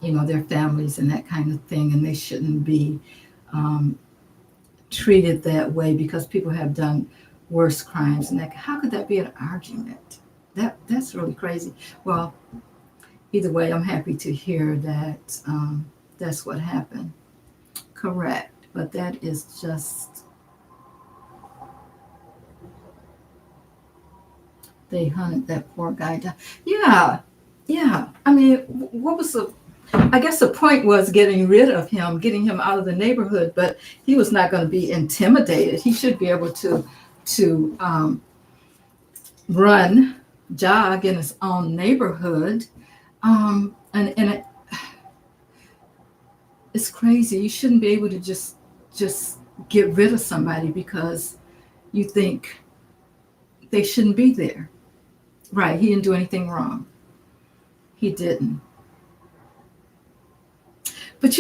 their families and that kind of thing, and they shouldn't be treated that way because people have done worse crimes, and that how could that be an argument? That's really crazy. Well, either way, I'm happy to hear that that's what happened. Correct, but that is just, they hunted that poor guy down. Yeah. I mean, what was I guess the point was getting rid of him, getting him out of the neighborhood, but he was not going to be intimidated. He should be able to jog in his own neighborhood. And it's crazy. You shouldn't be able to just get rid of somebody because you think they shouldn't be there. Right. He didn't do anything wrong. He didn't. But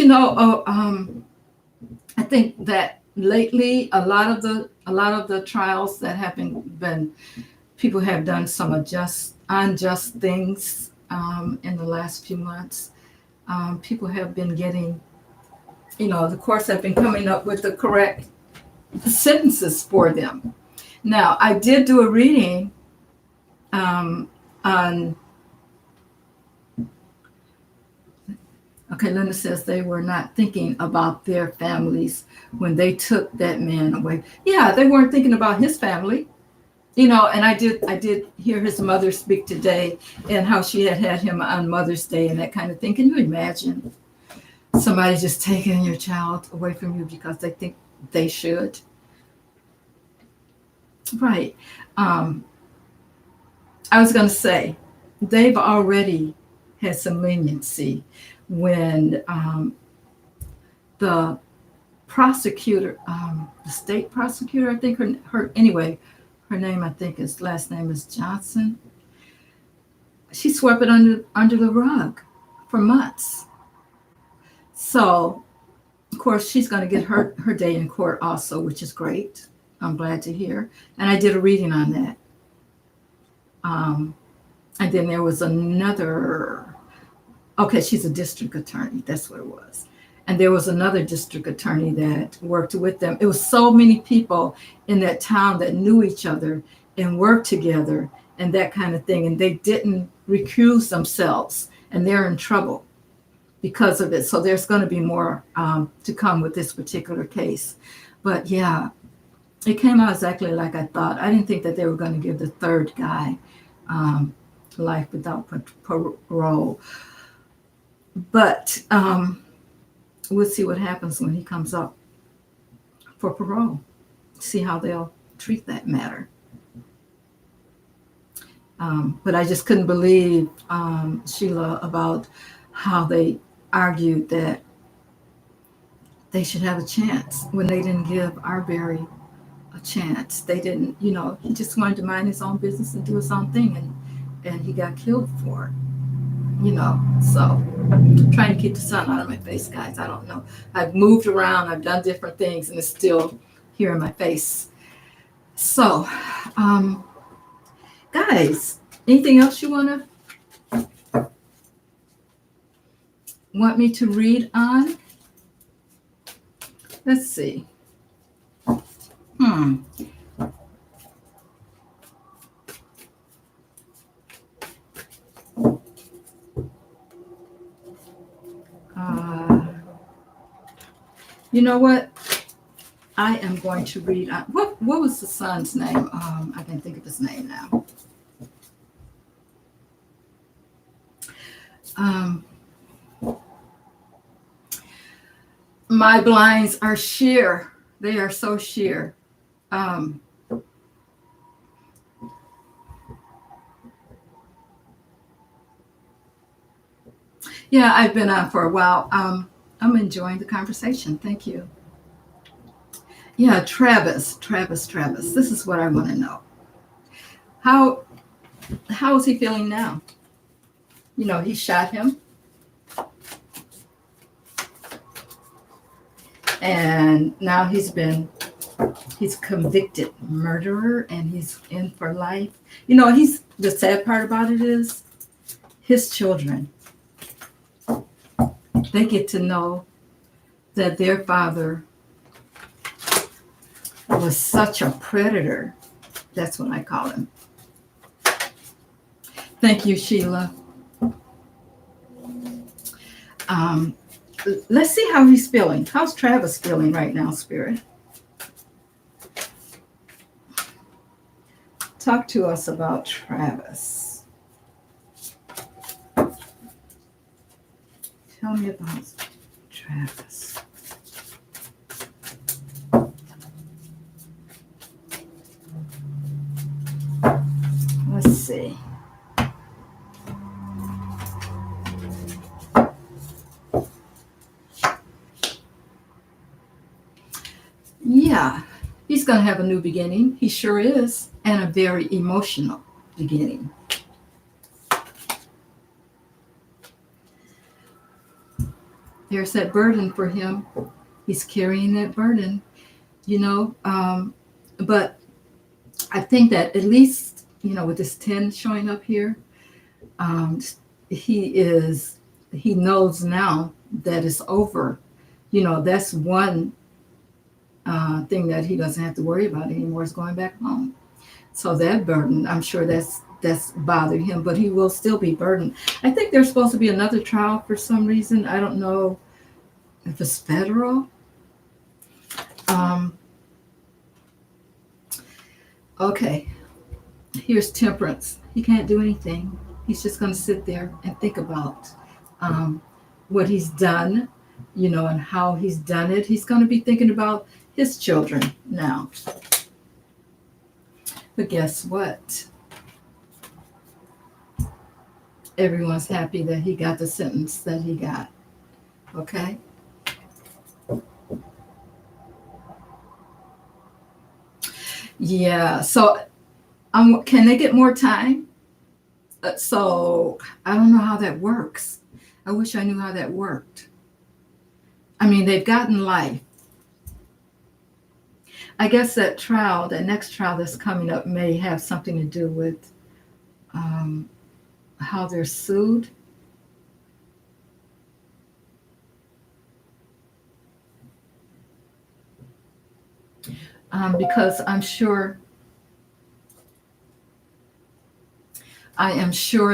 I think that lately a lot of the trials that have been people have done some unjust things in the last few months. People have been getting, the courts have been coming up with the correct sentences for them. Now, I did do a reading on. Okay, Linda says they were not thinking about their families when they took that man away. Yeah, they weren't thinking about his family. And I did hear his mother speak today and how she had him on Mother's Day and that kind of thing. Can you imagine somebody just taking your child away from you because they think they should? Right. I was going to say, they've already had some leniency when the prosecutor, the state prosecutor, I think her name, last name is Johnson. She swept it under the rug for months. So, of course, she's going to get her day in court also, which is great. I'm glad to hear. And I did a reading on that. And then there was another. Okay, she's a district attorney. That's what it was. And there was another district attorney that worked with them. It was so many people in that town that knew each other and worked together and that kind of thing. And they didn't recuse themselves, and they're in trouble because of it. So there's going to be more to come with this particular case. But yeah, it came out exactly like I thought. I didn't think that they were going to give the third guy life without parole. But we'll see what happens when he comes up for parole. See how they'll treat that matter. But I just couldn't believe, Sheila, about how they argued that they should have a chance when they didn't give Arbery a chance. They didn't, he just wanted to mind his own business and do his own thing, and he got killed for it. So I'm trying to keep the sun out of my face, guys. I don't know. I've moved around. I've done different things, and it's still here in my face. So, guys, anything else you want to want me to read on? Let's see. Hmm. You know what? I am going to read on. What was the son's name? I can't think of his name now. My blinds are sheer. They are so sheer. Yeah, I've been on for a while. I'm enjoying the conversation. Thank you. Yeah, Travis. This is what I want to know. How is he feeling now? You know, he shot him, and now he's convicted murderer, and he's in for life. You know, the sad part about it is his children. They get to know that their father was such a predator. That's what I call him. Thank you, Sheila. Let's see how he's feeling. How's Travis feeling right now, Spirit? Talk to us about Travis. Tell me about Travis. Let's see. Yeah, he's going to have a new beginning. He sure is. And a very emotional beginning. There's that burden for him. He's carrying that burden, you know. But I think that at least, you know, with this 10 showing up here, he knows now that it's over. You know, that's one thing that he doesn't have to worry about anymore is going back home. So that burden, I'm sure that's bothered him, but he will still be burdened. I think there's supposed to be another trial for some reason. I don't know if it's federal. Okay, here's Temperance. He can't do anything. He's just going to sit there and think about what he's done, you know, and how he's done it. He's going to be thinking about his children now. But guess what? Everyone's happy that he got the sentence that he got. Okay? Yeah, so can they get more time? So I don't know how that works. I wish I knew how that worked. I mean, they've gotten life. I guess that next trial that's coming up may have something to do with how they're sued. Because I am sure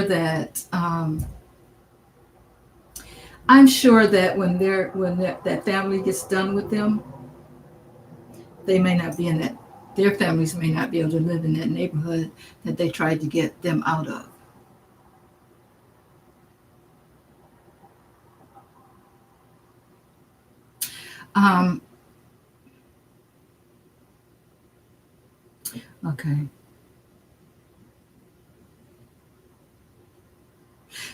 that when that family gets done with them, they may not be in that. Their families may not be able to live in that neighborhood that they tried to get them out of. Okay.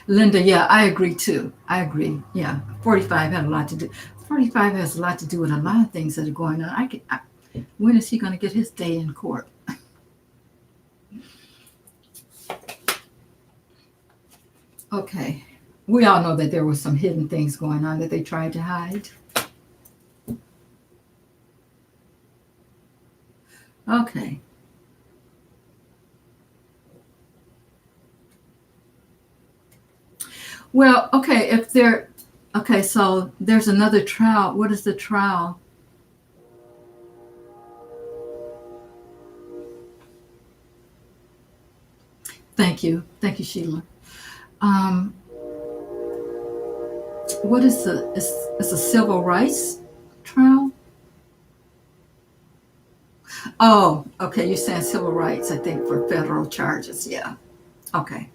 Linda, yeah, I agree too. I agree. Yeah, 45 had a lot to do. 45 has a lot to do with a lot of things that are going on. When is he going to get his day in court? Okay. We all know that there were some hidden things going on that they tried to hide. Okay. Well, okay, if they're Okay, so there's another trowel. What is the trowel? Thank you, Sheila. Um, what is the? Is a civil rights trowel? Oh, okay. You're saying civil rights. I think for federal charges. Yeah. Okay.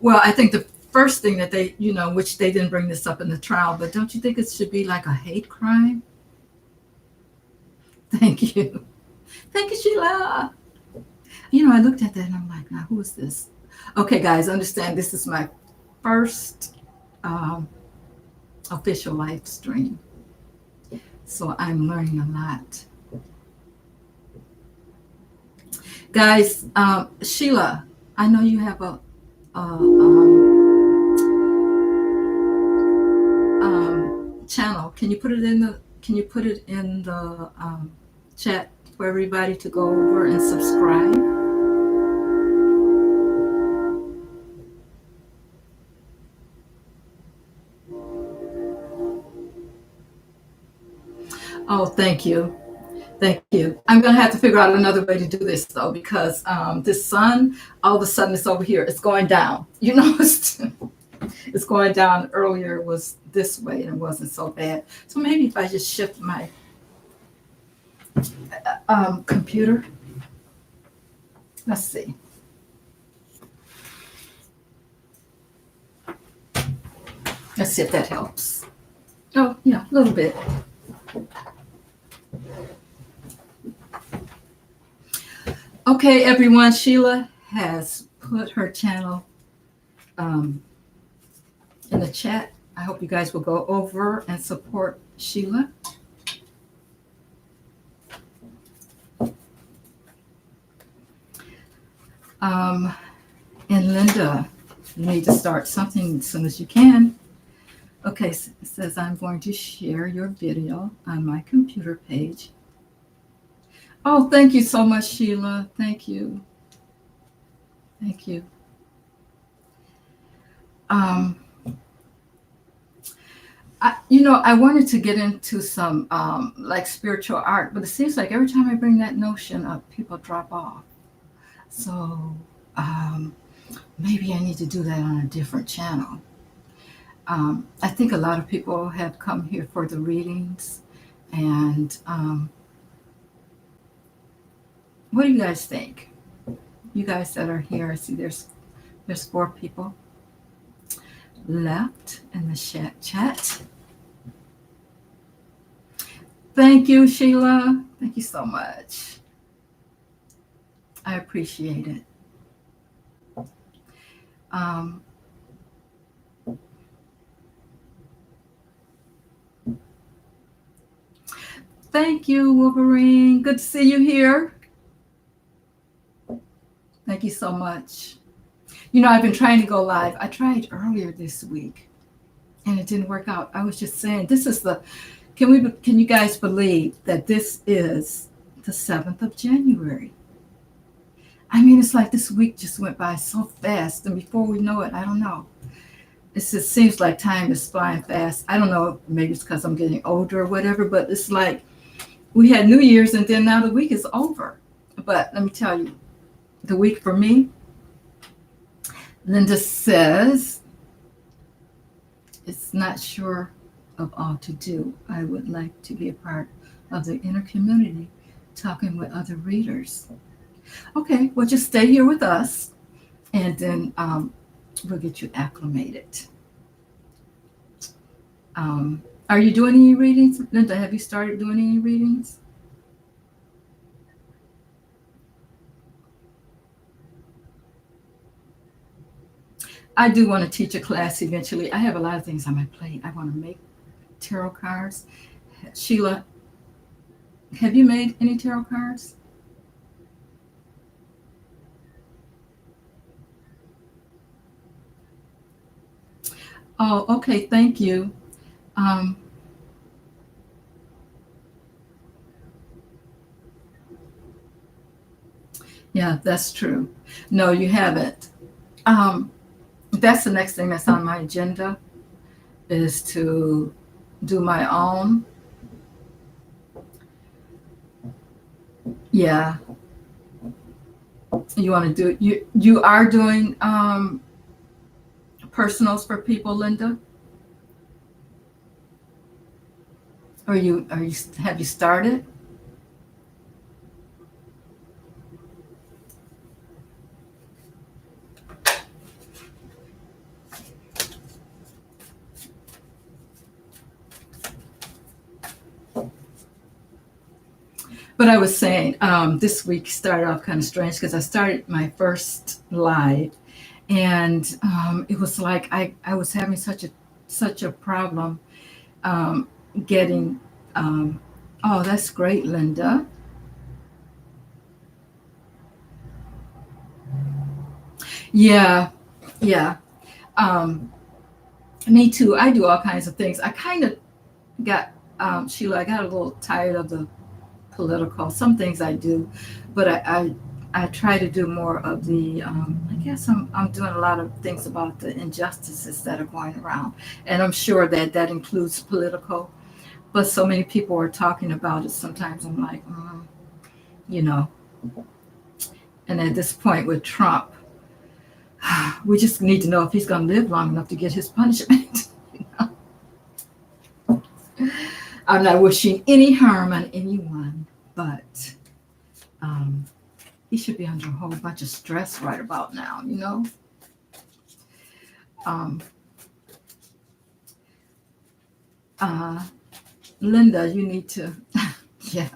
Well, I think the first thing that they, which they didn't bring this up in the trial, but don't you think it should be like a hate crime? Thank you. Thank you, Sheila. I looked at that and I'm like, now who is this? Okay, guys, understand this is my first um, official live stream. So I'm learning a lot. Guys, Sheila, I know you have a channel. Can you put it in the chat for everybody to go over and subscribe? Oh, thank you. Thank you. I'm going to have to figure out another way to do this, though, because this sun, all of a sudden, it's over here. It's going down. It's going down. Earlier it was this way, and it wasn't so bad. So maybe if I just shift my computer. Let's see. Let's see if that helps. Oh, yeah, a little bit. Okay, everyone, Sheila has put her channel in the chat. I hope you guys will go over and support Sheila. And Linda, you need to start something as soon as you can. Okay, so it says I'm going to share your video on my computer page. Oh, thank you so much, Sheila. Thank you. Thank you. I wanted to get into some like spiritual art, but it seems like every time I bring that notion up, people drop off. So maybe I need to do that on a different channel. I think a lot of people have come here for the readings, and what do you guys think? You guys that are here, I see there's 4 people left in the chat. Thank you, Sheila. Thank you so much. I appreciate it. Thank you, Wolverine. Good to see you here. Thank you so much. I've been trying to go live. I tried earlier this week, and it didn't work out. I was just saying, this is can you guys believe that this is the 7th of January? I mean, it's like this week just went by so fast, and before we know it, I don't know. It just seems like time is flying fast. I don't know, maybe it's because I'm getting older or whatever, but it's like we had New Year's, and then now the week is over. But let me tell you, the week for me, Linda says, it's not sure of all to do. I would like to be a part of the inner community, talking with other readers. Okay, well, just stay here with us, and then we'll get you acclimated. Are you doing any readings? Linda, have you started doing any readings? I do want to teach a class eventually. I have a lot of things on my plate. I want to make tarot cards. Sheila, have you made any tarot cards? Oh, okay. Thank you. Yeah, that's true. No, you haven't. Um, that's the next thing that's on my agenda is to do my own. Yeah, you want to do you are doing personals for people, Linda, or you are you have you started? But I was saying this week started off kind of strange because I started my first live, and it was like I was having such a problem um, getting. Um, oh, that's great, Linda. Yeah, yeah. Um, Me too. I do all kinds of things. I kind of got Sheila. I got a little tired of the political. Some things I do, but I try to do more of the. I guess I'm doing a lot of things about the injustices that are going around, and I'm sure that that includes political. But so many people are talking about it. Sometimes I'm like, you know. And at this point with Trump, we just need to know if he's going to live long enough to get his punishment. I'm not wishing any harm on anyone, but um, he should be under a whole bunch of stress right about now. Um, uh, Linda, you need to, yeah,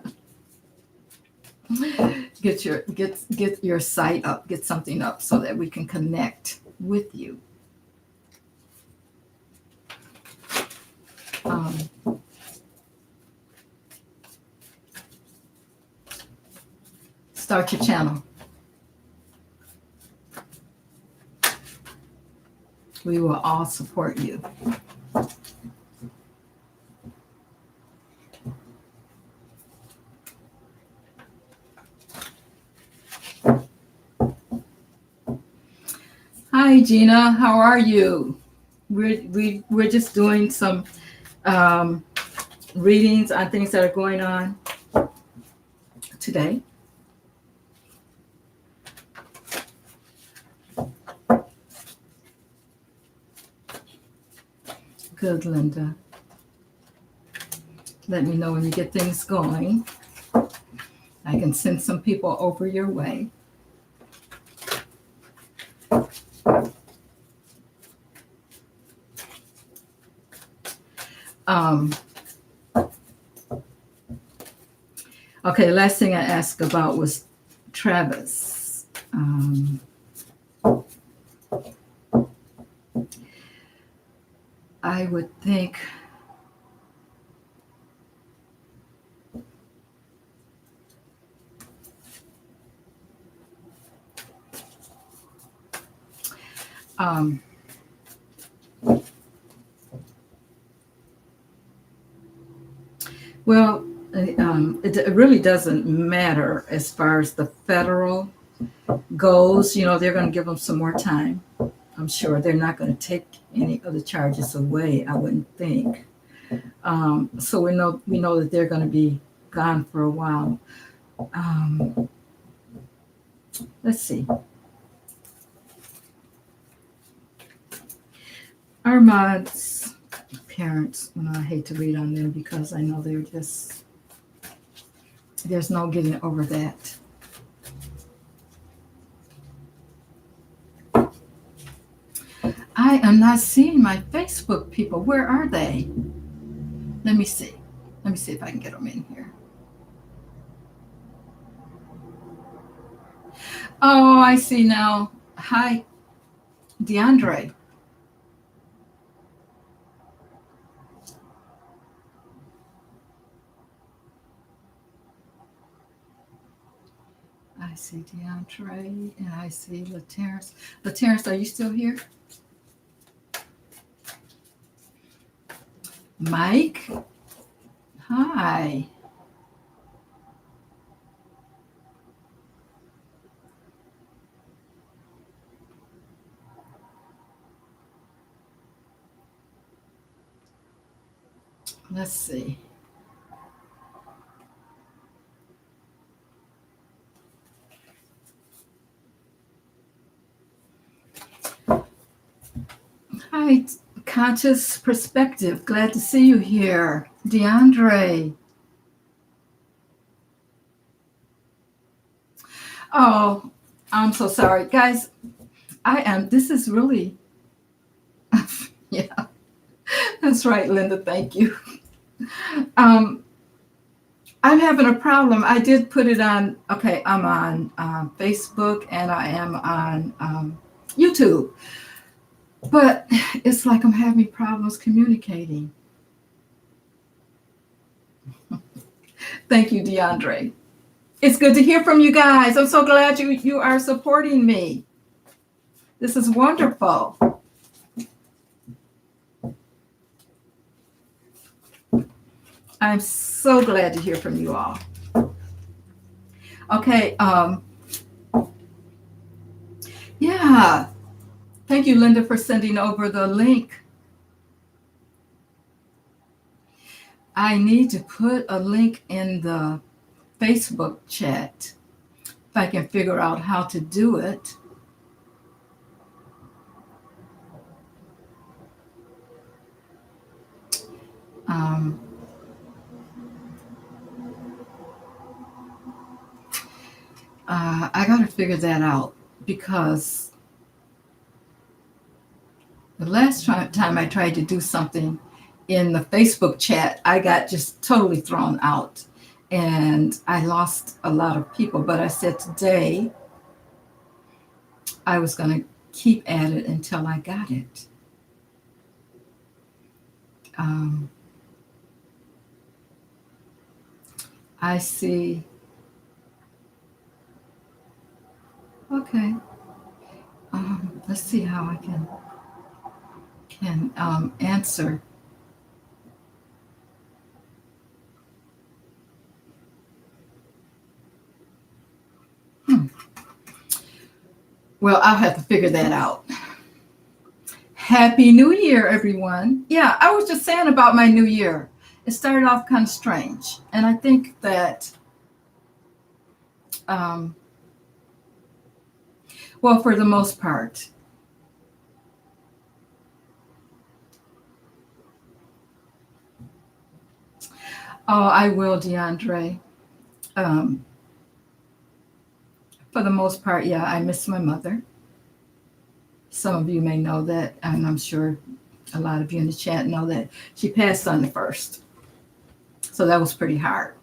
get your site up, get something up so that we can connect with you. Um, Start your channel. We will all support you. Hi, Gina. How are you? We're just doing some um, readings on things that are going on today. Good, Linda. Let me know when you get things going. I can send some people over your way. Um, okay, last thing I asked about was Travis. I would think um, well, it really doesn't matter as far as the federal goes. They're going to give them some more time. I'm sure they're not going to take any of the charges away. I wouldn't think. So we know that they're going to be gone for a while. Let's see. Armad's parents. I hate to read on them because I know there's no getting over that. I am not seeing my Facebook people. Where are they? Let me see. Let me see if I can get them in here. Oh, I see now. Hi, DeAndre. I see DeAndre and I see LaTerrence. LaTerrence, are you still here? Mike? Hi. Let's see. Hi, Conscious Perspective. Glad to see you here. DeAndre. Oh, I'm so sorry. Guys, this is really, yeah, that's right, Linda. Thank you. Um, I'm having a problem. I did put it on, okay, I'm on Facebook and I am on YouTube, but it's like I'm having problems communicating. Thank you, DeAndre. It's good to hear from you guys. I'm so glad you are supporting me. This is wonderful. I'm so glad to hear from you all. Okay, yeah. Thank you, Linda, for sending over the link. I need to put a link in the Facebook chat if I can figure out how to do it. Um, I got to figure that out because the last time I tried to do something in the Facebook chat, I got just totally thrown out and I lost a lot of people. But I said today I was going to keep at it until I got it. I see. Okay. Let's see how I can answer. Well, I'll have to figure that out. Happy New Year, everyone. Yeah, I was just saying about my new year. It started off kind of strange. And I think that, um, well, for the most part, oh, I will, DeAndre. Um, for the most part, yeah, I miss my mother. Some of you may know that, and I'm sure a lot of you in the chat know that she passed on the 1st. So that was pretty hard.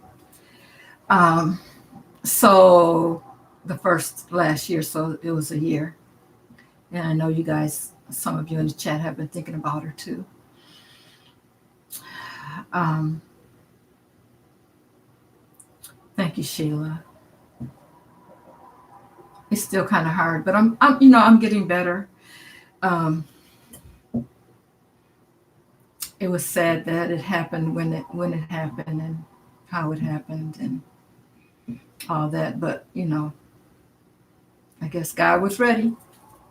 So the first last year, so it was a year. And I know you guys, some of you in the chat have been thinking about her too. Thank you, Sheila. It's still kind of hard, but I'm getting better. It was sad that it happened when it happened and how it happened and all that. But I guess God was ready.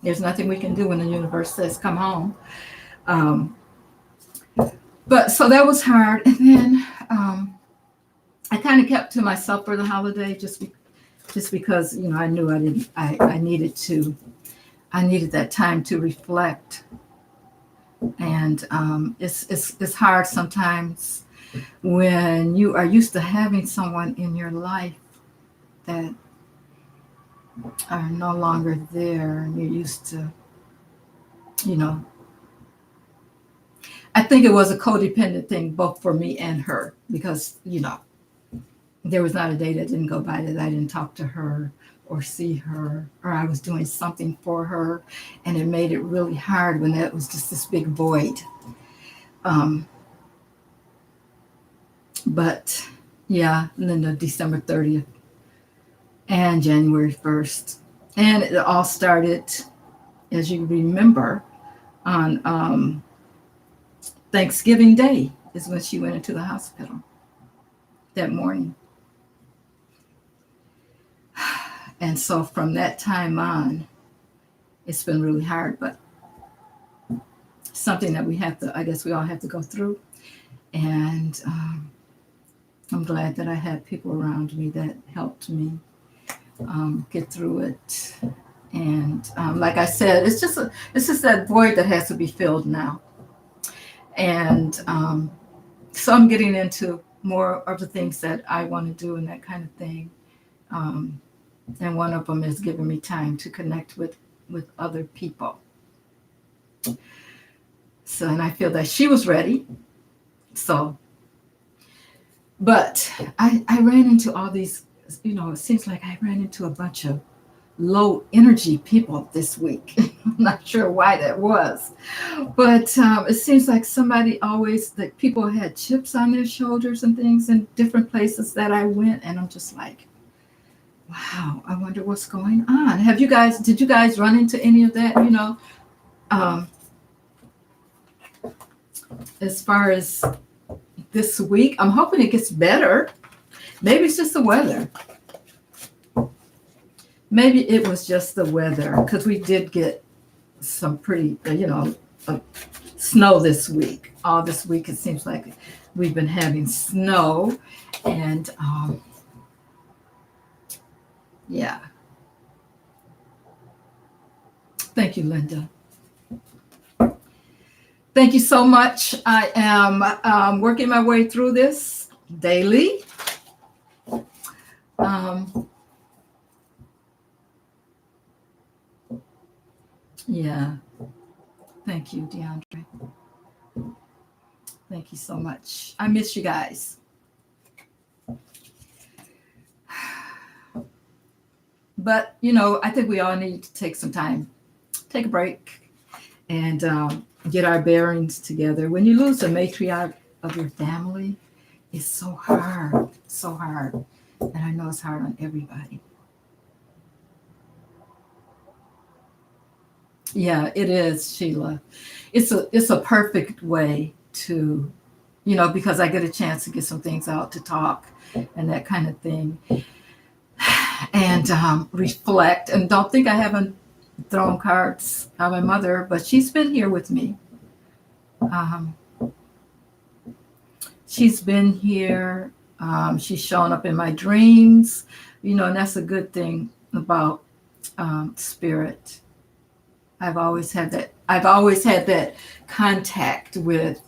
There's nothing we can do when the universe says come home. But so that was hard, and then I kind of kept to myself for the holiday just because I knew I needed that time to reflect, and it's hard sometimes when you are used to having someone in your life that are no longer there, and you're used to I think it was a codependent thing both for me and her because there was not a day that didn't go by that I didn't talk to her or see her or I was doing something for her, and it made it really hard when that was just this big void. But yeah, and then the December 30th and January 1st, and it all started, as you remember, on Thanksgiving Day is when she went into the hospital that morning. And so from that time on, it's been really hard, but something that I guess we all have to go through. And I'm glad that I had people around me that helped me get through it. And like I said, it's just that void that has to be filled now. And so I'm getting into more of the things that I want to do and that kind of thing. Um, and one of them is giving me time to connect with other people. So, and I feel that she was ready. So, but I ran into all these, it seems like I ran into a bunch of low energy people this week. I'm not sure why that was, but it seems like somebody always, like people had chips on their shoulders and things in different places that I went. And I'm just like, wow, I wonder what's going on. Did you guys run into any of that? Um, as far as this week, I'm hoping it gets better. Maybe it's just the weather. Maybe it was just the weather, because we did get some pretty, snow this week. All this week, it seems like we've been having snow. And yeah. Thank you, Linda. Thank you so much. I am working my way through this daily. Yeah. Thank you, DeAndre. Thank you so much. I miss you guys. But, I think we all need to take some time, take a break, and get our bearings together. When you lose a matriarch of your family, it's so hard, so hard. And I know it's hard on everybody. Yeah, it is, Sheila. It's a perfect way to, because I get a chance to get some things out, to talk and that kind of thing, and reflect. And don't think I haven't thrown cards at my mother, but she's been here with me. She's been here. She's shown up in my dreams, and that's a good thing about spirit. I've always had that contact with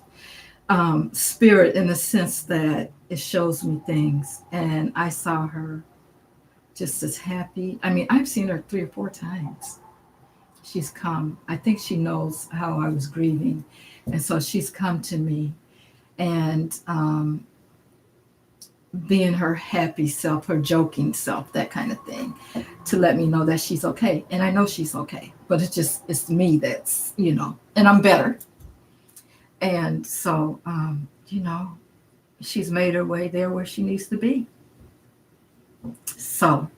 spirit, in the sense that it shows me things. And I saw her just as happy. I mean, I've seen her 3 or 4 times. She's come. I think she knows how I was grieving. And so she's come to me, and being her happy self, her joking self, that kind of thing, to let me know that she's okay. And I know she's okay, but it's me that's, and I'm better. And so, she's made her way there where she needs to be. So,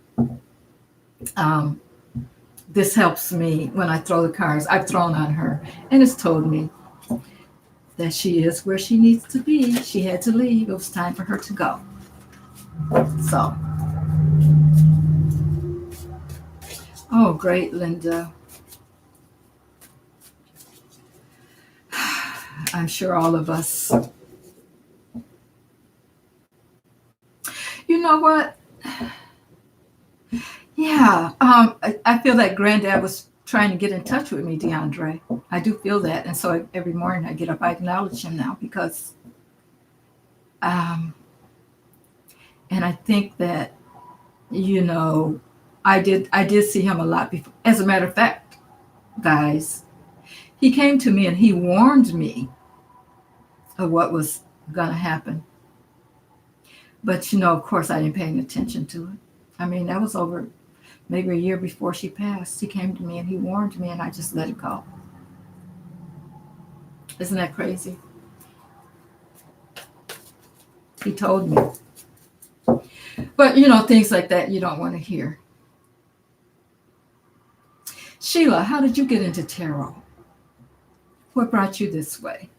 this helps me when I throw the cards. I've thrown on her, and it's told me that she is where she needs to be. She had to leave. It was time for her to go. So, oh, great, Linda. I'm sure all of us. You know what? Yeah, I feel that Granddad was trying to get in touch with me, DeAndre. I do feel that. And so every morning I get up, I acknowledge him now, because, and I think that, I did see him a lot before. As a matter of fact, guys, he came to me and he warned me of what was going to happen. But, of course, I didn't pay any attention to it. I mean, that was over maybe a year before she passed. He came to me and he warned me, and I just let it go. Isn't that crazy? He told me. But, things like that you don't want to hear. Sheila, how did you get into tarot? What brought you this way?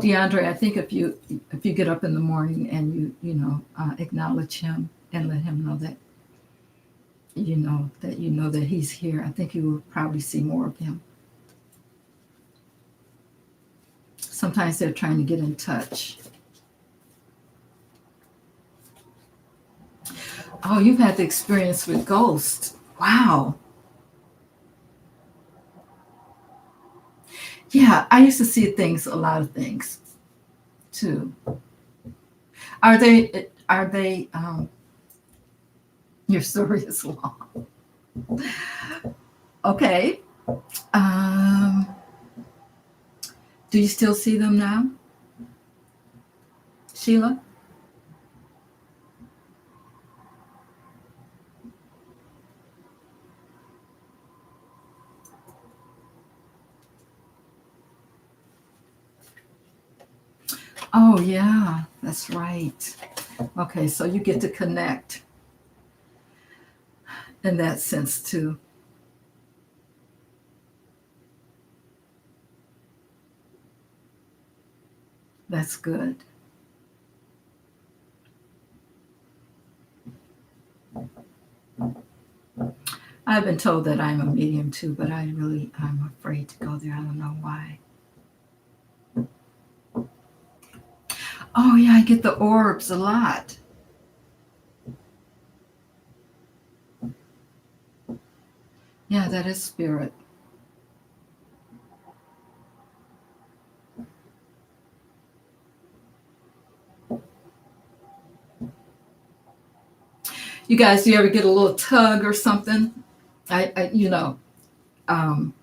DeAndre, I think if you get up in the morning and you acknowledge him and let him know that you know that he's here, I think you will probably see more of him. Sometimes they're trying to get in touch. Oh, you've had the experience with ghosts. Wow. Yeah, I used to see a lot of things too. Are they your story is long. Okay. Um, do you still see them now, Sheila? Oh yeah, that's right. Okay, so you get to connect in that sense too. That's good. I've been told that I'm a medium too, but I'm afraid to go there. I don't know why. Oh yeah, I get the orbs a lot. Yeah, that is spirit. You guys, do you ever get a little tug or something? Um,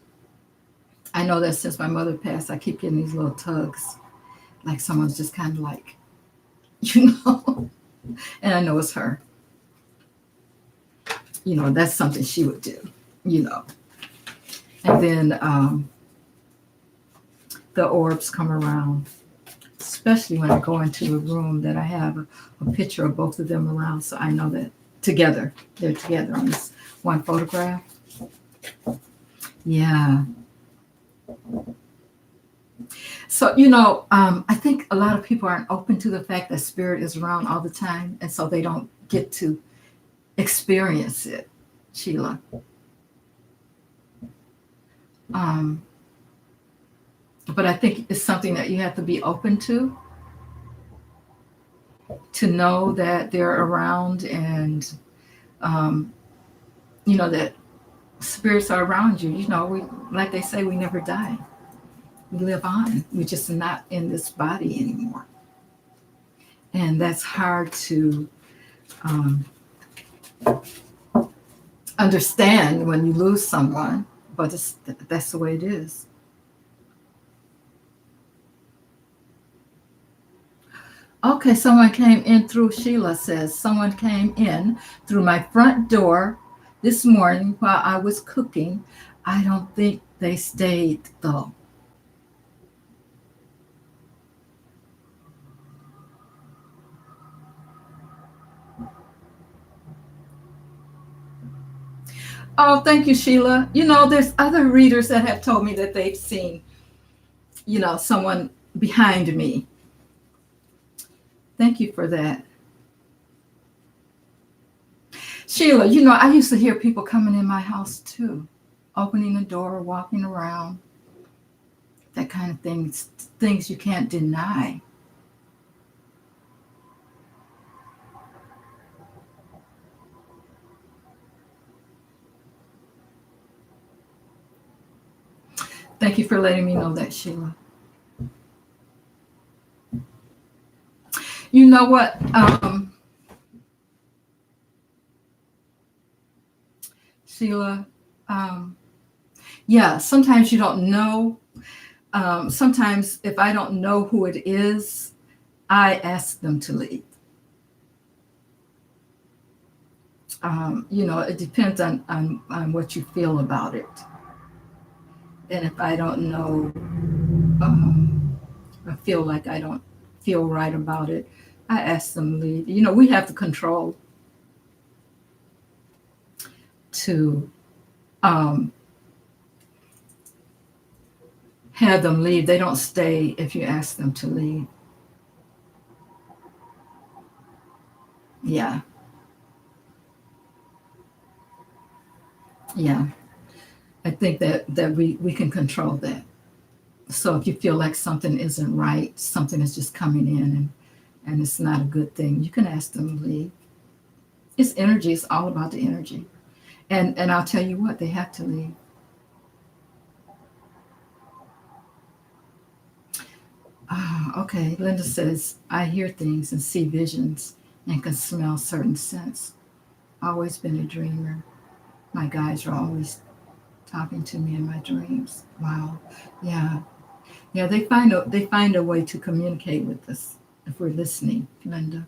I know that since my mother passed, I keep getting these little tugs, like someone's just kind of like, you know, and I know it's her. That's something she would do, you know. And then the orbs come around, especially when I go into a room that I have a picture of both of them around, so I know that they're together on this one photograph. Yeah. So, I think a lot of people aren't open to the fact that spirit is around all the time, and so they don't get to experience it, Sheila. Um, but I think it's something that you have to be open to know that they're around, and um, that spirits are around you. We, like they say, we never die. We live on. We're just not in this body anymore. And that's hard to um, understand when you lose someone, but that's the way it is. Okay, Sheila says, someone came in through my front door this morning while I was cooking. I don't think they stayed though. Oh, thank you, Sheila. There's other readers that have told me that they've seen, someone behind me. Thank you for that. Sheila, I used to hear people coming in my house too, opening the door, walking around, that kind of things you can't deny. Thank you for letting me know that, Sheila. You know what, Sheila? Yeah, sometimes you don't know. Sometimes if I don't know who it is, I ask them to leave. It depends on what you feel about it. And if I don't know, I feel like I don't feel right about it, I ask them to leave. We have the control to um, have them leave. They don't stay if you ask them to leave. Yeah, yeah. I think that we can control that. So if you feel like something isn't right, something is just coming in and it's not a good thing, you can ask them to leave. It's energy. It's all about the energy. And I'll tell you what, they have to leave. Okay, Linda says, I hear things and see visions and can smell certain scents. Always been a dreamer. My guys are always talking to me in my dreams. Wow. Yeah. Yeah, they find a way to communicate with us if we're listening, Linda.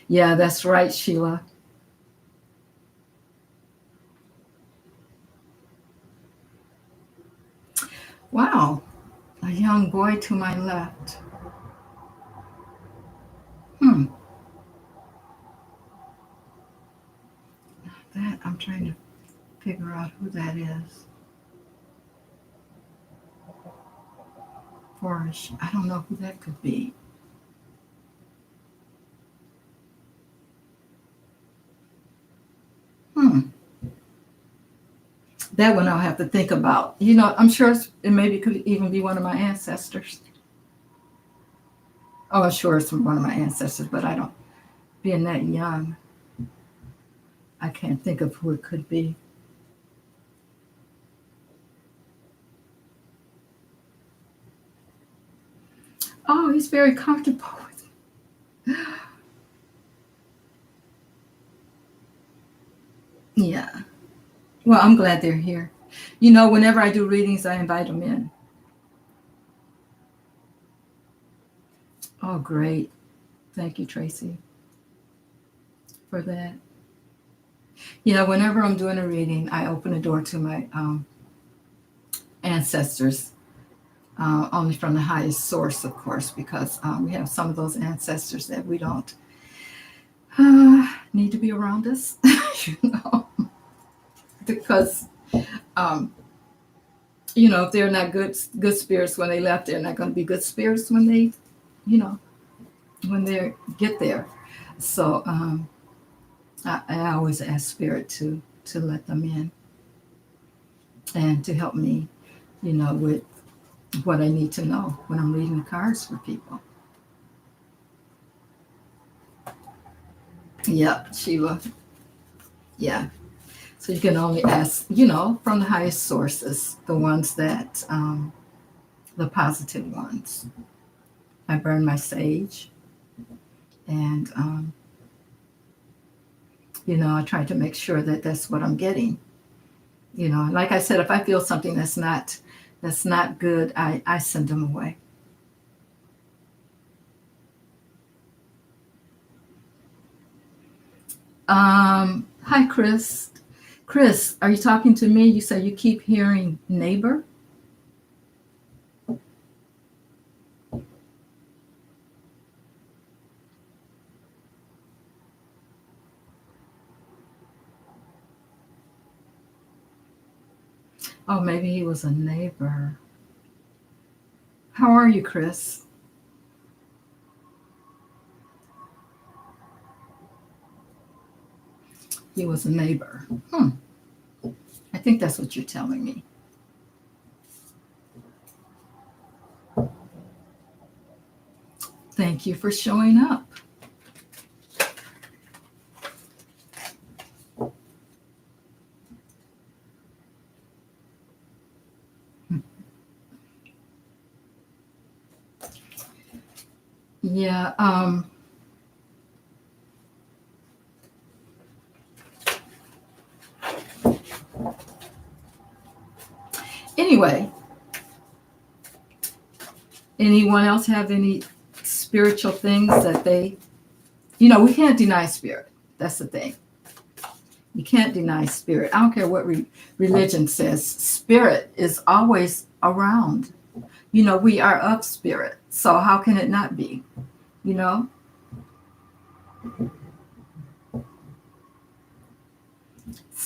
Yeah, that's right, Sheila. Wow. A young boy to my left. Hmm. That I'm trying to figure out who that is. Forrest. I don't know who that could be. Hmm. That one I'll have to think about. I'm sure it maybe could even be one of my ancestors. Oh, I'm sure it's from one of my ancestors, but I don't. Being that young, I can't think of who it could be. Oh, he's very comfortable with it. Yeah. Well, I'm glad they're here. Whenever I do readings, I invite them in. Oh, great. Thank you, Tracy, for that. Whenever I'm doing a reading, I open the door to my ancestors, only from the highest source, of course, because we have some of those ancestors that we don't need to be around us, you know, because um, if they're not good spirits when they left, they're not going to be good spirits when you know, when they get there. So I always ask spirit to let them in and to help me, with what I need to know when I'm reading the cards for people. Yeah, Sheila. Yeah. So you can only ask, from the highest sources, the ones that, the positive ones. I burn my sage, and I try to make sure that that's what I'm getting. Like I said, if I feel something that's not good, I send them away. Hi, Chris. Chris, are you talking to me? You say you keep hearing neighbor. Oh, maybe he was a neighbor. How are you, Chris? He was a neighbor. I think that's what you're telling me. Thank you for showing up. Yeah. Anyway, anyone else have any spiritual things that we can't deny spirit. That's the thing. You can't deny spirit. I don't care what religion says. Spirit is always around. We are of spirit. So how can it not be? You know?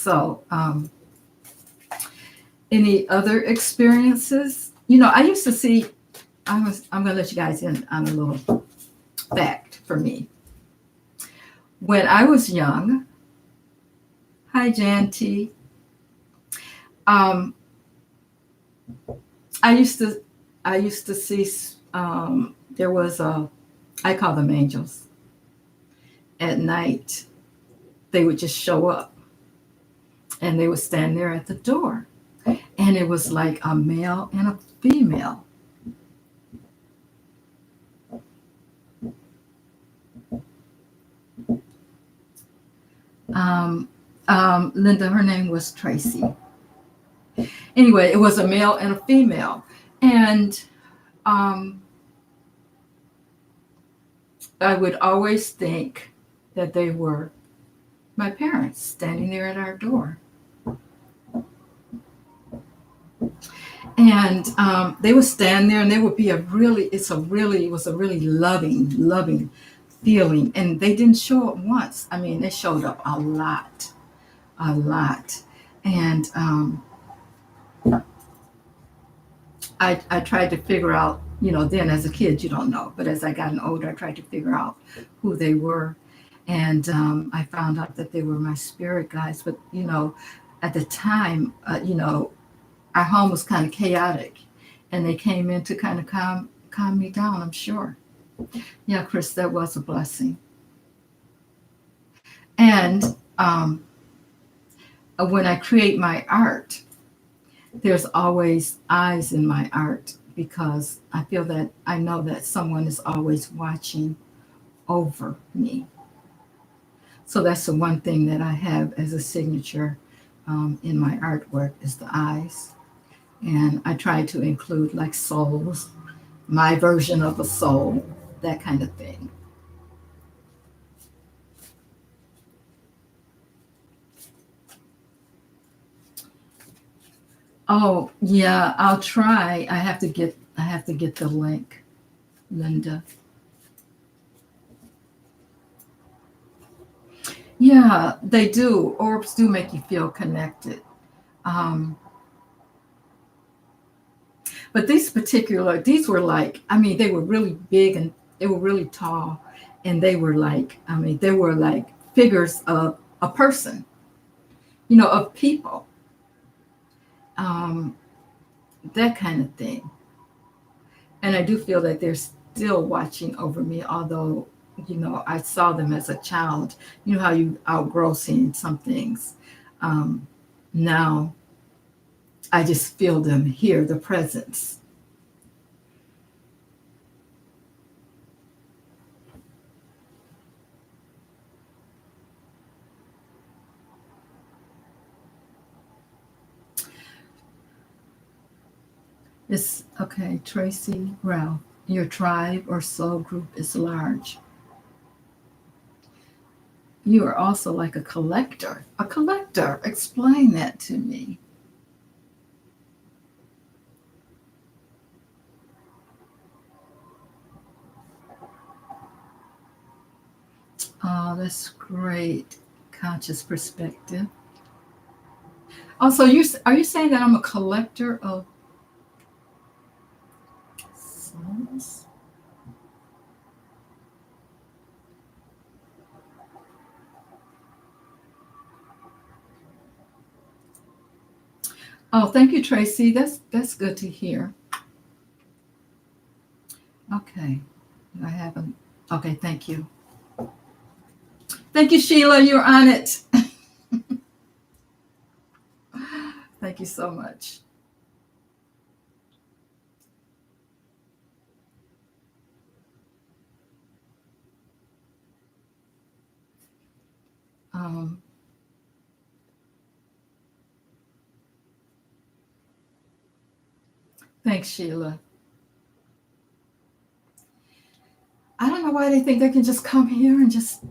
So, any other experiences? I used to see. I'm gonna let you guys in on a little fact for me. When I was young, hi Jan T. Um, I used to see. There was I call them angels. At night, they would just show up, and they would stand there at the door, and it was like a male and a female. Um, Linda, her name was Tracy. Anyway, it was a male and a female, and um, I would always think that they were my parents standing there at our door. And they would stand there, and they would be it was a really loving feeling. And they didn't show up once. I mean, they showed up a lot. And I tried to figure out, then as a kid, you don't know. But as I gotten older, I tried to figure out who they were. And I found out that they were my spirit guides. But, at the time, our home was kind of chaotic. And they came in to kind of calm me down, I'm sure. Yeah, Chris, that was a blessing. And when I create my art, there's always eyes in my art because I know that someone is always watching over me. So that's the one thing that I have as a signature in my artwork is the eyes. And I try to include like souls, my version of a soul, that kind of thing. Oh, yeah, I'll try. I have to get the link, Linda. Yeah, they do. Orbs do make you feel connected. Um, but these were like, I mean, they were really big and they were really tall. And they were like, I mean, they were like figures of a person, of people, um, that kind of thing. And I do feel that they're still watching over me, although, I saw them as a child. You know how you outgrow seeing some things. Now I just feel them here, the presence. It's okay, Tracy Ralph. Your tribe or soul group is large. You are also like a collector. A collector. Explain that to me. Oh, that's great. Conscious perspective. Also, are you saying that I'm a collector of souls? Oh, thank you, Tracy. That's good to hear. Okay. I haven't. Okay, thank you. Thank you, Sheila. You're on it. Thank you so much. Um, thanks, Sheila. I don't know why they think they can just come here and just.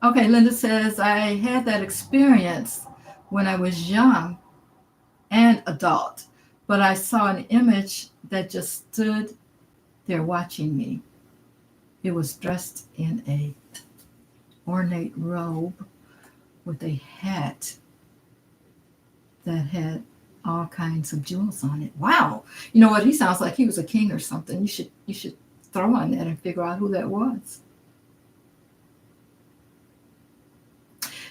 Okay, Linda says, I had that experience when I was young and adult, but I saw an image that just stood there watching me. It was dressed in a ornate robe with a hat that had all kinds of jewels on it. Wow. You know what? He sounds like he was a king or something. You should throw on that and figure out who that was.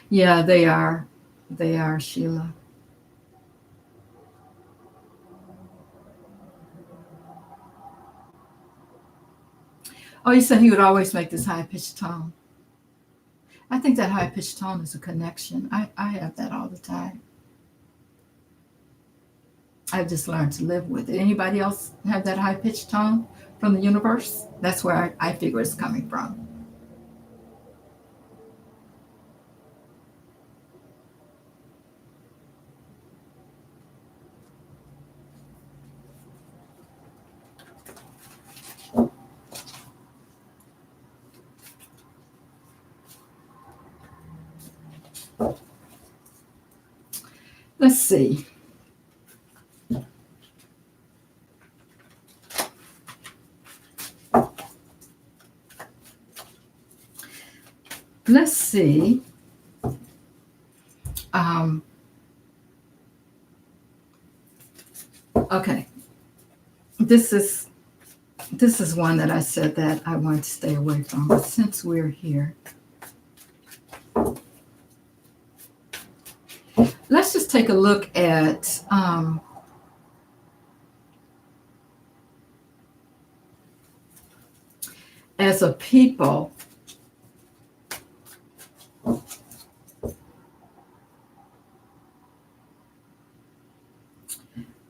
Yeah, they are. They are, Sheila. Oh, you said he would always make this high pitched tone. I think that high pitched tone is a connection. I have that all the time. I've just learned to live with it. Anybody else have that high pitched tone from the universe? That's where I figure it's coming from. Let's see. Let's see. Um, okay. This is this is one that I said that I want to stay away from. But since we're here, let's just take a look at as a people.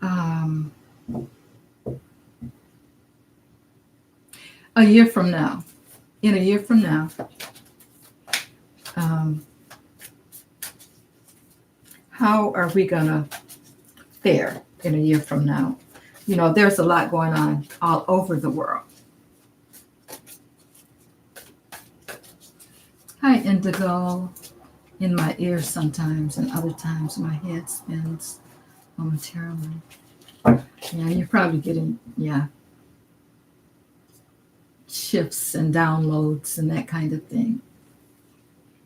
Um, a year from now, in a year from now, um, how are we going to fare in a year from now? You know, there's a lot going on all over the world. Hi, Indigo. In my ears sometimes, and other times my head spins momentarily. Yeah, you're probably getting, yeah, shifts and downloads and that kind of thing.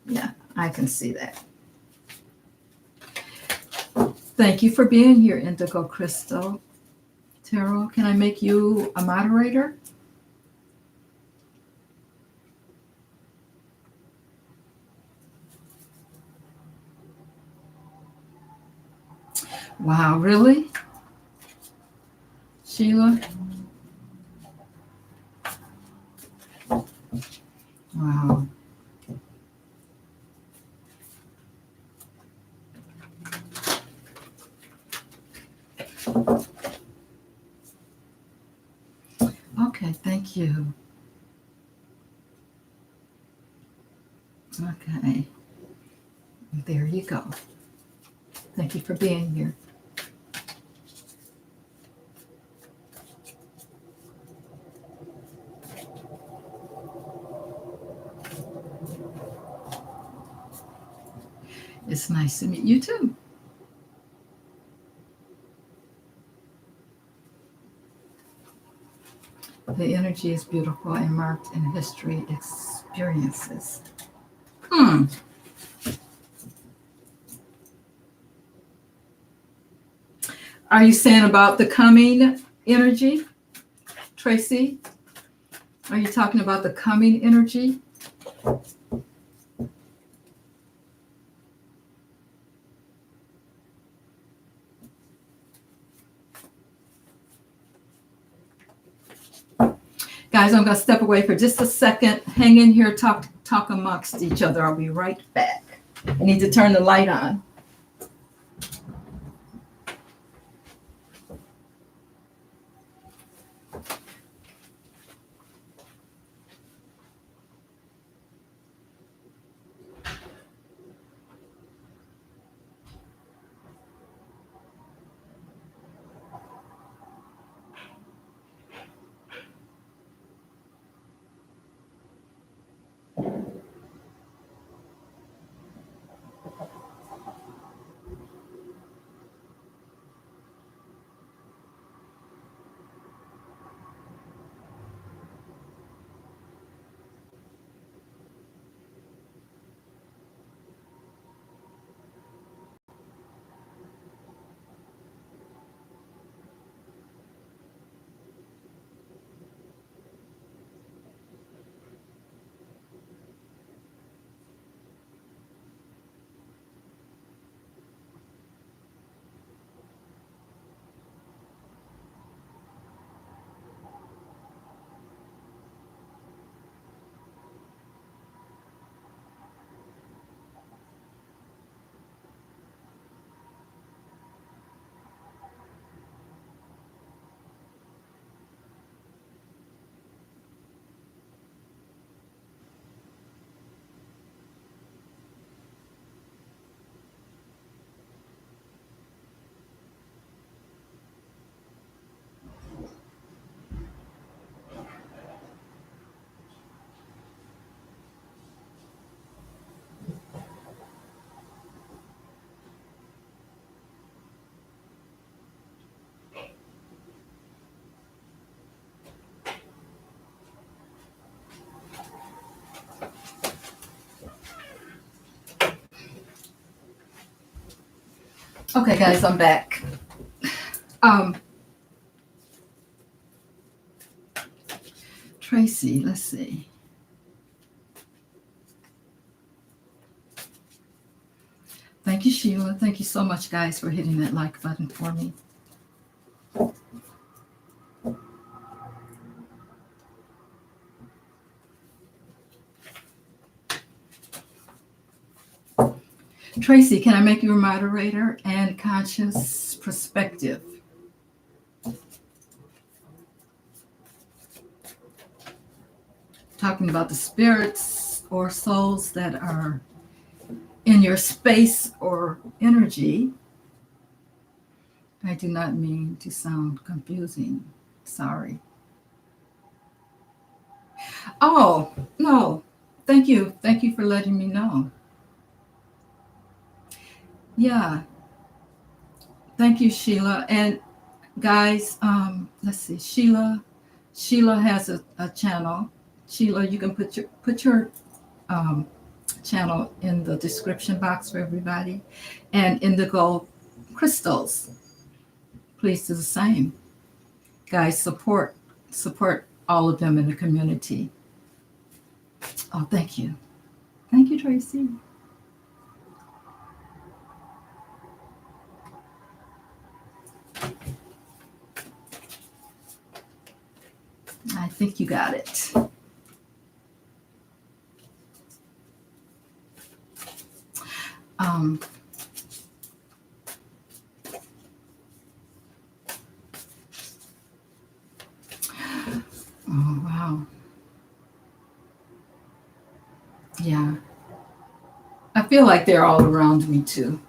Yeah, I can see that. Thank you for being here, Indigo Crystal. Tarot, can I make you a moderator? Wow, really? Sheila? Wow. Okay, thank you. Okay, there you go. Thank you for being here. It's nice to meet you too. The energy is beautiful and marked in history experiences. Hmm. Are you saying about the coming energy, Tracy? Are you talking about the coming energy? Guys, I'm going to step away for just a second. Hang in here, talk amongst each other. I'll be right back. I need to turn the light on. Okay, guys, I'm back. Um, Tracy, let's see. Thank you, Sheila. Thank you so much, guys, for hitting that like button for me. Tracy, can I make you a moderator and conscious perspective? Talking about the spirits or souls that are in your space or energy. I do not mean to sound confusing. Sorry. Oh, no. Thank you. Thank you for letting me know. Yeah. Thank you, Sheila. And guys, let's see. Sheila has a channel. Sheila, you can put your channel in the description box for everybody. And Indigo Crystals, please do the same. Guys, support all of them in the community. Oh, thank you. Thank you, Tracy. I think you got it. Oh, wow. Yeah. I feel like they're all around me too.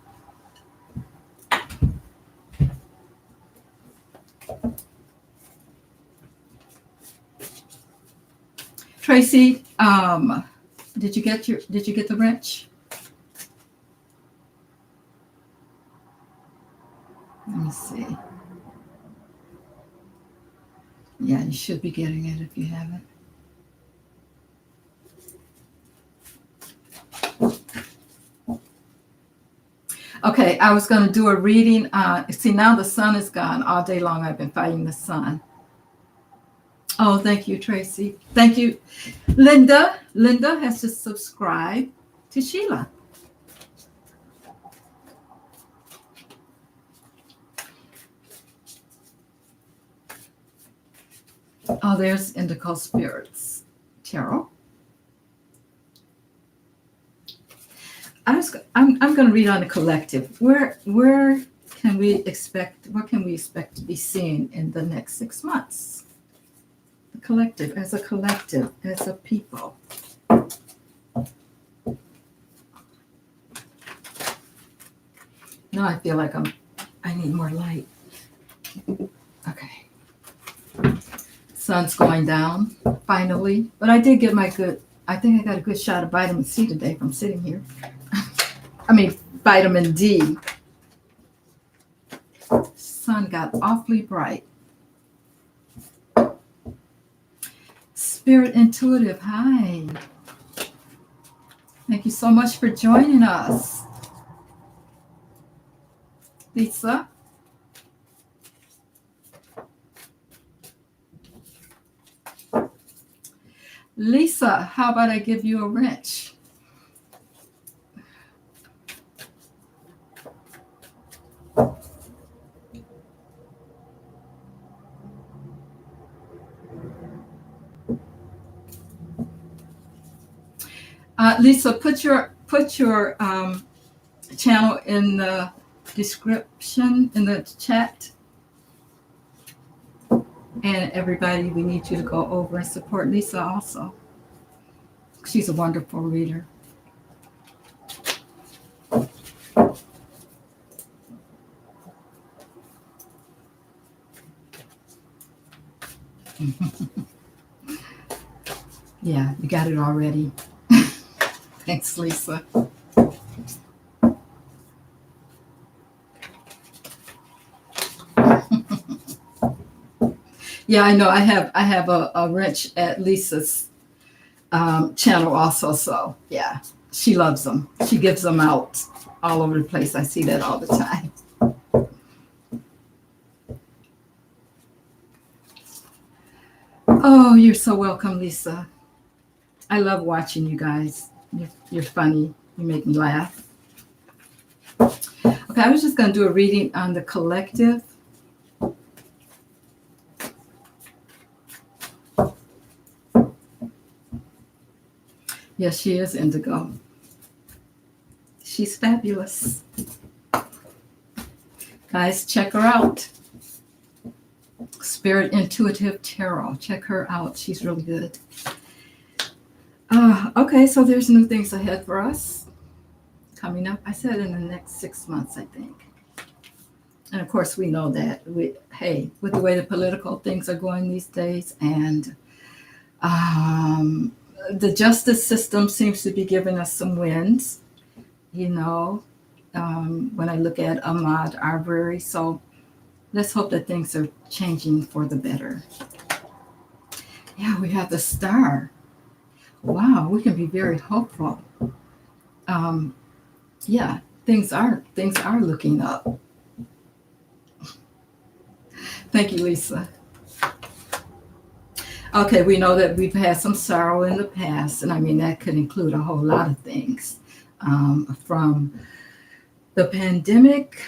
Tracy, did you get the wrench? Let me see. Yeah, you should be getting it if you haven't. Okay, I was going to do a reading. See, now the sun is gone. All day long I've been fighting the sun. Oh, thank you, Tracy. Thank you. Linda has to subscribe to Sheila. Oh, there's Indigo Spirits. Tarot. I'm going to read on the collective. Where can we expect? What can we expect to be seen in the next 6 months? The collective, as a people. Now I feel like I need more light. Okay. Sun's going down finally, but I did get I think I got a good shot of vitamin C today from sitting here. I mean, vitamin D. Sun got awfully bright. Spirit Intuitive, hi. Thank you so much for joining us. Lisa. Lisa, how about I give you a wrench? Lisa, put your channel in the description, in the chat. And everybody, we need you to go over and support Lisa also. She's a wonderful reader. Yeah, you got it already. Thanks, Lisa. Yeah, I know. I have a wrench at Lisa's channel also. So yeah, she loves them. She gives them out all over the place. I see that all the time. you're so welcome, Lisa. I love watching you guys. You're funny. You make me laugh. Okay, I was just going to do a reading on the collective. Yes, she is indigo. She's fabulous. Guys, check her out. Spirit Intuitive Tarot. Check her out. She's really good. Okay, so there's new things ahead for us coming up. I said in the next 6 months, I think. And of course, we know that with the way the political things are going these days, and the justice system seems to be giving us some wins, when I look at Ahmaud Arbery. So let's hope that things are changing for the better. Yeah, we have the star. Wow, we can be very hopeful. Yeah, things are looking up. Thank you, Lisa. Okay, we know that we've had some sorrow in the past, and I mean that could include a whole lot of things, from the pandemic.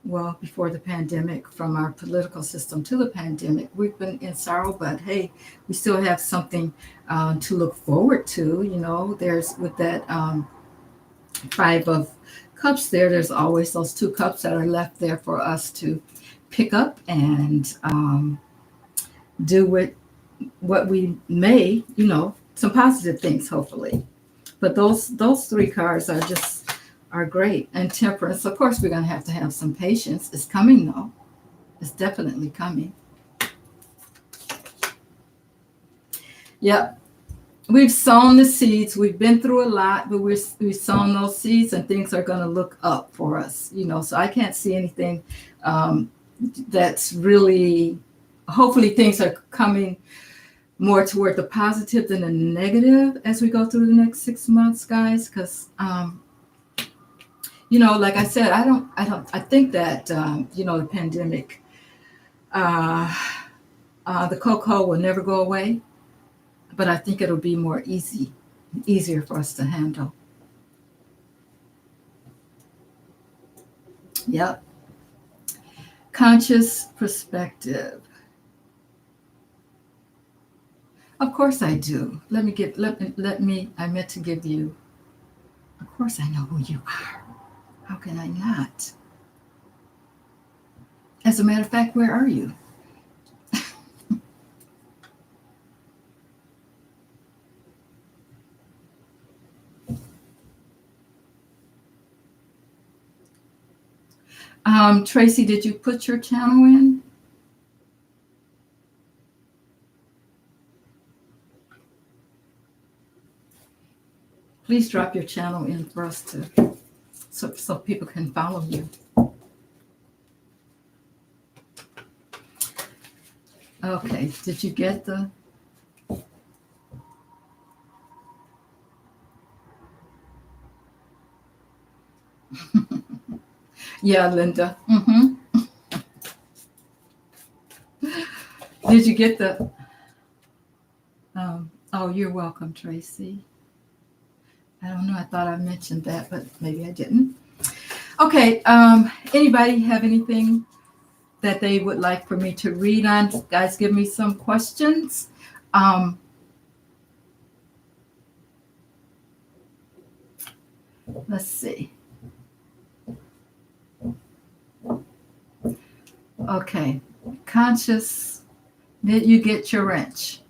Well, before the pandemic, from our political system to the pandemic, we've been in sorrow, but hey, we still have something to look forward to. There's with that 5 of Cups there's always those 2 cups that are left there for us to pick up and do with what we may, some positive things, hopefully. But those 3 cards are great. And Temperance, of course, we're going to have some patience. It's coming, though. It's definitely coming. Yep. We've sown the seeds. We've been through a lot, but we've sown those seeds, and things are going to look up for us. So I can't see anything that's really, hopefully things are coming more toward the positive than the negative as we go through the next 6 months, guys, because like I said, I think that the pandemic, the cocoa will never go away, but I think it'll be more easier for us to handle. Yep. Conscious perspective. Of course I do. I meant to give you, of course I know who you are. How can I not? As a matter of fact, where are you? Tracy, did you put your channel in? Please drop your channel in for us so people can follow you. Okay, did you get the? Yeah, Linda. Mm-hmm. Did you get the? Oh, you're welcome, Tracy. I don't know. I thought I mentioned that, but maybe I didn't. Okay. Anybody have anything that they would like for me to read on? Guys, give me some questions. Let's see. Okay. Conscious. Did you get your wrench?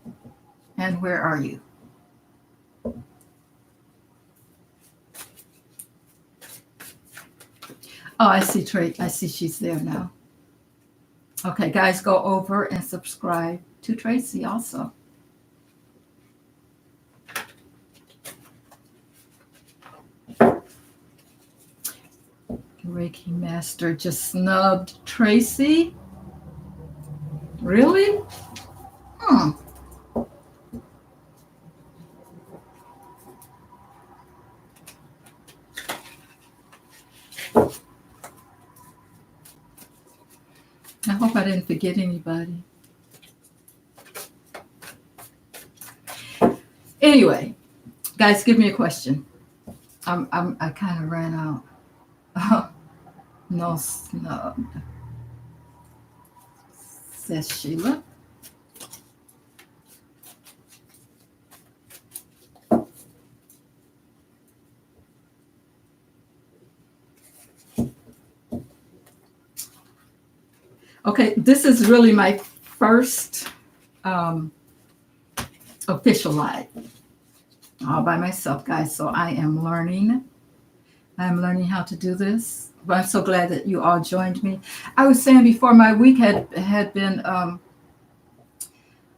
And where are you? Oh, I see I see she's there now. Okay, guys, go over and subscribe to Tracy also. Reiki Master just snubbed Tracy. Really? I hope I didn't forget anybody. Anyway, guys, give me a question. I kind of ran out. No snub, says Sheila. Okay, this is really my first um, official live all by myself, guys. So I am learning. I'm learning how to do this. But I'm so glad that you all joined me. I was saying before, my week had been.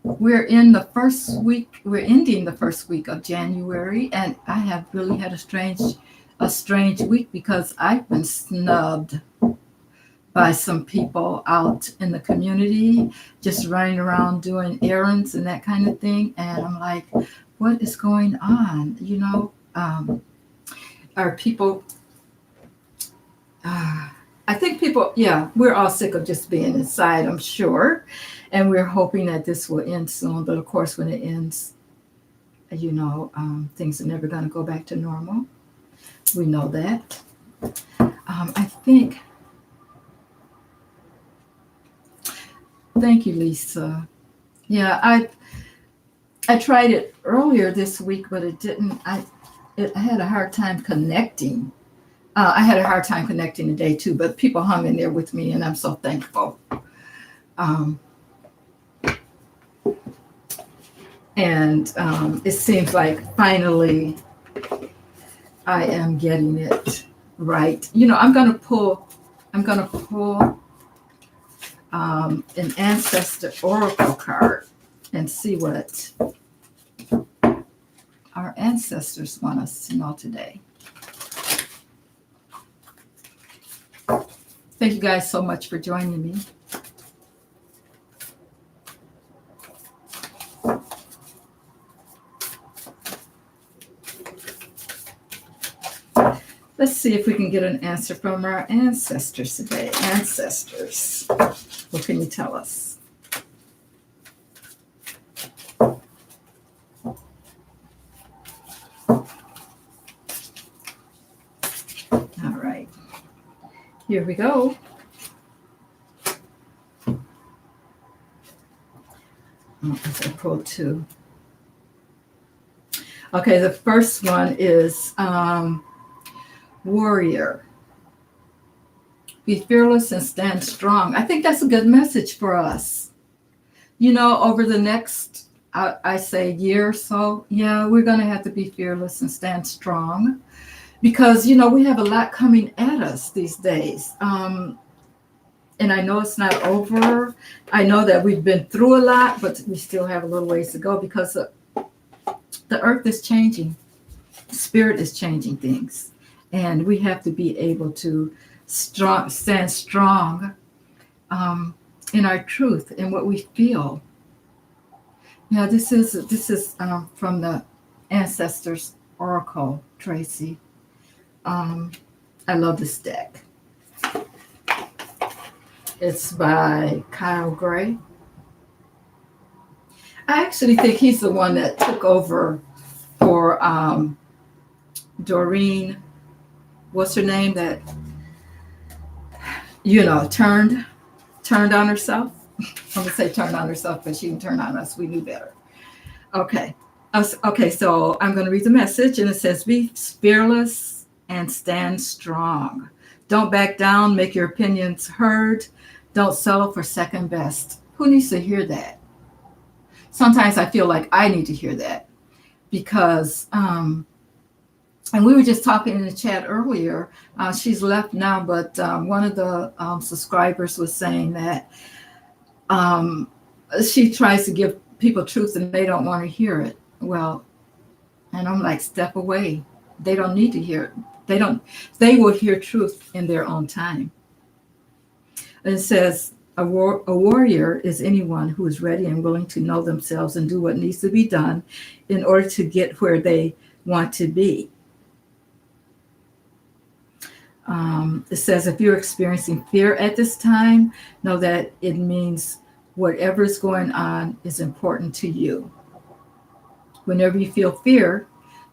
We're in the first week. We're ending the first week of January, and I have really had a strange week because I've been snubbed by some people out in the community, just running around doing errands and that kind of thing. And I'm like, what is going on? You know, are people, I think people, yeah, we're all sick of just being inside, I'm sure. And we're hoping that this will end soon. But of course, when it ends, you know, things are never going to go back to normal. We know that. I think, thank you, Lisa. Yeah, I tried it earlier this week, but it didn't. I had a hard time connecting. I had a hard time connecting today too, but people hung in there with me, and I'm so thankful. And it seems like finally I am getting it right. You know, I'm gonna pull an ancestor oracle card and see what our ancestors want us to know today. Thank you guys so much for joining me. Let's see if we can get an answer from our ancestors today. Ancestors, what can you tell us? All right, here we go. I pulled two. Okay, the first one is warrior. Be fearless and stand strong. I think that's a good message for us. You know, over the next, I say, year or so, yeah, we're going to have to be fearless and stand strong because, you know, we have a lot coming at us these days. And I know it's not over. I know that we've been through a lot, but we still have a little ways to go because the earth is changing. Spirit is changing things. And we have to be able to stand strong in our truth and what we feel. Yeah, this is from the Ancestors Oracle, Tracy. I love this deck. It's by Kyle Gray. I actually think he's the one that took over for Doreen. What's her name that, you know, turned on herself? I'm going to say turned on herself, but she didn't turn on us. We knew better. Okay. Okay, so I'm going to read the message, and it says, be fearless and stand strong. Don't back down. Make your opinions heard. Don't settle for second best. Who needs to hear that? Sometimes I feel like I need to hear that because and we were just talking in the chat earlier. She's left now, but one of the subscribers was saying that she tries to give people truth and they don't want to hear it. Well, and I'm like, step away. They don't need to hear it. They will hear truth in their own time. And it says, a warrior is anyone who is ready and willing to know themselves and do what needs to be done in order to get where they want to be. It says, if you're experiencing fear at this time, know that it means whatever is going on is important to you. Whenever you feel fear,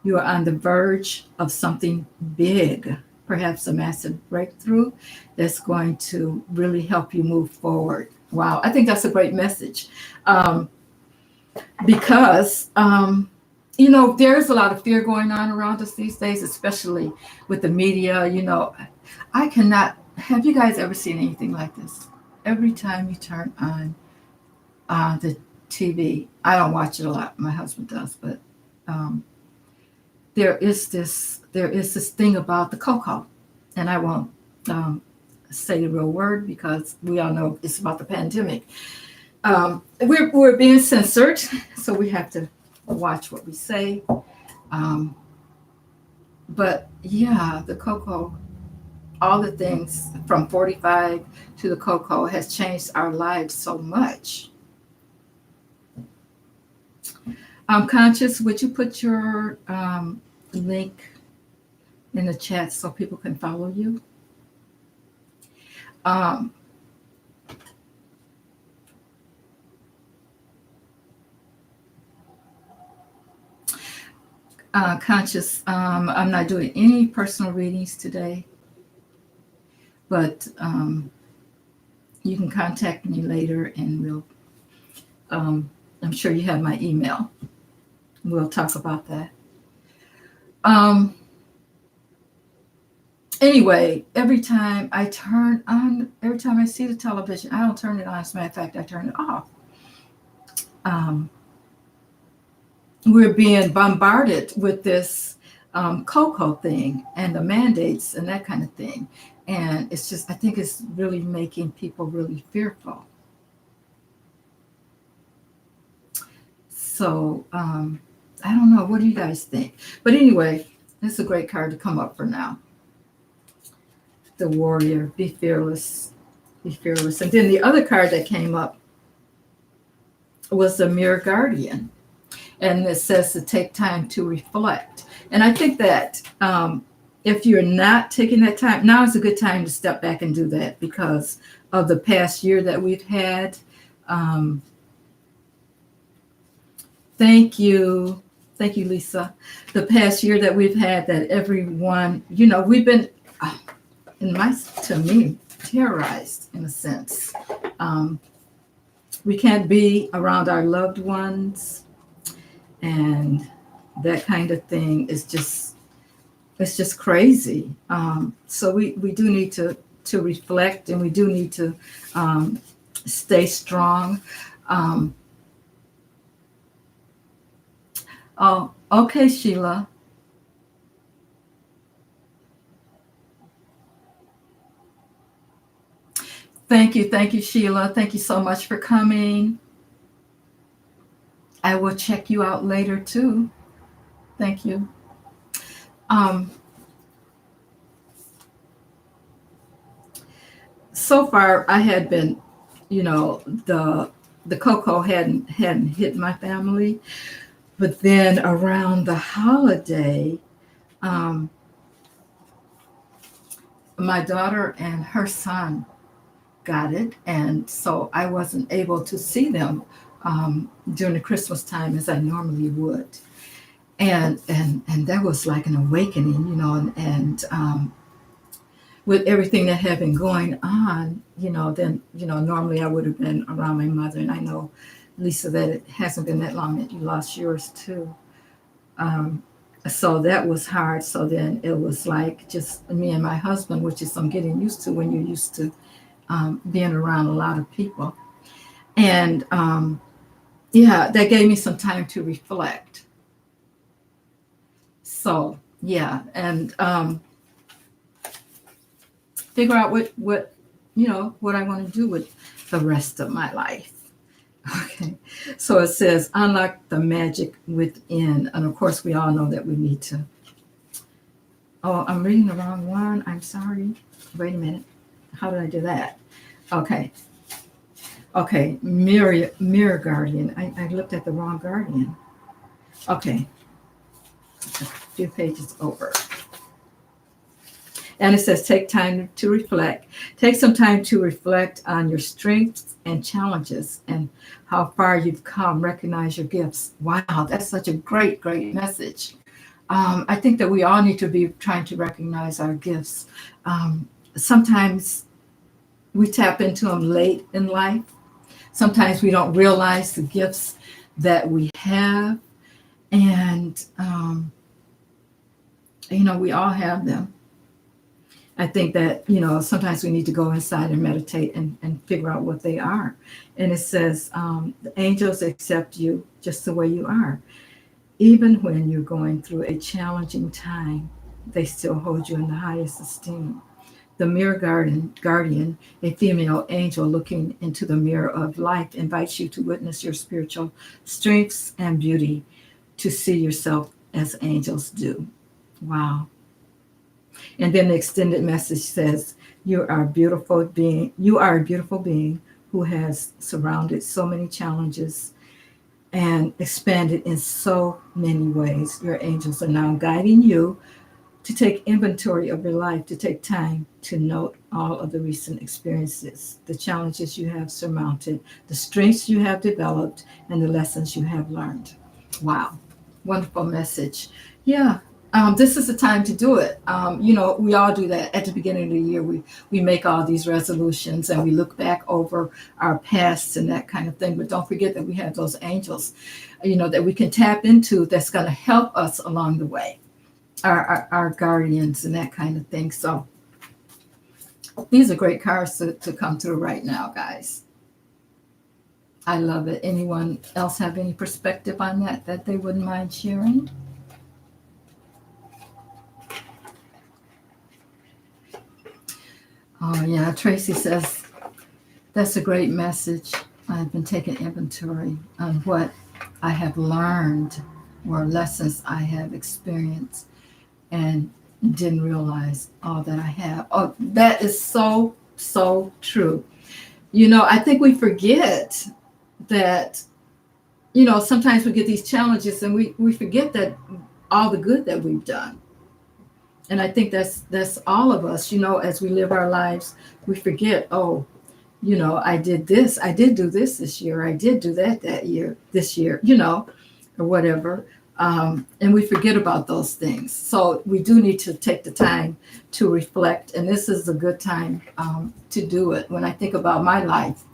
you are on the verge of something big, perhaps a massive breakthrough that's going to really help you move forward. Wow, I think that's a great message. Um, because there's a lot of fear going on around us these days, especially with the media. I cannot. Have you guys ever seen anything like this? Every time you turn on the TV, I don't watch it a lot. My husband does, but um, there is this thing about the cocoa, and I won't say the real word because we all know it's about the pandemic. We're being censored, so we have to watch what we say. Um, but yeah, the cocoa, all the things from 45 to the cocoa has changed our lives so much. Conscious, would you put your link in the chat so people can follow you? Um, Conscious, I'm not doing any personal readings today, but you can contact me later and I'm sure you have my email. We'll talk about that. Anyway, every time I see the television, I don't turn it on. As a matter of fact, I turn it off. We're being bombarded with this cocoa thing and the mandates and that kind of thing. And it's just, I think it's really making people really fearful. So I don't know. What do you guys think? But anyway, it's a great card to come up for now. The warrior, be fearless, be fearless. And then the other card that came up was the mirror guardian. And it says to take time to reflect. And I think that if you're not taking that time, now is a good time to step back and do that because of the past year that we've had. Thank you. Thank you, Lisa. The past year that we've had, that everyone, we've been, to me, terrorized in a sense. We can't be around our loved ones. And that kind of thing is it's just crazy. So we do need to reflect, and we do need to stay strong. Oh, okay, Sheila. Thank you, Sheila. Thank you so much for coming. I will check you out later too. Thank you. So far, I had been, the cocoa hadn't hit my family, but then around the holiday, my daughter and her son got it, and so I wasn't able to see them during the Christmas time as I normally would, and that was like an awakening, and with everything that had been going on, then normally I would have been around my mother, and I know, Lisa, that it hasn't been that long that you lost yours too. So that was hard. So then it was like just me and my husband, which is I'm getting used to when you're used to being around a lot of people. And yeah, that gave me some time to reflect. So yeah, and figure out what I want to do with the rest of my life. Okay, so it says unlock the magic within, and of course we all know that we need to. Oh, I'm reading the wrong one. I'm sorry. Wait a minute. How did I do that? Okay, mirror guardian. I looked at the wrong guardian. Okay, a few pages over. And it says, take time to reflect. Take some time to reflect on your strengths and challenges and how far you've come. Recognize your gifts. Wow, that's such a great, great message. I think that we all need to be trying to recognize our gifts. Sometimes we tap into them late in life. Sometimes we don't realize the gifts that we have. And, we all have them. I think that, sometimes we need to go inside and meditate and figure out what they are. And it says, the angels accept you just the way you are. Even when you're going through a challenging time, they still hold you in the highest esteem. The mirror guardian, a female angel looking into the mirror of life, invites you to witness your spiritual strengths and beauty, to see yourself as angels do. Wow. And then the extended message says, you are a beautiful being. You are a beautiful being who has surrounded so many challenges and expanded in so many ways. Your angels are now guiding you to take inventory of your life, to take time to note all of the recent experiences, the challenges you have surmounted, the strengths you have developed, and the lessons you have learned. Wow. Wonderful message. Yeah. This is the time to do it. We all do that at the beginning of the year. We make all these resolutions and we look back over our pasts and that kind of thing. But don't forget that we have those angels, that we can tap into, that's going to help us along the way. Our guardians and that kind of thing. So these are great cards to come through right now, guys. I love it. Anyone else have any perspective on that they wouldn't mind sharing? Oh, yeah. Tracy says, that's a great message. I've been taking inventory on what I have learned or lessons I have experienced and didn't realize all that I have. Oh, that is so, so true. I think we forget that, sometimes we get these challenges and we forget that all the good that we've done. And I think that's all of us, as we live our lives, we forget, I did this, I did do this year, I did do that this year, or whatever. And we forget about those things. So we do need to take the time to reflect. And this is a good time to do it. When I think about my life,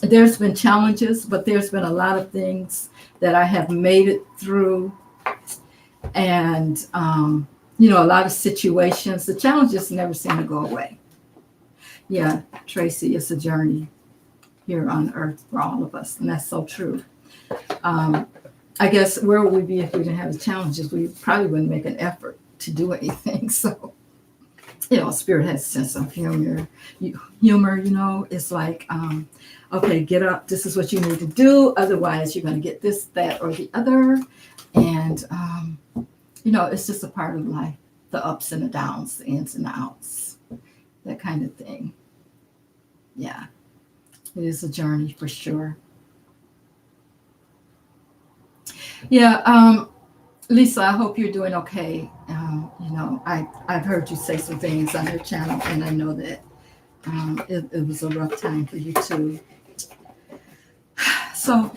there's been challenges, but there's been a lot of things that I have made it through. And, a lot of situations, the challenges never seem to go away. Yeah, Tracy, it's a journey here on earth for all of us. And that's so true. I guess where would we be if we didn't have the challenges? We probably wouldn't make an effort to do anything. So, Spirit has a sense of humor. It's like, okay, get up. This is what you need to do. Otherwise, you're going to get this, that, or the other. And, it's just a part of life, the ups and the downs, the ins and the outs, that kind of thing. Yeah, it is a journey for sure. Yeah, Lisa, I hope you're doing okay. I've heard you say some things on your channel, and I know that it was a rough time for you too. So,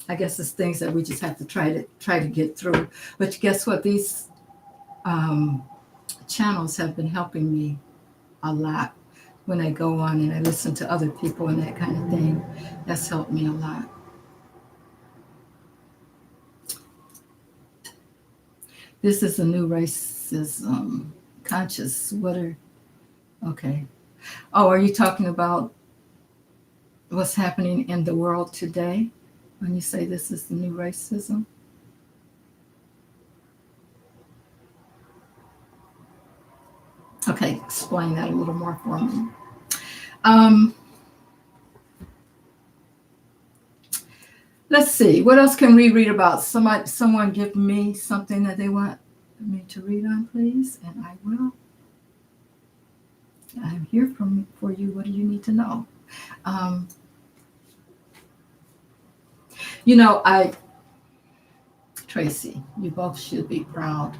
I guess it's things that we just have to try to get through. But guess what? These channels have been helping me a lot. When I go on and I listen to other people and that kind of thing, that's helped me a lot. This is a new racism conscious. Okay. Oh, are you talking about what's happening in the world today when you say this is the new racism? Okay, explain that a little more for me. Let's see. What else can we read about? Someone give me something that they want me to read on, please, and I will. I'm here for you. What do you need to know? Tracy, you both should be proud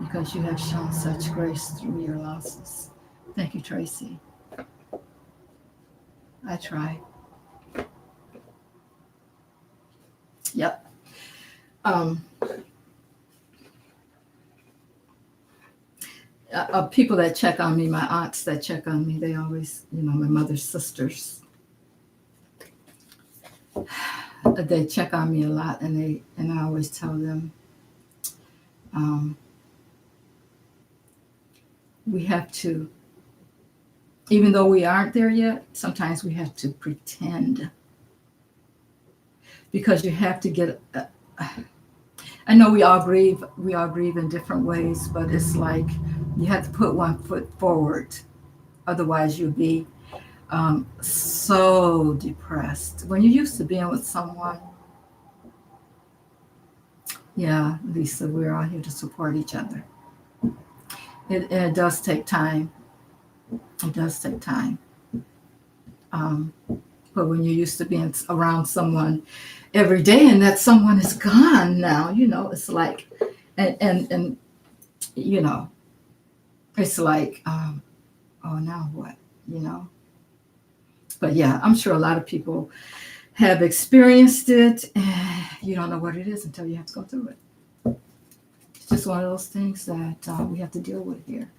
because you have shown such grace through your losses. Thank you, Tracy. I try. Yep. People that check on me, my aunts that check on me, they always, my mother's sisters, they check on me a lot, and I always tell them, we have to, even though we aren't there yet, sometimes we have to pretend, because you have to get. I know we all grieve in different ways, but it's like you have to put one foot forward, otherwise you'll be so depressed. When you're used to being with someone, yeah, Lisa, we're all here to support each other. It does take time. It does take time. But when you're used to being around someone every day and that someone is gone now, it's like, and it's like, oh, now what, But yeah, I'm sure a lot of people have experienced it. You don't know what it is until you have to go through it. It's just one of those things that we have to deal with here.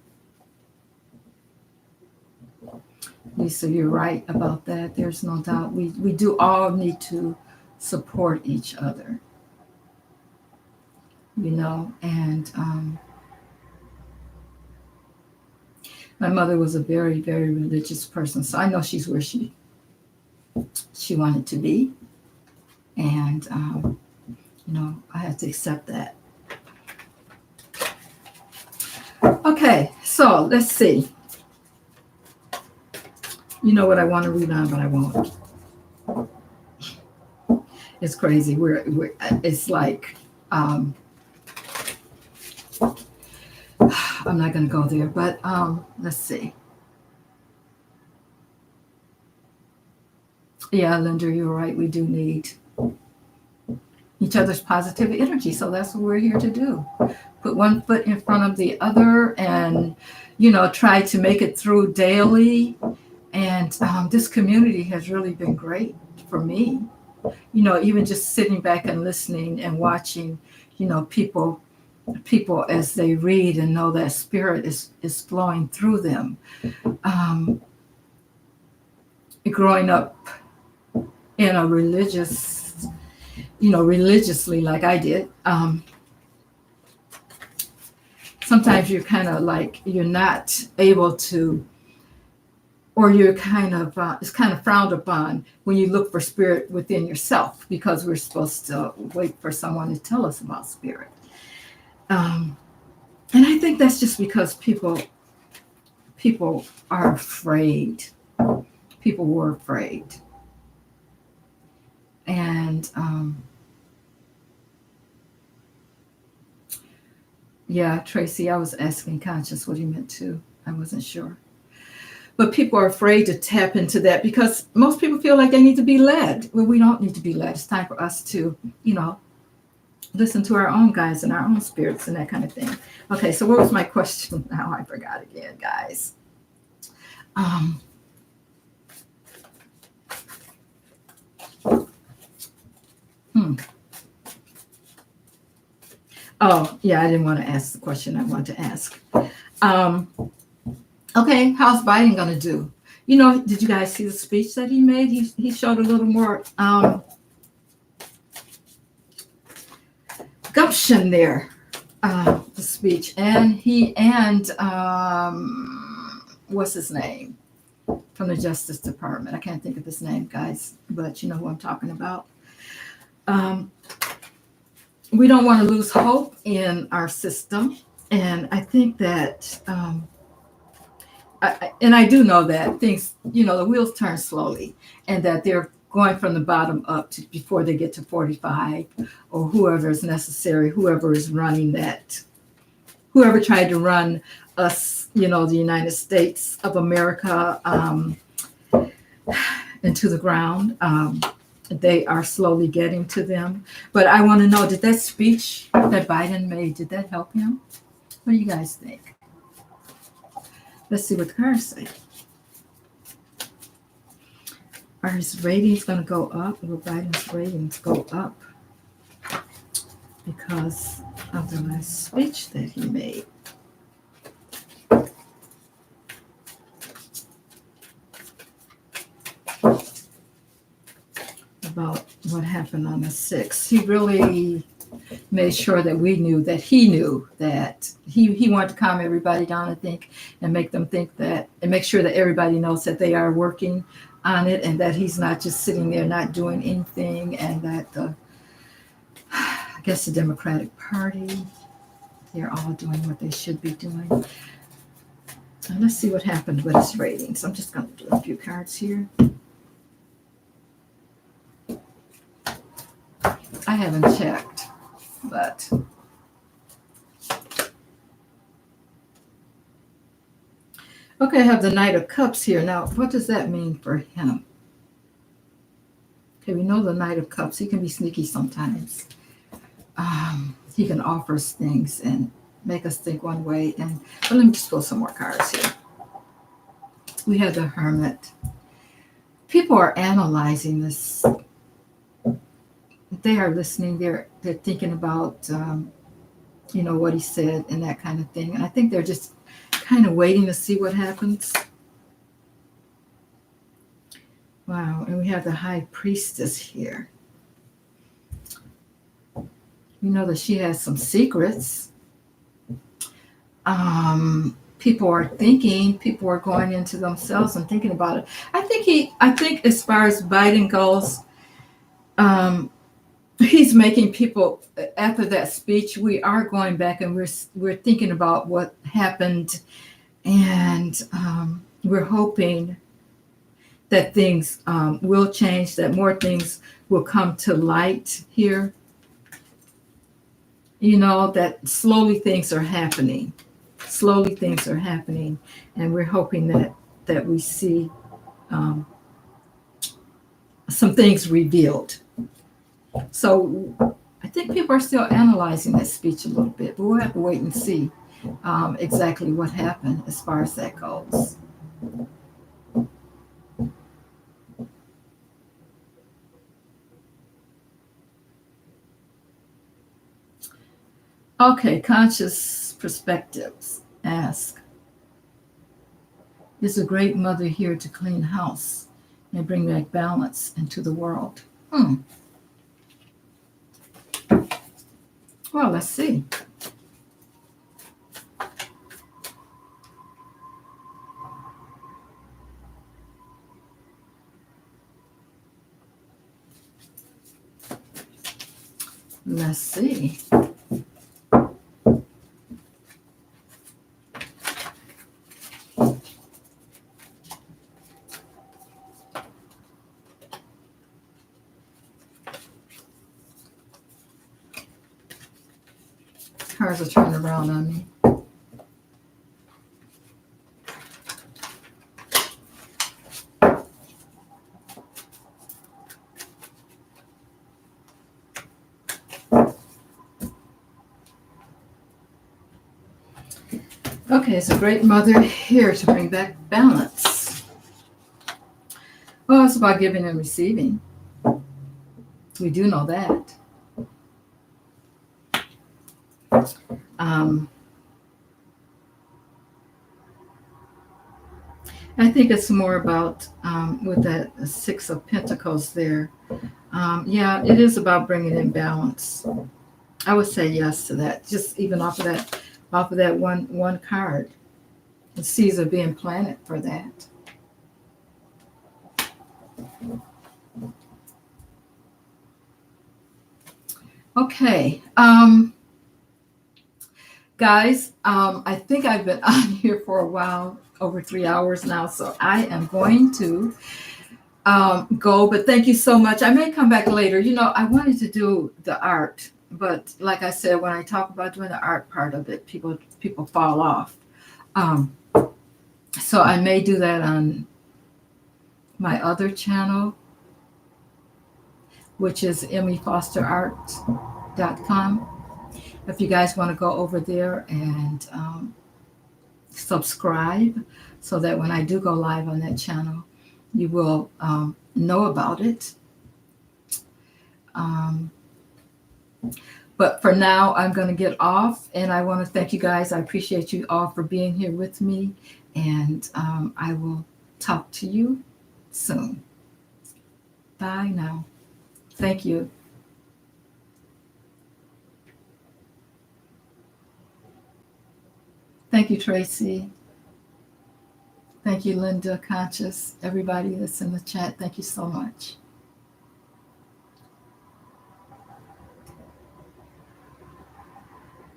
Lisa, you're right about that. There's no doubt. We do all need to support each other, and my mother was a very, very religious person, so I know she's where she wanted to be, and I have to accept that. Okay, so let's see. You know what I want to read on, but I won't. It's crazy. It's like, I'm not going to go there, but let's see. Yeah, Linda, you're right. We do need each other's positive energy. So that's what we're here to do. Put one foot in front of the other and, try to make it through daily. And this community has really been great for me. Even just sitting back and listening and watching, people as they read and know that spirit is flowing through them. Growing up in a religiously like I did, sometimes you're kind of like, you're not able to, or you're kind of, it's kind of frowned upon when you look for spirit within yourself, because we're supposed to wait for someone to tell us about spirit. And I think that's just because people are afraid. People were afraid. And yeah, Tracy, I was asking Conscious what he meant too. I wasn't sure. But people are afraid to tap into that because most people feel like they need to be led. Well, we don't need to be led. It's time for us to, listen to our own guides and our own spirits and that kind of thing. Okay, so what was my question now? I forgot again, guys. Oh, yeah, I didn't want to ask the question I wanted to ask. Okay, how's Biden going to do? Did you guys see the speech that he made? He showed a little more gumption there, the speech. And what's his name? From the Justice Department. I can't think of his name, guys, but you know who I'm talking about. We don't want to lose hope in our system. And I think that, I do know that things, the wheels turn slowly and that they're going from the bottom up before they get to 45 or whoever is necessary, whoever is running that, whoever tried to run us, the United States of America into the ground. They are slowly getting to them. But I want to know, did that speech that Biden made, did that help him? What do you guys think? Let's see what the cards say. Are his ratings going to go up? Will Biden's ratings go up because of the last speech that he made? About what happened on the 6th. He really made sure that we knew that he knew that he wanted to calm everybody down, I think, and make them think that, and make sure that everybody knows that they are working on it and that he's not just sitting there not doing anything, and that I guess the Democratic Party, they're all doing what they should be doing. And let's see what happened with his ratings. I'm just going to do a few cards here. I haven't checked, but okay, I have the Knight of Cups here. Now, what does that mean for him? Okay, we know the Knight of Cups. He can be sneaky sometimes. He can offer us things and make us think one way. But let me just pull some more cards here. We have the Hermit. People are analyzing this. They are listening. They're thinking about, what he said and that kind of thing. And I think they're just kind of waiting to see what happens. Wow. And we have the High Priestess here. We know that she has some secrets. People are thinking, people are going into themselves and thinking about it. I think as far as Biden goes, he's making people, after that speech, we are going back and we're thinking about what happened, and we're hoping that things will change, that more things will come to light here. That slowly things are happening. Slowly things are happening, and we're hoping that we see some things revealed. So I think people are still analyzing that speech a little bit, but we'll have to wait and see exactly what happened as far as that goes. Okay, conscious perspectives ask, is a great mother here to clean house and bring back balance into the world? Well, let's see. Let's see. Cars are turning around on me. Okay, it's a great mother here to bring back balance. Well, it's about giving and receiving. We do know that. I think it's more about with that Six of Pentacles there. Yeah, it is about bringing in balance. I would say yes to that. Just even off of that one card, the seeds are being planted for that. Okay, guys, I think I've been on here for a while, over 3 hours now, so I am going to go, but thank you so much. I may come back later. I wanted to do the art, but like I said, when I talk about doing the art part of it, people fall off. So I may do that on my other channel, which is emmyfosterart.com. If you guys want to go over there and subscribe so that when I do go live on that channel, you will know about it. But for now, I'm going to get off, and I want to thank you guys. I appreciate you all for being here with me, and I will talk to you soon. Bye now. Thank you. Thank you, Tracy. Thank you, Linda, Conscious, everybody that's in the chat. Thank you so much.